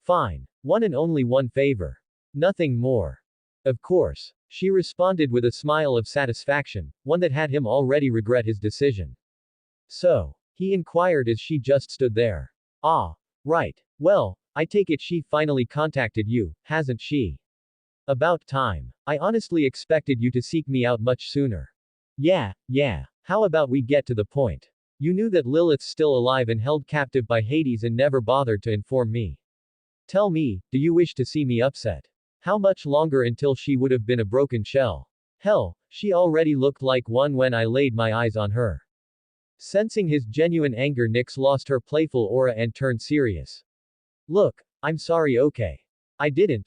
Fine. One and only one favor. Nothing more. Of course. She responded with a smile of satisfaction, one that had him already regret his decision. So? He inquired as she just stood there. Ah. Right. Well, I take it she finally contacted you, hasn't she? About time. I honestly expected you to seek me out much sooner. Yeah. How about we get to the point? You knew that Lilith's still alive and held captive by Hades and never bothered to inform me. Tell me, do you wish to see me upset? How much longer until she would have been a broken shell? Hell, she already looked like one when I laid my eyes on her. Sensing his genuine anger, Nyx lost her playful aura and turned serious. Look, I'm sorry, okay. I didn't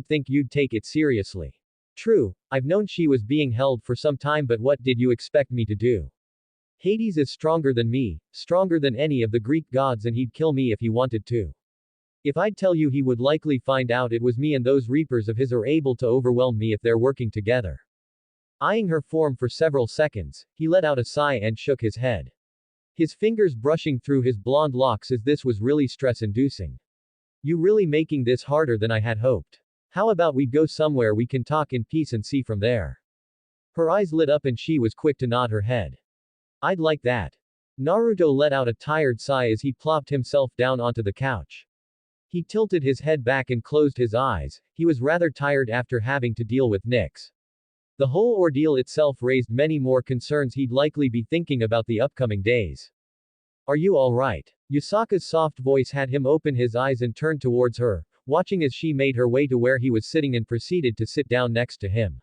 think you'd take it seriously. True, I've known she was being held for some time, but what did you expect me to do? Hades is stronger than me, stronger than any of the Greek gods, and he'd kill me if he wanted to. If I'd tell you, he would likely find out it was me, and those reapers of his are able to overwhelm me if they're working together. Eyeing her form for several seconds, he let out a sigh and shook his head. His fingers brushing through his blonde locks as this was really stress-inducing. You really making this harder than I had hoped. How about we go somewhere we can talk in peace and see from there? Her eyes lit up and she was quick to nod her head. I'd like that. Naruto let out a tired sigh as he plopped himself down onto the couch. He tilted his head back and closed his eyes. He was rather tired after having to deal with Nyx. The whole ordeal itself raised many more concerns he'd likely be thinking about the upcoming days. Are you alright? Yusaka's soft voice had him open his eyes and turn towards her, watching as she made her way to where he was sitting and proceeded to sit down next to him.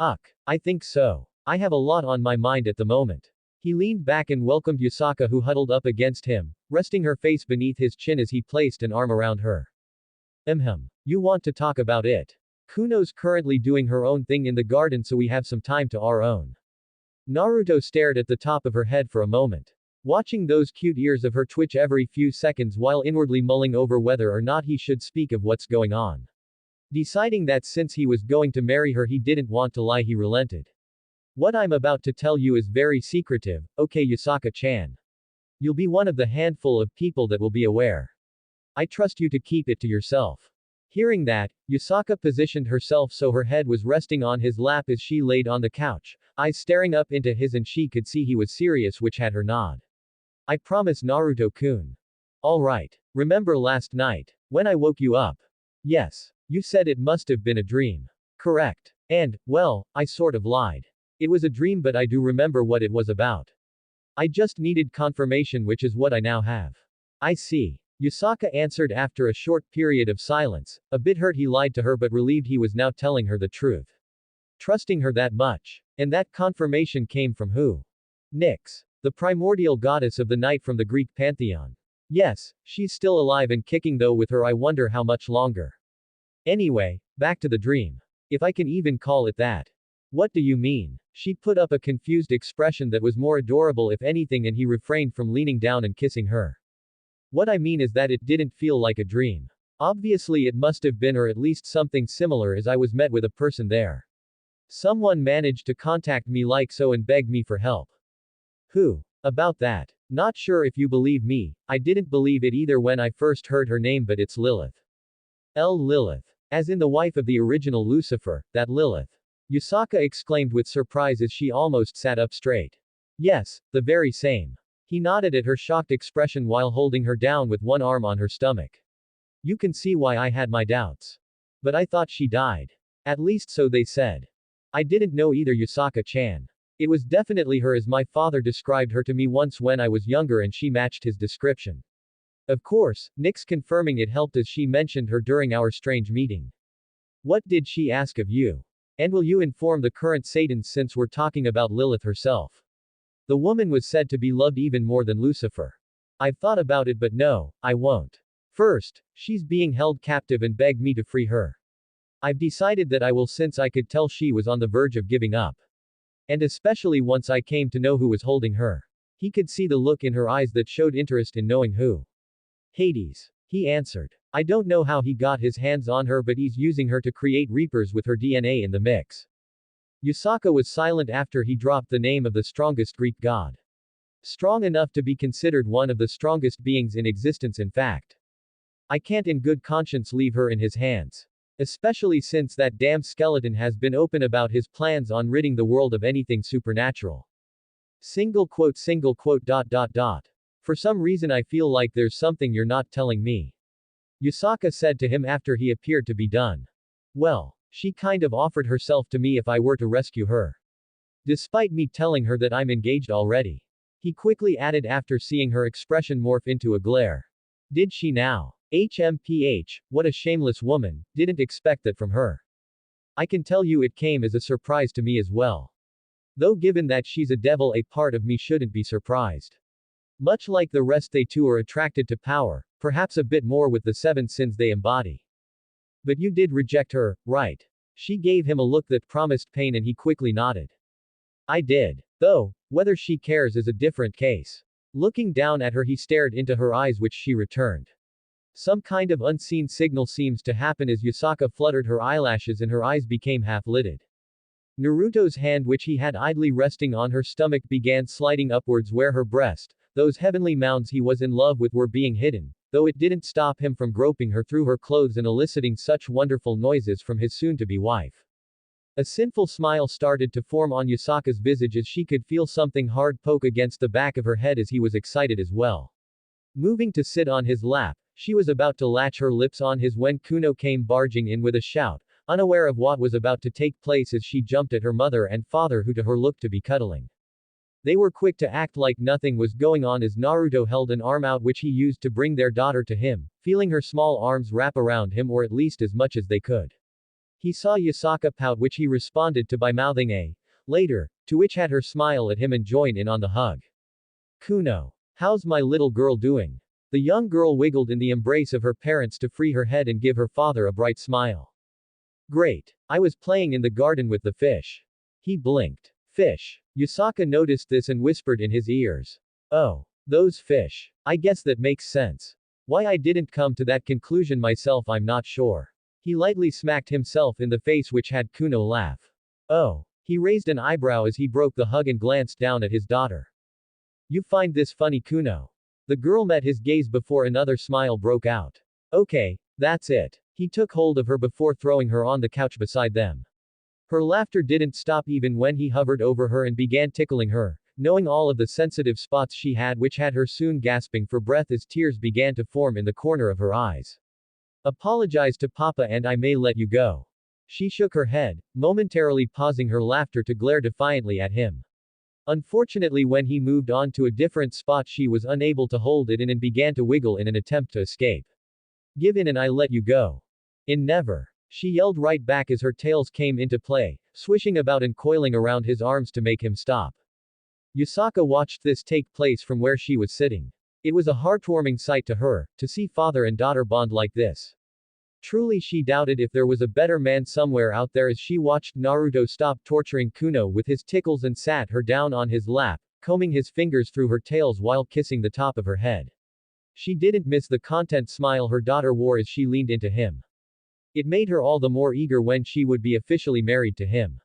I think so. I have a lot on my mind at the moment. He leaned back and welcomed Yusaka, who huddled up against him, resting her face beneath his chin as he placed an arm around her. You want to talk about it? Kuno's currently doing her own thing in the garden, so we have some time to our own. Naruto stared at the top of her head for a moment, watching those cute ears of her twitch every few seconds while inwardly mulling over whether or not he should speak of what's going on. Deciding that since he was going to marry her, he didn't want to lie, he relented. What I'm about to tell you is very secretive, okay, Yusaka-chan? You'll be one of the handful of people that will be aware. I trust you to keep it to yourself. Hearing that, Yusaka positioned herself so her head was resting on his lap as she laid on the couch, eyes staring up into his, and she could see he was serious, which had her nod. I promise, Naruto-kun. Alright. Remember last night, when I woke you up? Yes. You said it must have been a dream. Correct. And, well, I sort of lied. It was a dream, but I do remember what it was about. I just needed confirmation, which is what I now have. I see. Yusaka answered after a short period of silence, a bit hurt he lied to her but relieved he was now telling her the truth. Trusting her that much. And that confirmation came from who? Nyx, the primordial goddess of the night from the Greek pantheon. Yes, she's still alive and kicking, though with her I wonder how much longer. Anyway, back to the dream. If I can even call it that. What do you mean? She put up a confused expression that was more adorable if anything, and he refrained from leaning down and kissing her. What I mean is that it didn't feel like a dream. Obviously it must have been, or at least something similar, as I was met with a person there. Someone managed to contact me like so and begged me for help. Who? About that. Not sure if you believe me, I didn't believe it either when I first heard her name, but it's Lilith. Lilith. As in the wife of the original Lucifer, that Lilith. Yusaka exclaimed with surprise as she almost sat up straight. Yes, the very same. He nodded at her shocked expression while holding her down with one arm on her stomach. You can see why I had my doubts. But I thought she died. At least so they said. I didn't know either, Yusaka-chan. It was definitely her, as my father described her to me once when I was younger, and she matched his description. Of course, Nyx confirming it helped, as she mentioned her during our strange meeting. What did she ask of you? And will you inform the current Satans, since we're talking about Lilith herself? The woman was said to be loved even more than Lucifer. I've thought about it, but no, I won't. First, she's being held captive and begged me to free her. I've decided that I will, since I could tell she was on the verge of giving up. And especially once I came to know who was holding her. He could see the look in her eyes that showed interest in knowing who. Hades. He answered. I don't know how he got his hands on her, but he's using her to create reapers with her DNA in the mix. Yusaka was silent after he dropped the name of the strongest Greek god. Strong enough to be considered one of the strongest beings in existence, in fact. I can't in good conscience leave her in his hands. Especially since that damn skeleton has been open about his plans on ridding the world of anything supernatural. Single quote. For some reason I feel like there's something you're not telling me. Yusaka said to him after he appeared to be done. Well, she kind of offered herself to me if I were to rescue her. Despite me telling her that I'm engaged already. He quickly added after seeing her expression morph into a glare. Did she now? HMPH, what a shameless woman, didn't expect that from her. I can tell you it came as a surprise to me as well. Though given that she's a devil, a part of me shouldn't be surprised. Much like the rest, they too are attracted to power, perhaps a bit more with the 7 sins they embody. But you did reject her, right? She gave him a look that promised pain, and he quickly nodded. I did. Though, whether she cares is a different case. Looking down at her, he stared into her eyes, which she returned. Some kind of unseen signal seems to happen as Yusaka fluttered her eyelashes and her eyes became half-lidded. Naruto's hand, which he had idly resting on her stomach, began sliding upwards where her breast, those heavenly mounds he was in love with, were being hidden, though it didn't stop him from groping her through her clothes and eliciting such wonderful noises from his soon-to-be wife. A sinful smile started to form on Yusaka's visage as she could feel something hard poke against the back of her head, as he was excited as well. Moving to sit on his lap, she was about to latch her lips on his when Kuno came barging in with a shout, unaware of what was about to take place as she jumped at her mother and father, who to her looked to be cuddling. They were quick to act like nothing was going on as Naruto held an arm out which he used to bring their daughter to him, feeling her small arms wrap around him or at least as much as they could. He saw Yasaka pout which he responded to by mouthing a later, to which had her smile at him and join in on the hug. Kuno. How's my little girl doing? The young girl wiggled in the embrace of her parents to free her head and give her father a bright smile. Great. I was playing in the garden with the fish. He blinked. Fish. Yasaka noticed this and whispered in his ears. Oh. Those fish. I guess that makes sense. Why I didn't come to that conclusion myself I'm not sure. He lightly smacked himself in the face which had Kuno laugh. Oh. He raised an eyebrow as he broke the hug and glanced down at his daughter. You find this funny, Kuno? The girl met his gaze before another smile broke out. Okay, that's it. He took hold of her before throwing her on the couch beside them. Her laughter didn't stop even when he hovered over her and began tickling her, knowing all of the sensitive spots she had which had her soon gasping for breath as tears began to form in the corner of her eyes. Apologize to Papa and I may let you go. She shook her head, momentarily pausing her laughter to glare defiantly at him. Unfortunately, when he moved on to a different spot, she was unable to hold it in and began to wiggle in an attempt to escape. Give in and I let you go. In never. She yelled right back as her tails came into play, swishing about and coiling around his arms to make him stop. Yasaka watched this take place from where she was sitting. It was a heartwarming sight to her, to see father and daughter bond like this. Truly she doubted if there was a better man somewhere out there as she watched Naruto stop torturing Kuno with his tickles and sat her down on his lap, combing his fingers through her tails while kissing the top of her head. She didn't miss the content smile her daughter wore as she leaned into him. It made her all the more eager when she would be officially married to him.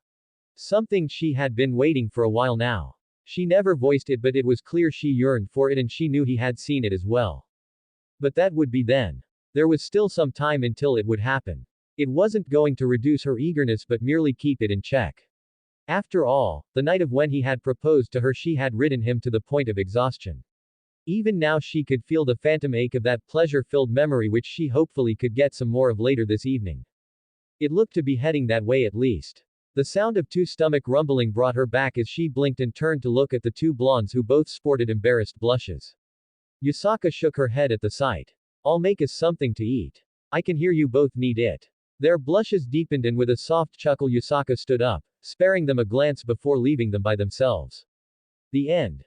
Something she had been waiting for a while now. She never voiced it, but it was clear she yearned for it and she knew he had seen it as well. But that would be then. There was still some time until it would happen. It wasn't going to reduce her eagerness but merely keep it in check. After all, the night of when he had proposed to her she had ridden him to the point of exhaustion. Even now she could feel the phantom ache of that pleasure-filled memory which she hopefully could get some more of later this evening. It looked to be heading that way at least. The sound of two stomach rumbling brought her back as she blinked and turned to look at the two blondes who both sported embarrassed blushes. Yasaka shook her head at the sight. I'll make us something to eat. I can hear you both need it. Their blushes deepened and with a soft chuckle Yasaka stood up, sparing them a glance before leaving them by themselves. The end.